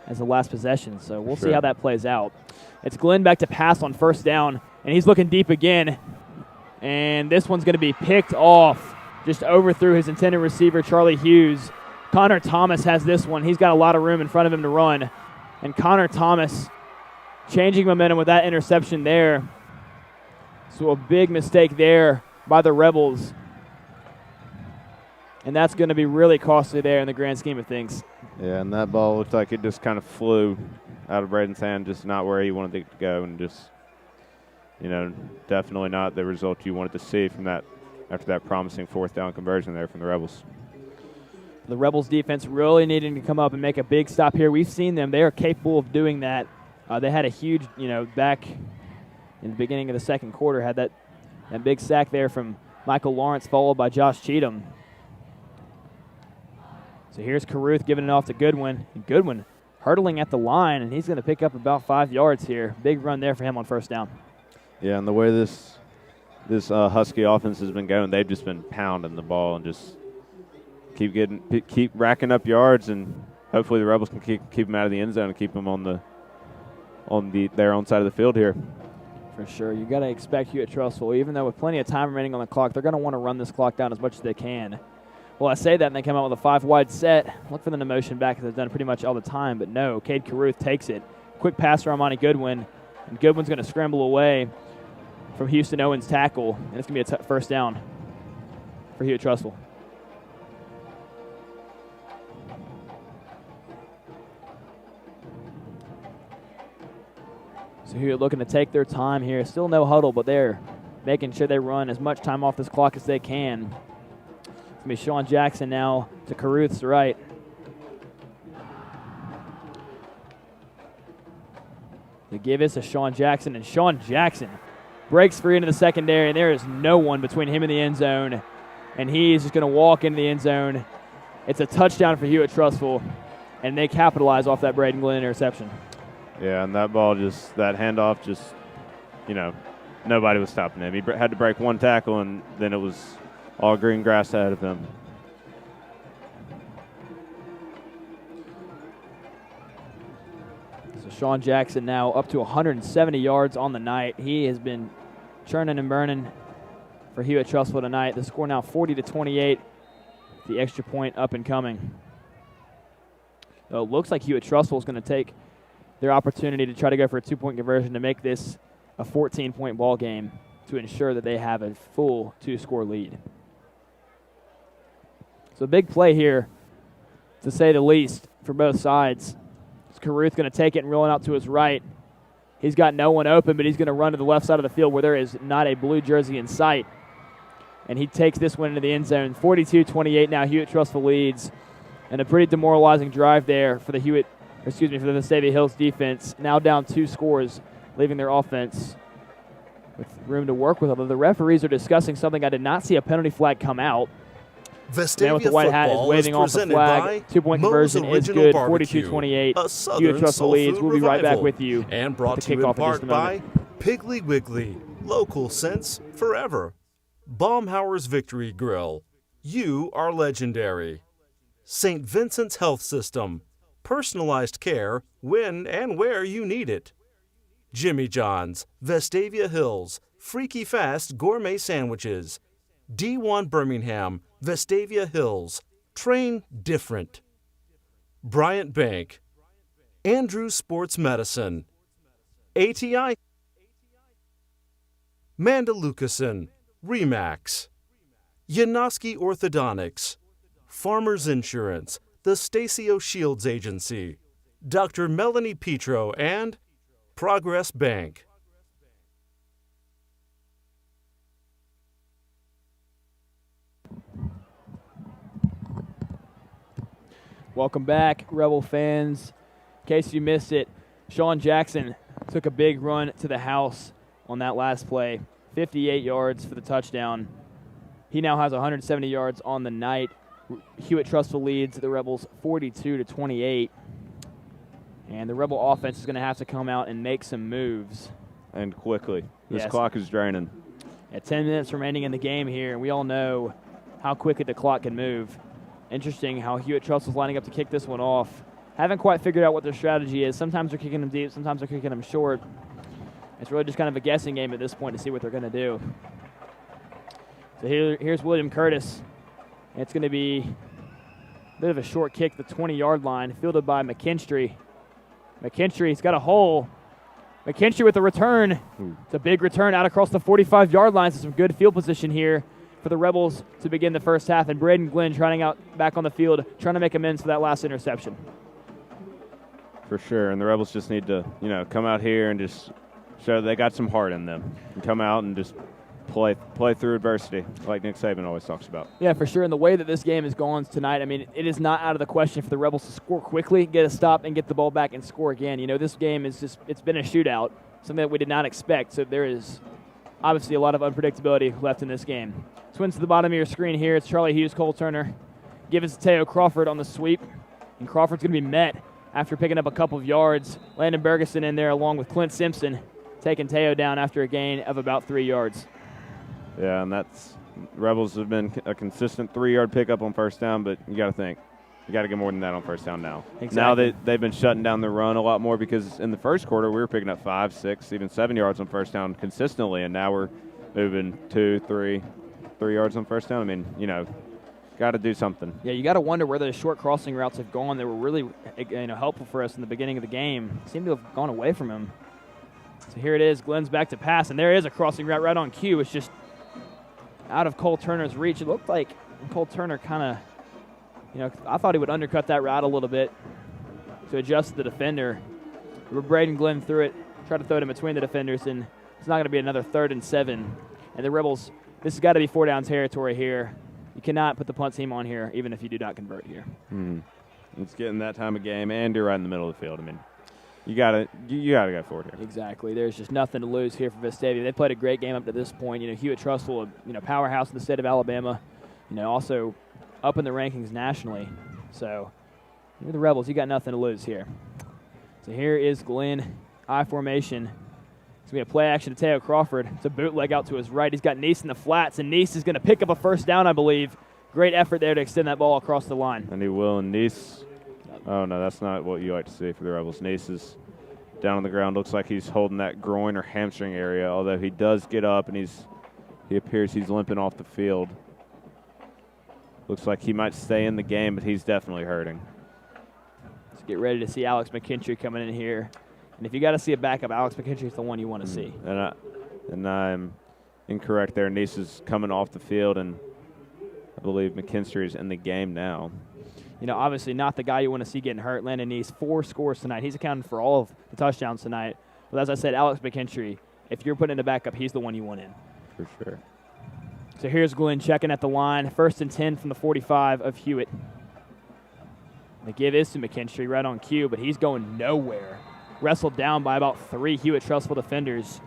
as the last possession. So we'll see how that plays out. It's Glenn back to pass on 1st down, and he's looking deep again. And this one's going to be picked off. Just overthrew his intended receiver, Charlie Hughes. Connor Thomas has this one. He's got a lot of room in front of him to run. And Connor Thomas changing momentum with that interception there. So a big mistake there by the Rebels. And that's going to be really costly there in the grand scheme of things. Yeah, and that ball looked like it just kind of flew out of Braden's hand, just not where he wanted it to go, and just, definitely not the result you wanted to see from that after that promising 4th down conversion there from the Rebels. The Rebels defense really needing to come up and make a big stop here. We've seen them. They are capable of doing that. They had a huge, back in the beginning of the second quarter, had that big sack there from Michael Lawrence, followed by Josh Cheatham. So here's Caruth giving it off to Goodwin. And Goodwin hurdling at the line, and he's going to pick up about 5 yards here. Big run there for him on first down. Yeah, and the way this Husky offense has been going, they've just been pounding the ball and just keep racking up yards, and hopefully the Rebels can keep them out of the end zone and keep them on their own side of the field here. For sure. You got to expect Hewitt Trussville, even though with plenty of time remaining on the clock, they're going to want to run this clock down as much as they can. Well, I say that, and they come out with a 5-wide set. Look for them to motion back, as they've done pretty much all the time. But no, Cade Caruth takes it. Quick pass for Armani Goodwin. And Goodwin's going to scramble away from Houston Owens' tackle. And it's going to be a first down for Hewitt Trussville. So Hewitt looking to take their time here. Still no huddle, but they're making sure they run as much time off this clock as they can. It's going to be Sean Jackson now to Caruth's right. They give this to Sean Jackson, and Sean Jackson breaks free into the secondary, and there is no one between him and the end zone, and he's just going to walk into the end zone. It's a touchdown for Hewitt Trussville, and they capitalize off that Braden Glenn interception. Yeah, and that ball that handoff nobody was stopping him. He had to break one tackle, and then it was all green grass ahead of him. So Sean Jackson now up to 170 yards on the night. He has been churning and burning for Hewitt Trussville tonight. The score now 40-28. The extra point up and coming. So it looks like Hewitt Trussville is going to take their opportunity to try to go for a 2-point conversion to make this a 14-point ball game to ensure that they have a full 2-score lead. So a big play here, to say the least, for both sides. Caruth going to take it and roll it out to his right. He's got no one open, but he's going to run to the left side of the field where there is not a blue jersey in sight. And he takes this one into the end zone. 42-28 now. Hewitt Trussville leads. And a pretty demoralizing drive there for the Vestavia Hills defense. Now down 2 scores, leaving their offense with room to work with. Although the referees are discussing something, I did not see a penalty flag come out. Vestavia Man with the white hat is waving off the flag. 2-point conversion is good. 42-28. Hewitt Trussville leads. We'll be right back with you. And brought to you in part by Piggly Wiggly. Local sense forever. Baumhauer's Victory Grill. You are legendary. St. Vincent's Health System. Personalized care when and where you need it. Jimmy John's, Vestavia Hills, Freaky Fast Gourmet Sandwiches. D1 Birmingham, Vestavia Hills, Train Different. Bryant Bank, Andrews Sports Medicine, ATI, Mandalucason, Remax, Yanoski Orthodontics, Farmers Insurance, the Stacio Shields Agency, Dr. Melanie Petro, and Progress Bank. Welcome back, Rebel fans. In case you missed it, Sean Jackson took a big run to the house on that last play. 58 yards for the touchdown. He now has 170 yards on the night. Hewitt Trussville leads the Rebels 42-28. And the Rebel offense is going to have to come out and make some moves. And quickly. This Yes. clock is draining. At 10 minutes remaining in the game here, and we all know how quickly the clock can move. Interesting how Hewitt Trussville's lining up to kick this one off. Haven't quite figured out what their strategy is. Sometimes they're kicking them deep, sometimes they're kicking them short. It's really just kind of a guessing game at this point to see what they're going to do. So here's William Curtis. It's going to be a bit of a short kick, the 20-yard line, fielded by McKinstry. McKinstry's got a hole. McKinstry with the return. It's a big return out across the 45-yard line. So some good field position here for the Rebels to begin the first half. And Braden Glenn trying out back on the field, trying to make amends for that last interception. For sure, and the Rebels just need to, come out here and just show they got some heart in them and come out and just play through adversity like Nick Saban always talks about. Yeah, for sure. And the way that this game is going tonight, I mean, it is not out of the question for the Rebels to score quickly, get a stop, and get the ball back and score again. This game is it's been a shootout, something that we did not expect. So there is obviously a lot of unpredictability left in this game. Twins to the bottom of your screen here. It's Charlie Hughes, Cole Turner, give it to Teo Crawford on the sweep. And Crawford's going to be met after picking up a couple of yards. Landon Bergeson in there along with Clint Simpson, taking Teo down after a gain of about 3 yards. Yeah, and that's Rebels have been a consistent 3-yard pickup on first down, but you got to think. You got to get more than that on first down now. Exactly. Now they've been shutting down the run a lot more because in the first quarter we were picking up 5, 6, even 7 yards on first down consistently, and now we're moving 2, 3 yards on first down. I mean, got to do something. Yeah, you got to wonder where those short crossing routes have gone. They were really helpful for us in the beginning of the game. Seem to have gone away from him. So here it is. Glenn's back to pass, and there is a crossing route right on cue. It's just out of Cole Turner's reach. It looked like Cole Turner kind of, I thought he would undercut that route a little bit to adjust the defender. Braden Glenn threw it, tried to throw it in between the defenders, and it's not going to be another 3rd and 7. And the Rebels, this has got to be 4-down territory here. You cannot put the punt team on here, even if you do not convert here. It's getting that time of game, and you're right in the middle of the field. I mean, you gotta go forward here. Exactly. There's just nothing to lose here for Vestavia. They played a great game up to this point. Hewitt Trustful, a powerhouse in the state of Alabama. Also up in the rankings nationally. So you're the Rebels. You got nothing to lose here. So here is Glenn, I formation. It's going to be a play action to Teo Crawford. It's a bootleg out to his right. He's got Neese in the flats, and Neese is going to pick up a first down, I believe. Great effort there to extend that ball across the line. And he will. And Neese, oh, no, that's not what you like to see for the Rebels. Neese is down on the ground. Looks like he's holding that groin or hamstring area, although he does get up, and he appears he's limping off the field. Looks like he might stay in the game, but he's definitely hurting. Let's get ready to see Alex McKintry coming in here. And if you got to see a backup, Alex McKintry is the one you want to see. And I'm incorrect there. Neese is coming off the field, and I believe McKinstry is in the game now. Obviously not the guy you want to see getting hurt. Landon Neese, 4 scores tonight. He's accounted for all of the touchdowns tonight. But as I said, Alex McKintry, if you're putting in a backup, he's the one you want in. For sure. So here's Glenn checking at the line. 1st and 10 from the 45 of Hewitt. The give is to McKinstry right on cue, but he's going nowhere. Wrestled down by about 3 Hewitt Trustful defenders.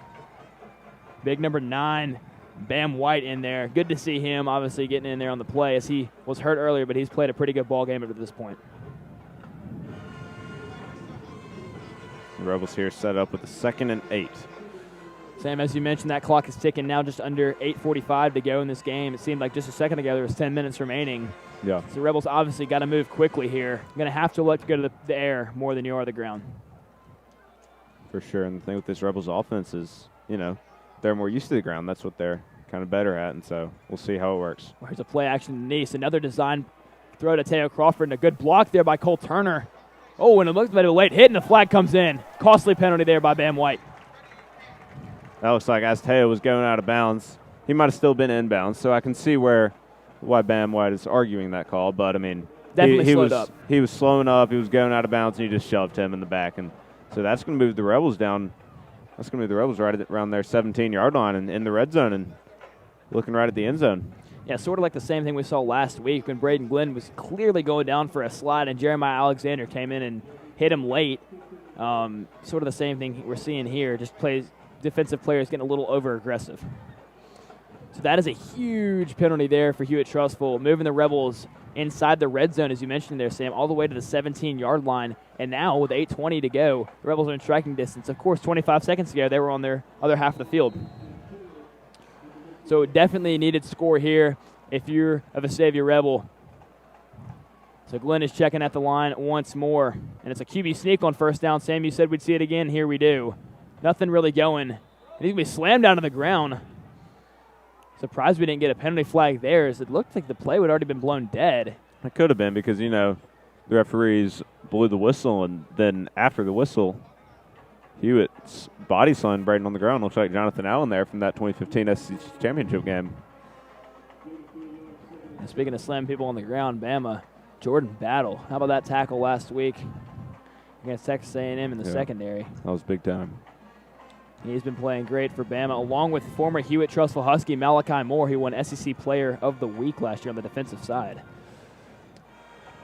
Big number 9, Bam White in there. Good to see him obviously getting in there on the play as he was hurt earlier, but he's played a pretty good ball game up to this point. The Rebels here set up with a 2nd and 8. Sam, as you mentioned, that clock is ticking now, just under 8:45 to go in this game. It seemed like just a second ago there was 10 minutes remaining. Yeah. So the Rebels obviously got to move quickly here. Going to have to look to go to the air more than you are the ground. For sure. And the thing with this Rebels offense is, they're more used to the ground. That's what they're kind of better at, and so we'll see how it works. Well, here's a play action to Neese. Another design throw to Teo Crawford, and a good block there by Cole Turner. Oh, and it looks like a late hit, and the flag comes in. Costly penalty there by Bam White. That looks like as Teo was going out of bounds, he might have still been inbounds, so I can see why Bam White is arguing that call. But, I mean, definitely slowed up. He was slowing up. He was going out of bounds, and he just shoved him in the back. And so that's going to move the Rebels down. That's going to move the Rebels right around their 17-yard line and in the red zone and looking right at the end zone. Yeah, sort of like the same thing we saw last week when Braden Glenn was clearly going down for a slide and Jeremiah Alexander came in and hit him late. Sort of the same thing we're seeing here, just defensive players getting a little over-aggressive. So that is a huge penalty there for Hewitt Trustful, moving the Rebels inside the red zone, as you mentioned there, Sam, all the way to the 17-yard line. And now with 8:20 to go, the Rebels are in striking distance. Of course, 25 seconds ago, they were on their other half of the field. So definitely a needed score here if you're a Vestavia Rebel. So Glenn is checking at the line once more. And it's a QB sneak on first down. Sam, you said we'd see it again. Here we do. Nothing really going. And he's going to be slammed down to the ground. Surprised we didn't get a penalty flag there, as it looked like the play would already been blown dead. It could have been because, the referees blew the whistle, and then after the whistle, Hewitt's body slammed Braden on the ground. Looks like Jonathan Allen there from that 2015 SEC championship game. And speaking of slamming people on the ground, Bama, Jordan Battle. How about that tackle last week against Texas A&M in the secondary? That was big time. He's been playing great for Bama, along with former Hewitt Trustful Husky Malachi Moore, who won SEC Player of the Week last year on the defensive side.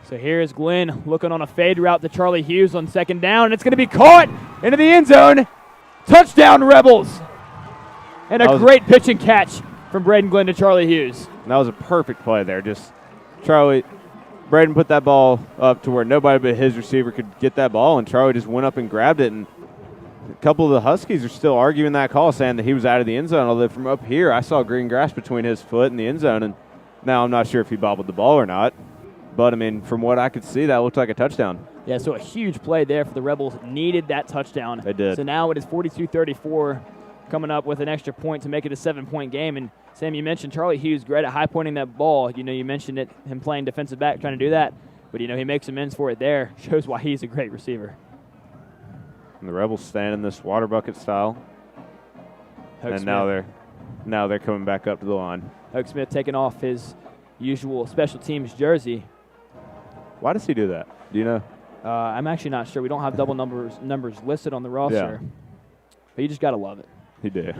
So here's Glenn looking on a fade route to Charlie Hughes on second down, and it's going to be caught into the end zone. Touchdown, Rebels! And a great pitch and catch from Braden Glenn to Charlie Hughes. That was a perfect play there. Just Charlie Braden put that ball up to where nobody but his receiver could get that ball, and Charlie just went up and grabbed it. And a couple of the Huskies are still arguing that call, saying that he was out of the end zone, although from up here I saw green grass between his foot and the end zone, and now I'm not sure if he bobbled the ball or not. But, I mean, from what I could see, that looked like a touchdown. Yeah, so a huge play there for the Rebels. Needed that touchdown. They did. So now it is 42-34, coming up with an extra point to make it a 7-point game. And, Sam, you mentioned Charlie Hughes great at high-pointing that ball. You know, you mentioned it, him playing defensive back, trying to do that. But, you know, he makes amends for it there. Shows why he's a great receiver. And the Rebels stand in this water bucket style. Hoke and Smith. now they're coming back up to the line. Hoke Smith taking off his usual special teams jersey. Why does he do that? Do you know? I'm actually not sure. We don't have double numbers listed on the roster. Yeah. But you just got to love it. He did.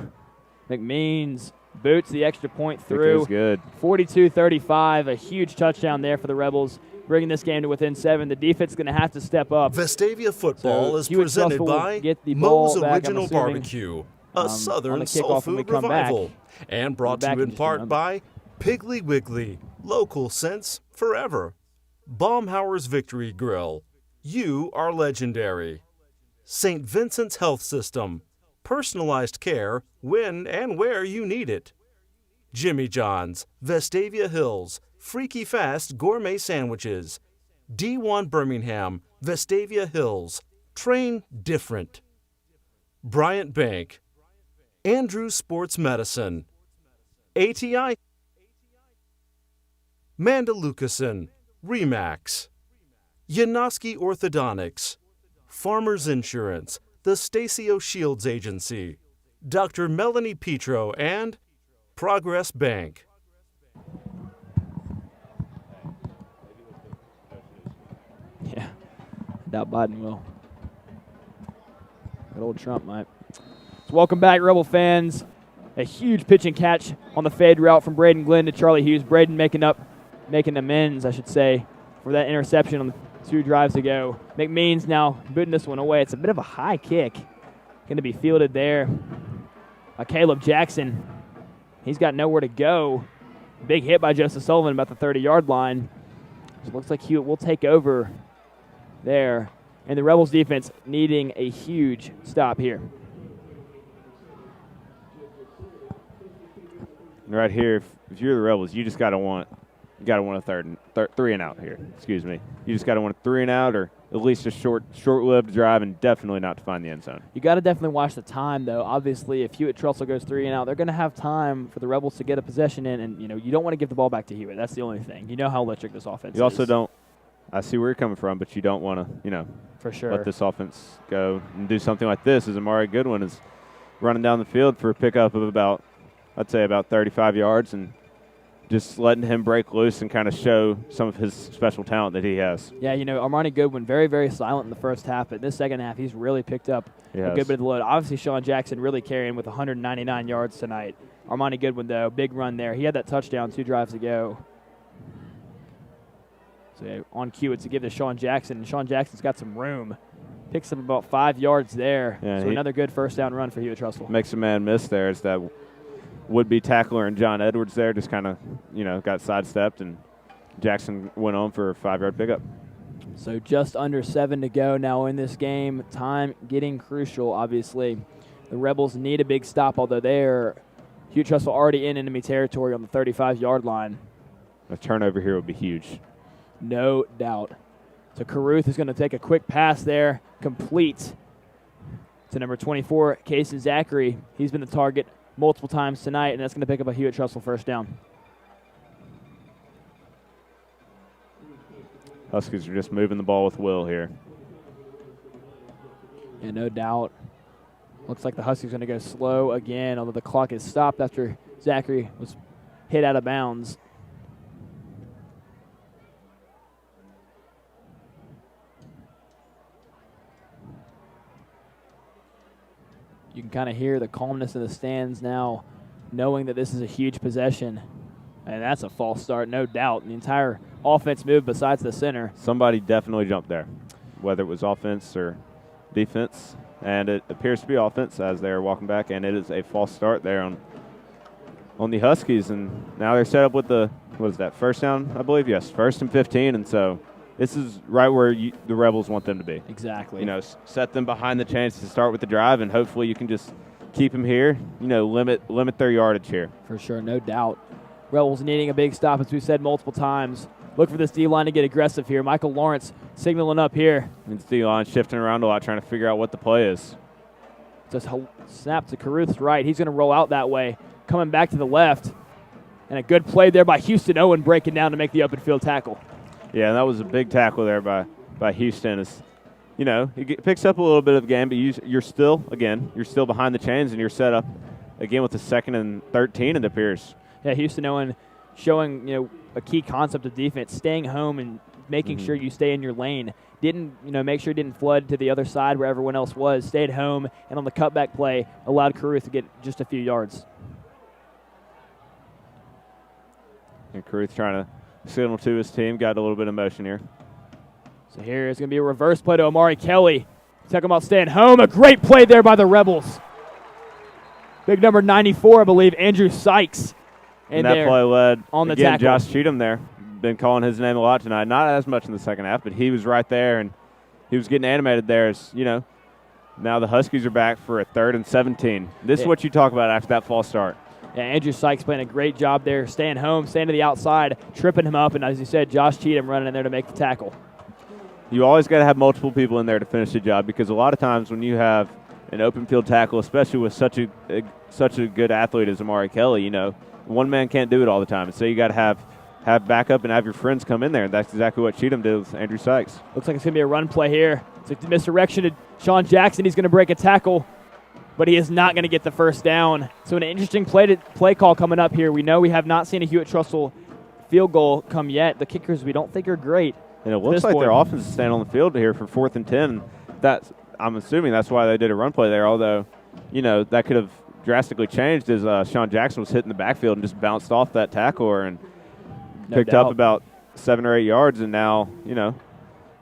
McMeans boots the extra point through. It was good. 42-35, a huge touchdown there for the Rebels, bringing this game to within 7. The defense is going to have to step up. Vestavia football So is Hewitt presented Trussell will by get the ball Moe's back, I'm Original assuming, Barbecue, a on the Southern kickoff soul when we food come back. revival, and brought to back you in in just a part moment. by Piggly Wiggly, local sense forever. Baumhauer's Victory Grill, you are legendary. St. Vincent's Health System, personalized care when and where you need it. Jimmy John's, Vestavia Hills, freaky fast gourmet sandwiches. D1 Birmingham, Vestavia Hills, train different. Bryant Bank, Andrews Sports Medicine, ATI, Mandalucason, Remax, Yanoski Orthodontics, Farmers Insurance, the Stacio Shields Agency, Dr. Melanie Petro, and Progress Bank. Yeah, I doubt Biden will. Good old Trump might. So welcome back, Rebel fans. A huge pitch and catch on the fade route from Braden Glenn to Charlie Hughes. Braden making amends, I should say, for that interception on the 2 drives ago. McMeans now booting this one away. It's a bit of a high kick. Going to be fielded there by Caleb Jackson. He's got nowhere to go. Big hit by Joseph Sullivan about the 30-yard line. So it looks like Hewitt will take over there. And the Rebels defense needing a huge stop here. Right here, if you're the Rebels, you just got to want a 3 and out here. Excuse me. You just got to want a 3 and out, or at least a short-lived drive, and definitely not to find the end zone. You got to definitely watch the time, though. Obviously, if Hewitt Trussell goes 3 and out, they're going to have time for the Rebels to get a possession in, and you don't want to give the ball back to Hewitt. That's the only thing. You know how electric this offense is. You also don't. I see where you're coming from, but you don't want to, for sure, let this offense go and do something like this. As Amari Goodwin is running down the field for a pickup of about 35 yards, and just letting him break loose and kind of show some of his special talent that he has. Yeah, Armani Goodwin, very, very silent in the first half, but in this second half, he's really picked up a good bit of the load. Obviously, Sean Jackson really carrying with 199 yards tonight. Armani Goodwin, though, big run there. He had that touchdown 2 drives ago. So yeah, on cue, it's to give to Sean Jackson, and Sean Jackson's got some room. Picks up about 5 yards there. Yeah, so another good first down run for Hewitt Trussell. Makes a man miss there. It's that would-be tackler and John Edwards there just kind of, got sidestepped, and Jackson went on for a 5-yard pickup. So just under 7 to go now in this game. Time getting crucial, obviously. The Rebels need a big stop, although they're Hewitt Trussell already in enemy territory on the 35-yard line. A turnover here would be huge. No doubt. So Caruth is going to take a quick pass there, complete to number 24, Casey Zachary. He's been the target multiple times tonight, and that's going to pick up a Hewitt Trussell first down. Huskies are just moving the ball with will here. Yeah, no doubt. Looks like the Huskies are going to go slow again, although the clock is stopped after Zachary was hit out of bounds. You can kind of hear the calmness in the stands now, knowing that this is a huge possession. And that's a false start, no doubt. The entire offense moved besides the center. Somebody definitely jumped there, whether it was offense or defense. And it appears to be offense as they're walking back, and it is a false start there on on the Huskies, and now they're set up with the, what is that, first down, I believe? Yes, 1st and 15, and so this is right where the Rebels want them to be. Exactly. You know, set them behind the chains to start with the drive, and hopefully you can just keep them here, you know, limit their yardage here. For sure, no doubt. Rebels needing a big stop, as we've said multiple times. Look for this D-line to get aggressive here. Michael Lawrence signaling up here. And it's D-line shifting around a lot, trying to figure out what the play is. Just snap to Caruth's right. He's going to roll out that way. Coming back to the left. And a good play there by Houston Owen breaking down to make the open field tackle. Yeah, and that was a big tackle there by Houston. It's, you know, it picks up a little bit of the game, but you're still behind the chains, and you're set up again with the 2nd and 13, it appears. Yeah, Houston Owen showing, you know, a key concept of defense, staying home and making sure you stay in your lane. Didn't, you know, make sure it didn't flood to the other side where everyone else was. Stayed home, and on the cutback play, allowed Caruth to get just a few yards. And Caruth trying to signal to his team, got a little bit of motion here. So here is going to be a reverse play to Amari Kelly. Talking about staying home. A great play there by the Rebels. Big number 94, I believe, Andrew Sykes. And that play led on the again, tackle. Josh Cheatham there. Been calling his name a lot tonight. Not as much in the second half, but he was right there, and he was getting animated there. As, you know, now the Huskies are back for a 3rd and 17. This is what you talk about after that false start. Yeah, Andrew Sykes playing a great job there, staying home, staying to the outside, tripping him up, and as you said, Josh Cheatham running in there to make the tackle. You always got to have multiple people in there to finish the job, because a lot of times when you have an open field tackle, especially with such a good athlete as Amari Kelly, you know, one man can't do it all the time. And so you got to have backup and have your friends come in there. And that's exactly what Cheatham did with Andrew Sykes. Looks like it's going to be a run play here. It's a misdirection to Sean Jackson. He's going to break a tackle, but he is not going to get the first down. So an interesting play call coming up here. We know we have not seen a Hewitt-Trussell field goal come yet. The kickers we don't think are great. And it looks like their offense is staying on the field here for 4th and 10. I'm assuming that's why they did a run play there, although, you know, that could have drastically changed as Sean Jackson was hitting the backfield and just bounced off that tackler and picked up about 7 or 8 yards, and now, you know,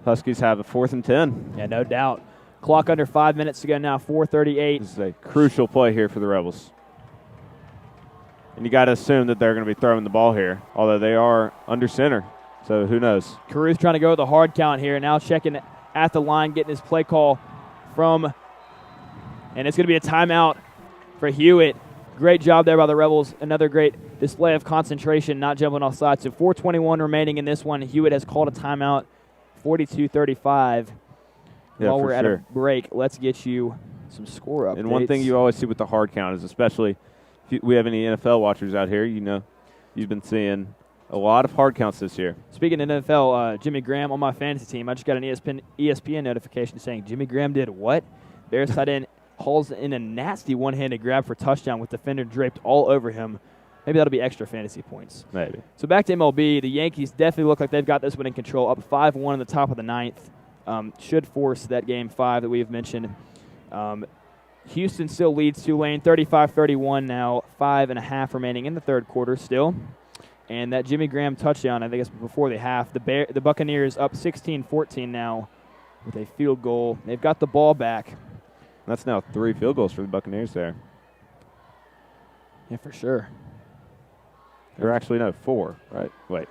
Huskies have a 4th and 10. Yeah, no doubt. Clock under 5 minutes to go now, 4:38. This is a crucial play here for the Rebels. And you got to assume that they're going to be throwing the ball here, although they are under center, so who knows. Caruth trying to go with a hard count here, now checking at the line, getting his play call from, and it's going to be a timeout for Hewitt. Great job there by the Rebels. Another great display of concentration, not jumping off sides. So 4:21 remaining in this one. Hewitt has called a timeout, 42-35. Yeah, While we're at sure. a break, let's get you some score updates. And one thing you always see with the hard count is, especially if we have any NFL watchers out here, you know, you've been seeing a lot of hard counts this year. Speaking of NFL, Jimmy Graham on my fantasy team, I just got an ESPN notification saying Jimmy Graham did what? Bears tight end hauls in a nasty one-handed grab for touchdown with defender draped all over him. Maybe that'll be extra fantasy points. Maybe. So back to MLB, the Yankees definitely look like they've got this one in control, up 5-1 in the top of the ninth. Should force that game 5 that we have mentioned. Houston still leads Tulane 35-31 now, 5.5 remaining in the third quarter still. And that Jimmy Graham touchdown, I think it's before the half. The Buccaneers up 16-14 now with a field goal. They've got the ball back. That's now 3 field goals for the Buccaneers there. Yeah, for sure. Or actually, no, 4, right? Wait.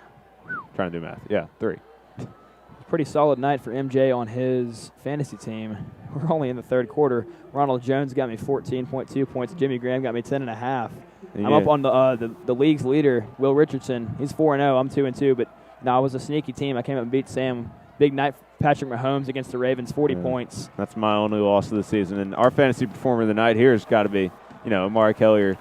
Trying to do math. Yeah, 3. Pretty solid night for MJ on his fantasy team. We're only in the third quarter. Ronald Jones got me 14.2 points. Jimmy Graham got me 10.5. I'm up on the league's leader, Will Richardson. He's 4-0. I'm 2-2. But no, it was a sneaky team. I came up and beat Sam. Big night for Patrick Mahomes against the Ravens, 40 points. That's my only loss of the season. And our fantasy performer of the night here has got to be, you know, Amari Kelly or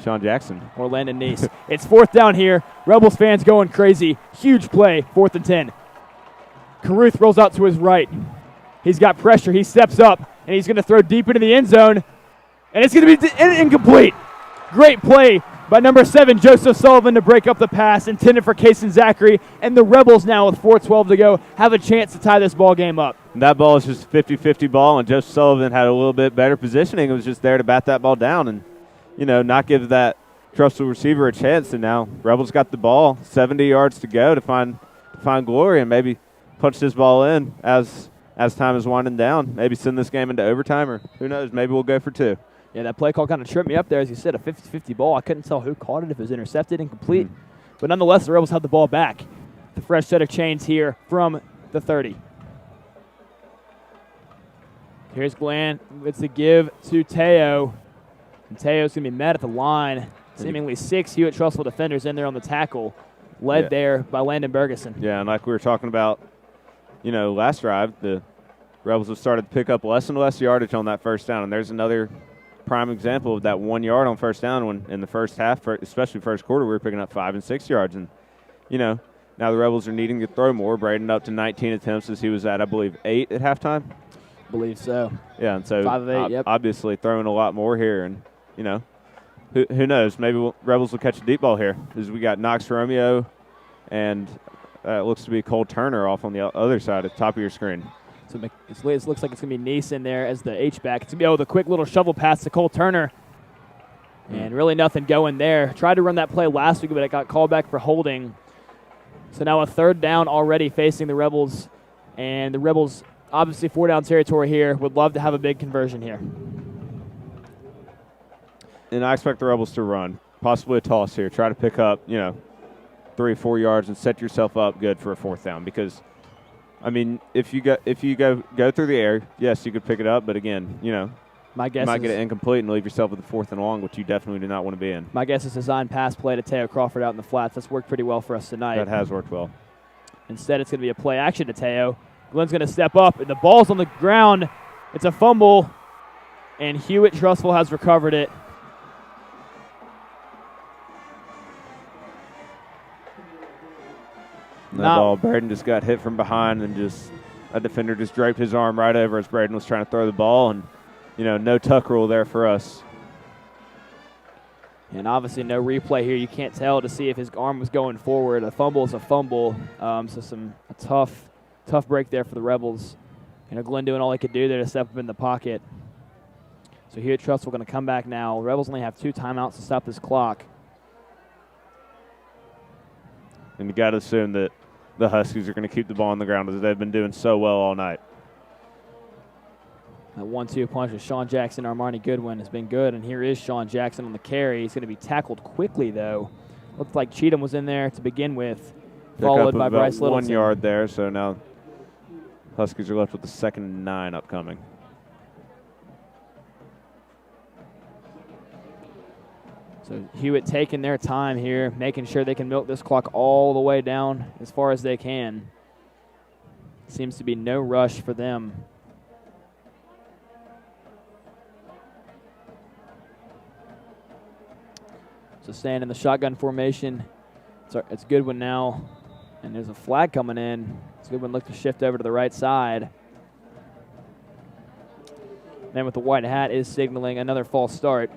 Sean Jackson. Or Landon Neese. It's 4th down here. Rebels fans going crazy. Huge play, 4th and 10. Caruth rolls out to his right. He's got pressure. He steps up, and he's going to throw deep into the end zone. And it's going to be incomplete. Great play by number 7, Joseph Sullivan, to break up the pass intended for Kason Zachary. And the Rebels now, with 4:12 to go, have a chance to tie this ball game up. And that ball is just a 50-50 ball, and Joseph Sullivan had a little bit better positioning. It was just there to bat that ball down and, you know, not give that Trussell receiver a chance. And now Rebels got the ball, 70 yards to go to find glory and maybe punch this ball in as time is winding down. Maybe send this game into overtime, or who knows, maybe we'll go for 2. Yeah, that play call kind of tripped me up there. As you said, a 50-50 ball. I couldn't tell who caught it, if it was intercepted, incomplete. But nonetheless, the Rebels have the ball back. The fresh set of chains here from the 30. Here's Glenn. It's a give to Teo. And Teo's going to be met at the line. Seemingly 6 Hewitt Trussell defenders in there on the tackle, led there by Landon Bergeson. Yeah, and like we were talking about, last drive, the Rebels have started to pick up less and less yardage on that first down. And there's another prime example of that 1 yard on first down when in the first half, especially first quarter, we were picking up 5 and 6 yards. And, now the Rebels are needing to throw more. Braden up to 19 attempts as he was at, I believe, 8 at halftime. Believe so. Yeah, and so 5 of 8, yep. Obviously throwing a lot more here. And, who knows? Maybe Rebels will catch a deep ball here as we got Knox Romeo and it looks to be Cole Turner off on the other side at the top of your screen. So it looks like it's going to be Nace in there as the H-back. It's going to be the quick little shovel pass to Cole Turner. And really nothing going there. Tried to run that play last week, but it got called back for holding. So now a 3rd down already facing the Rebels. And the Rebels, obviously 4-down territory here, would love to have a big conversion here. And I expect the Rebels to run, possibly a toss here. Try to pick up, 3 or 4 yards and set yourself up good for a 4th down. Because, if you go through the air, yes, you could pick it up. But again, my guess you might is get it incomplete and leave yourself with a 4th and long, which you definitely do not want to be in. My guess is design pass play to Teo Crawford out in the flats. That's worked pretty well for us tonight. That has worked well. Instead, it's going to be a play action to Teo. Glenn's going to step up, and the ball's on the ground. It's a fumble, and Hewitt Trussell has recovered it. That ball, Braden just got hit from behind and a defender just draped his arm right over as Braden was trying to throw the ball. And, no tuck rule there for us. And obviously no replay here. You can't tell to see if his arm was going forward. A fumble is a fumble. So a tough break there for the Rebels. Glenn doing all he could do there to step up in the pocket. So here Trussell going to come back now. The Rebels only have 2 timeouts to stop this clock. And you got to assume that the Huskies are going to keep the ball on the ground as they've been doing so well all night. That 1-2 punch with Sean Jackson, Armani Goodwin has been good. And here is Sean Jackson on the carry. He's going to be tackled quickly, though. Looked like Cheatham was in there to begin with, followed by Bryce Littleton. 1 yard there, so now Huskies are left with the 2nd and 9 upcoming. So Hewitt taking their time here, making sure they can milk this clock all the way down as far as they can. Seems to be no rush for them. So staying in the shotgun formation. It's Goodwin now, and there's a flag coming in. It's Goodwin look to shift over to the right side. Man with the white hat is signaling another false start.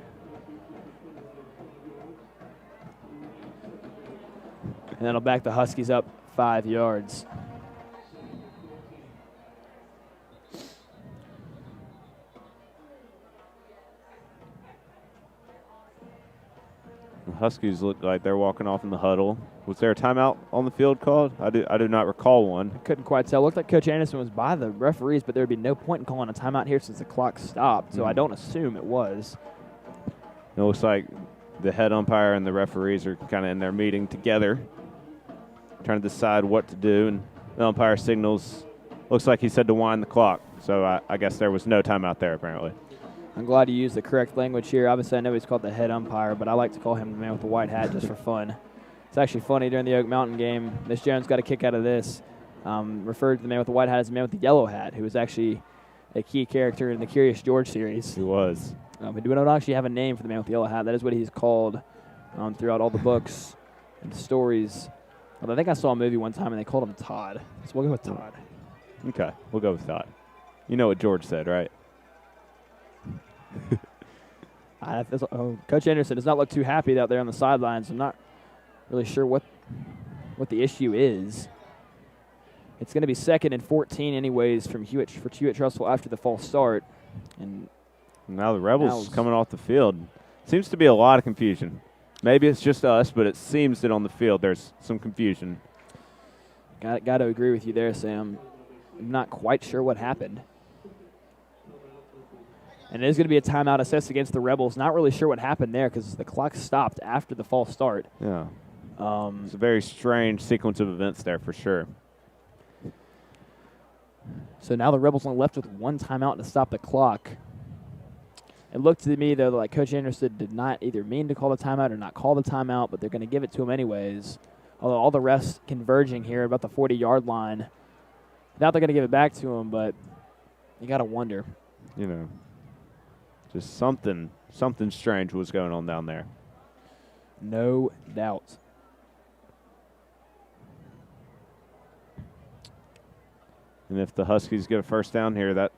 And that'll back the Huskies up 5 yards. The Huskies look like they're walking off in the huddle. Was there a timeout on the field called? I do not recall one. Couldn't quite tell. Looked like Coach Anderson was by the referees, but there would be no point in calling a timeout here since the clock stopped. So I don't assume it was. It looks like the head umpire and the referees are kind of in their meeting together, trying to decide what to do. And the umpire signals, looks like he said to wind the clock. So I guess there was no timeout there apparently. I'm glad you used the correct language here. Obviously, I know he's called the head umpire, but I like to call him the man with the white hat just for fun. It's actually funny during the Oak Mountain game. Miss Jones got a kick out of this. Referred to the man with the white hat as the man with the yellow hat, who was actually a key character in the Curious George series. He was. We don't actually have a name for the man with the yellow hat. That is what he's called throughout all the books and the stories. Although I think I saw a movie one time and they called him Todd. So we'll go with Todd. Okay, we'll go with Todd. You know what George said, right? Coach Anderson does not look too happy out there on the sidelines. I'm not really sure what the issue is. It's going to be 2nd and 14 anyways for Hewitt Trussell after the false start. And now the Rebels coming off the field. Seems to be a lot of confusion. Maybe it's just us, but it seems that on the field there's some confusion. Got to agree with you there, Sam. I'm not quite sure what happened. And it is going to be a timeout assessed against the Rebels. Not really sure what happened there because the clock stopped after the false start. Yeah. It's a very strange sequence of events there for sure. So now the Rebels only left with one timeout to stop the clock. It looked to me, though, like Coach Anderson did not either mean to call the timeout or not call the timeout, but they're going to give it to him anyways. Although all the refs converging here about the 40-yard line. Now they're going to give it back to him, but you got to wonder. You know, just something strange was going on down there. No doubt. And if the Huskies get a first down here, that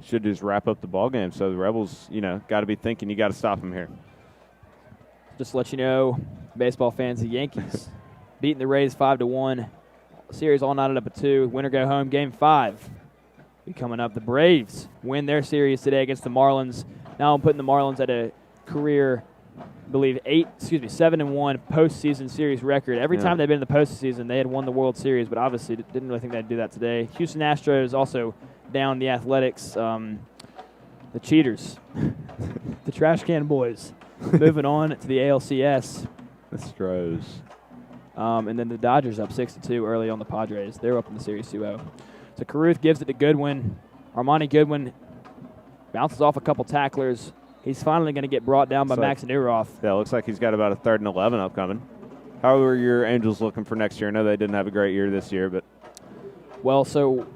should just wrap up the ball game. So the Rebels, got to be thinking you got to stop them here. Just to let you know, baseball fans, the Yankees beating the Rays 5-1. Series all knotted up at 2. Winner go home, Game 5. Be coming up. The Braves win their series today against the Marlins. Now I'm putting the Marlins at a career, I believe 7-1 postseason series record. Every time they've been in the postseason, they had won the World Series, but obviously didn't really think they'd do that today. Houston Astros also down the Athletics. The cheaters, the trash can boys, moving on to the ALCS. The Stros. And then the Dodgers up 6-2 early on the Padres. They're up in the series 2-0. So Caruth gives it to Goodwin. Armani Goodwin bounces off a couple tacklers. He's finally going to get brought down by Max Neuroth. Yeah, looks like he's got about a 3rd and 11 upcoming. How are your Angels looking for next year? I know they didn't have a great year this year, but well, so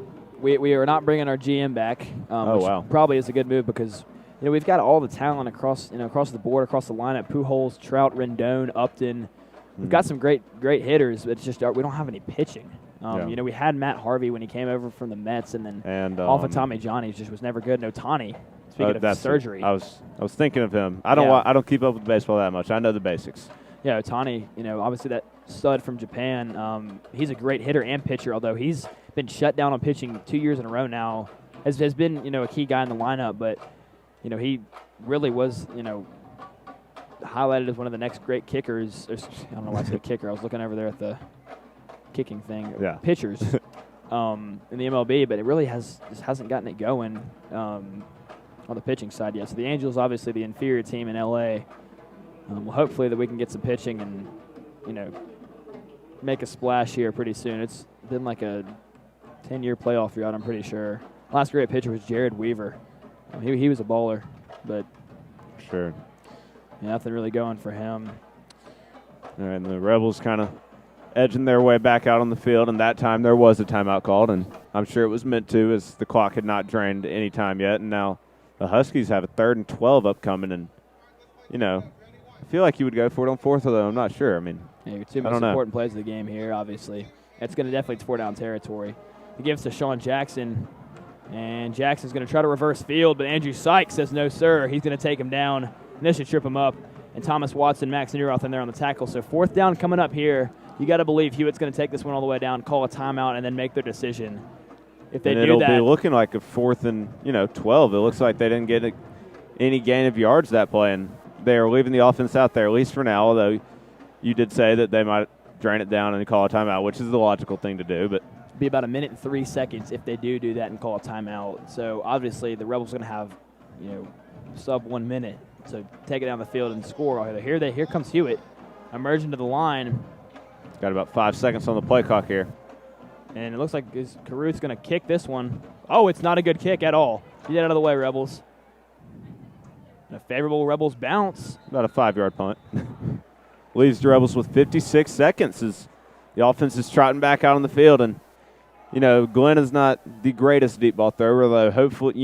we are not bringing our GM back. Which probably is a good move because we've got all the talent across the board, across the lineup: Pujols, Trout, Rendon, Upton. We've got some great hitters, but it's just we don't have any pitching. We had Matt Harvey when he came over from the Mets, and then off of Tommy John, he just was never good. No Otani. Speaking of surgery, I was thinking of him. I don't keep up with baseball that much. I know the basics. Yeah, Otani. Obviously that stud from Japan. He's a great hitter and pitcher. Although he's been shut down on pitching 2 years in a row now, has been a key guy in the lineup. But he really was highlighted as one of the next great kickers. I don't know why I said kicker. I was looking over there at the kicking thing. Yeah. Pitchers in the MLB, but it really hasn't gotten it going on the pitching side yet. So the Angels, obviously the inferior team in LA. Well, hopefully that we can get some pitching and make a splash here pretty soon. It's been like a 10-year playoff drought, I'm pretty sure. Last great pitcher was Jared Weaver. He was a bowler, but sure. Nothing really going for him. All right, and the Rebels kind of edging their way back out on the field, and that time there was a timeout called, and I'm sure it was meant to, as the clock had not drained any time yet, and now the Huskies have a 3rd and 12 upcoming, and, I feel like you would go for it on 4th, although I'm not sure. I mean, your two most important plays of the game here, obviously. It's going to definitely 4-down territory. He gives to Sean Jackson, and Jackson's going to try to reverse field, but Andrew Sykes says no, sir. He's going to take him down, and this should trip him up. And Thomas Watson, Max Neuroth in there on the tackle. So 4th down coming up here. You got to believe Hewitt's going to take this one all the way down, call a timeout, and then make their decision. If they do that, it'll be looking like a 4th and 12. It looks like they didn't get any gain of yards that play, and they are leaving the offense out there, at least for now, although you did say that they might drain it down and call a timeout, which is the logical thing to do. But be about 1 minute and 3 seconds if they do that and call a timeout. So obviously the Rebels are going to have, sub 1 minute. So take it down the field and score. Here comes Hewitt, emerging to the line. Got about 5 seconds on the play clock here. And it looks like Caruth's going to kick this one. Oh, it's not a good kick at all. Get out of the way, Rebels. A favorable Rebels bounce. About a 5-yard punt. Leaves the Rebels with 56 seconds as the offense is trotting back out on the field. And, Glenn is not the greatest deep ball thrower, though hopefully,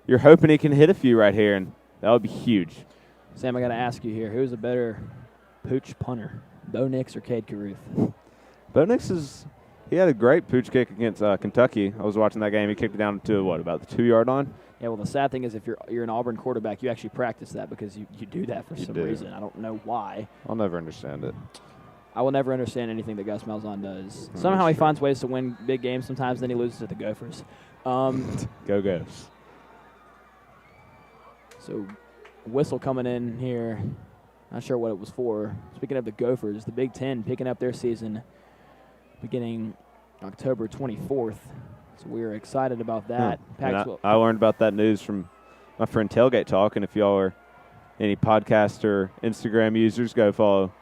you're hoping he can hit a few right here, and that would be huge. Sam, I got to ask you here, who's a better pooch punter, Bo Nix or Cade Caruth? Bo Nix he had a great pooch kick against Kentucky. I was watching that game. He kicked it down to, about the 2-yard line? Yeah, well, the sad thing is if you're an Auburn quarterback, you actually practice that because you do that for some reason. I don't know why. I'll never understand it. I will never understand anything that Gus Malzahn does. Somehow he finds ways to win big games sometimes, then he loses to the Gophers. Go Gophers. So whistle coming in here. Not sure what it was for. Speaking of the Gophers, the Big Ten picking up their season beginning October 24th. So we're excited about that. I learned about that news from my friend Tailgate Talk, and if y'all are any podcast or Instagram users, go follow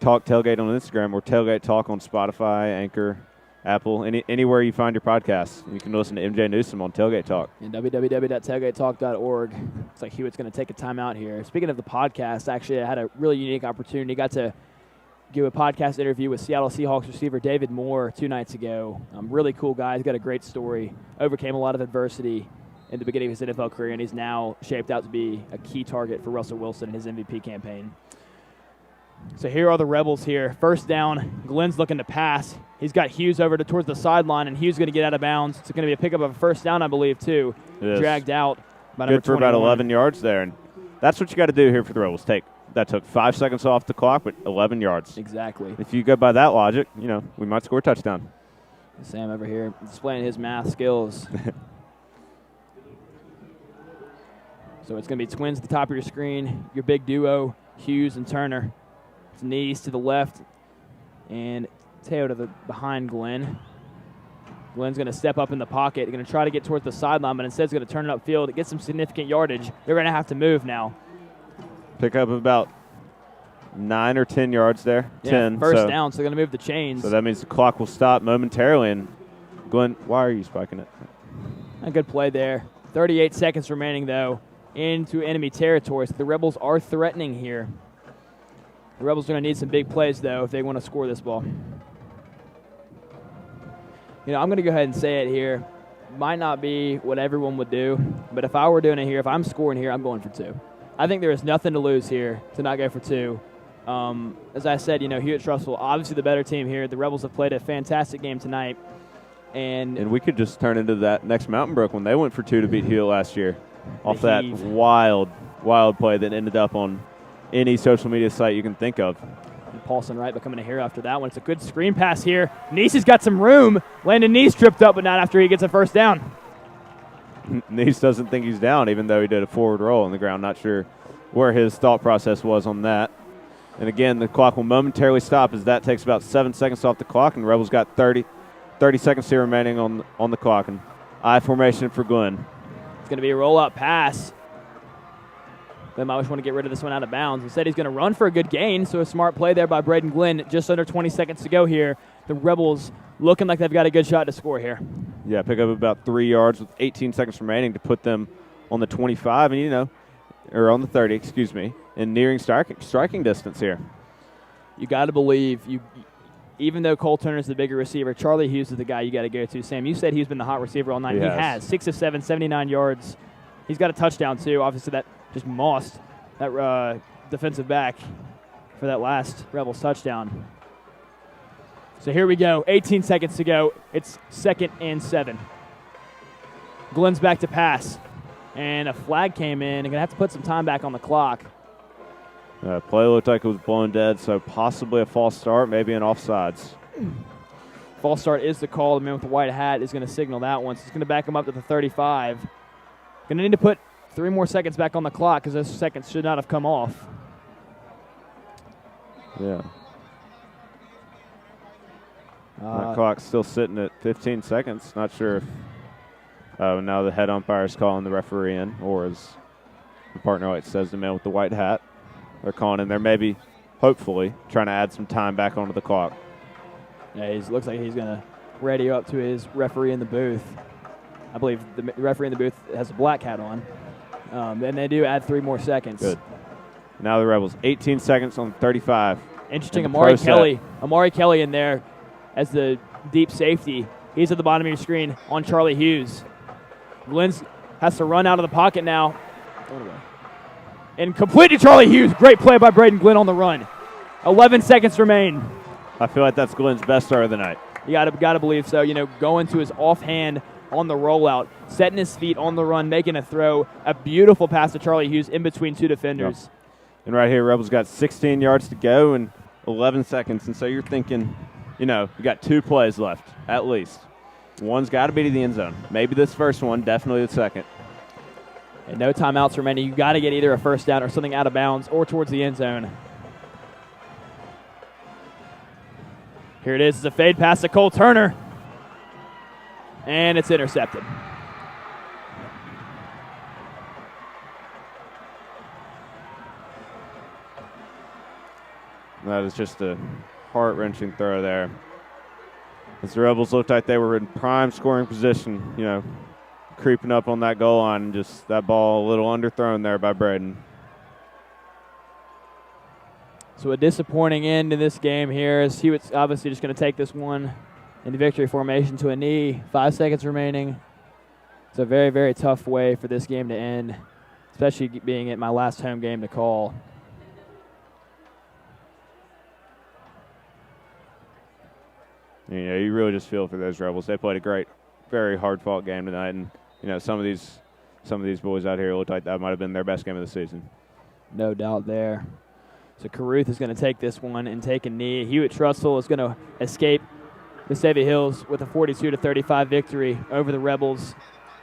Talk Tailgate on Instagram or Tailgate Talk on Spotify, Anchor, Apple, anywhere you find your podcasts. You can listen to MJ Newsom on Tailgate Talk. And www.tailgatetalk.org. Looks like Hewitt's going to take a timeout here. Speaking of the podcast, actually, I had a really unique opportunity. Got to give a podcast interview with Seattle Seahawks receiver David Moore 2 nights ago. Really cool guy. He's got a great story. Overcame a lot of adversity in the beginning of his NFL career, and he's now shaped out to be a key target for Russell Wilson in his MVP campaign. So here are the Rebels here. First down, Glenn's looking to pass. He's got Hughes over towards the sideline, and Hughes going to get out of bounds. It's going to be a pickup of a first down, I believe, too. Dragged out by number 21. Good for about 11 yards there, and that's what you got to do here for the Rebels. That took 5 seconds off the clock, but 11 yards. Exactly. If you go by that logic, we might score a touchdown. Sam over here displaying his math skills. So it's going to be twins at the top of your screen, your big duo, Hughes and Turner. It's Knees to the left and Teo to the behind Glenn. Glenn's going to step up in the pocket, going to try to get towards the sideline, but instead he's going to turn it upfield to get some significant yardage. They're going to have to move now. Pick up about 9 or 10 yards there. Yeah, 10. First down, so they're going to move the chains. So that means the clock will stop momentarily. And Glenn, why are you spiking it? A good play there. 38 seconds remaining, though, into enemy territory. So the Rebels are threatening here. The Rebels are going to need some big plays, though, if they want to score this ball. I'm going to go ahead and say it here. Might not be what everyone would do, but if I were doing it here, if I'm scoring here, I'm going for 2. I think there is nothing to lose here to not go for 2. As I said, Hewitt Trussville, obviously the better team here. The Rebels have played a fantastic game tonight. And we could just turn into that next Mountain Brook when they went for 2 to beat Hewitt last year off that wild play that ended up on any social media site you can think of. And Paulson Wright becoming a hero after that one. It's a good screen pass here. Neese has got some room. Landon Neese tripped up, but not after he gets a first down. Neese doesn't think he's down, even though he did a forward roll on the ground. Not sure where his thought process was on that. And again, the clock will momentarily stop as that takes about 7 seconds off the clock, and the Rebels got 30 seconds here remaining on the clock. And I formation for Glenn. It's going to be a roll-out pass. Glenn might want to get rid of this one out of bounds. Instead, he's going to run for a good gain, so a smart play there by Braden Glenn. Just under 20 seconds to go here. The Rebels looking like they've got a good shot to score here. Yeah, pick up about 3 yards with 18 seconds remaining to put them on the 25 and, or on the 30, excuse me, and nearing striking distance here. You got to believe, even though Cole Turner's the bigger receiver, Charlie Hughes is the guy you got to go to. Sam, you said he's been the hot receiver all night. He has. 6 of 7, 79 yards. He's got a touchdown, too. Obviously, that just mossed that defensive back for that last Rebels touchdown. So here we go. 18 seconds to go. It's 2nd and 7. Glenn's back to pass. And a flag came in. They're going to have to put some time back on the clock. Play looked like it was blown dead, so possibly a false start, maybe an offsides. False start is the call. The man with the white hat is going to signal that one. So it's going to back him up to the 35. Going to need to put 3 more seconds back on the clock because those seconds should not have come off. Yeah. That clock's still sitting at 15 seconds. Not sure if now the head umpire is calling the referee in, or as the partner like says, the man with the white hat. They're calling in there, maybe, hopefully, trying to add some time back onto the clock. Yeah, it looks like he's going to radio up to his referee in the booth. I believe the referee in the booth has a black hat on. And they do add 3 more seconds. Good. Now the Rebels, 18 seconds on 35. Interesting, Amari Kelly in there as the deep safety. He's at the bottom of your screen on Charlie Hughes. Glenn has to run out of the pocket now. And complete to Charlie Hughes. Great play by Braden Glenn on the run. 11 seconds remain. I feel like that's Glenn's best start of the night. You got to believe so. Going to his offhand on the rollout, setting his feet on the run, making a throw. A beautiful pass to Charlie Hughes in between 2 defenders. Yep. And right here, Rebels got 16 yards to go and 11 seconds. And so you're thinking, you got 2 plays left, at least. One's got to be to the end zone. Maybe this first one, definitely the second. And no timeouts remaining. You got to get either a first down or something out of bounds or towards the end zone. Here it is. It's a fade pass to Cole Turner. And it's intercepted. That is just a heart-wrenching throw there. As the Rebels looked like they were in prime scoring position, creeping up on that goal line, and just that ball a little underthrown there by Braden. So a disappointing end to this game here, as Hewitt's obviously just going to take this one in the victory formation to a knee. 5 seconds remaining. It's a very, very tough way for this game to end, especially being at my last home game to call. You really just feel for those Rebels. They played a great, very hard-fought game tonight, and some of these boys out here looked like that might have been their best game of the season. No doubt there. So Caruth is going to take this one and take a knee. Hewitt Trussell is going to escape Vestavia Hills with a 42-35 victory over the Rebels.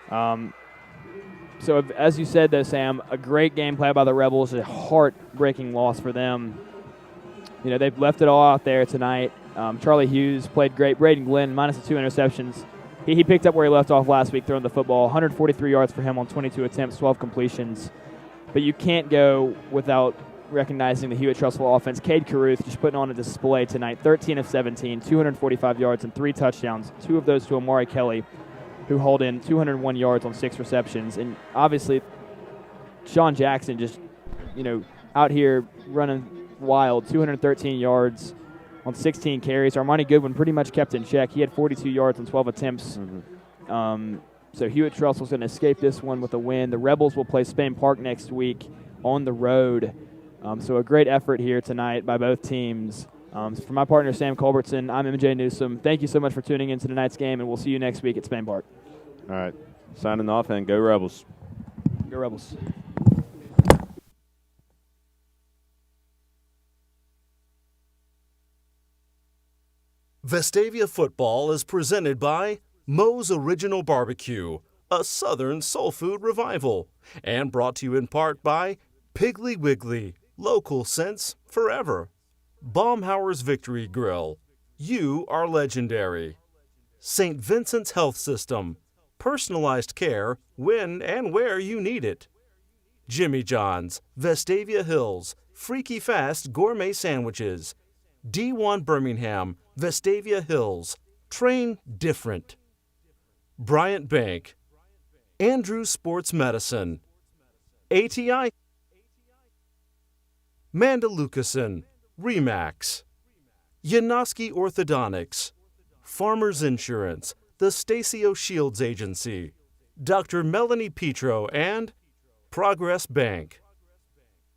So as you said, though, Sam, a great game play by the Rebels, a heartbreaking loss for them. They've left it all out there tonight. Charlie Hughes played great. Braden Glenn, minus the 2 interceptions. He picked up where he left off last week throwing the football. 143 yards for him on 22 attempts, 12 completions. But you can't go without recognizing the Hewitt Trussell offense. Cade Caruth just putting on a display tonight. 13 of 17, 245 yards and 3 touchdowns. 2 of those to Amari Kelly, who hauled in 201 yards on 6 receptions. And obviously, Sean Jackson just, out here running wild. 213 yards on 16 carries. Armani Goodwin pretty much kept in check. He had 42 yards on 12 attempts. So Hewitt Trussell's going to escape this one with a win. The Rebels will play Spain Park next week on the road. So a great effort here tonight by both teams. For my partner, Sam Culbertson, I'm MJ Newsom. Thank you so much for tuning into tonight's game, and we'll see you next week at Spain Park. All right. Signing off, and go Rebels. Go Rebels. Vestavia football is presented by Moe's Original Barbecue, a Southern soul food revival, and brought to you in part by Piggly Wiggly, local sense forever. Baumhauer's Victory Grill, you are legendary. St. Vincent's Health System, personalized care when and where you need it. Jimmy John's, Vestavia Hills, freaky fast gourmet sandwiches. D1 Birmingham, Vestavia Hills, train different. Bryant Bank, Andrews Sports Medicine, ATI, Mandalucason, Remax, Yanoski Orthodontics, Farmers Insurance, the Stacio Shields Agency, Dr. Melanie Petro, and Progress Bank.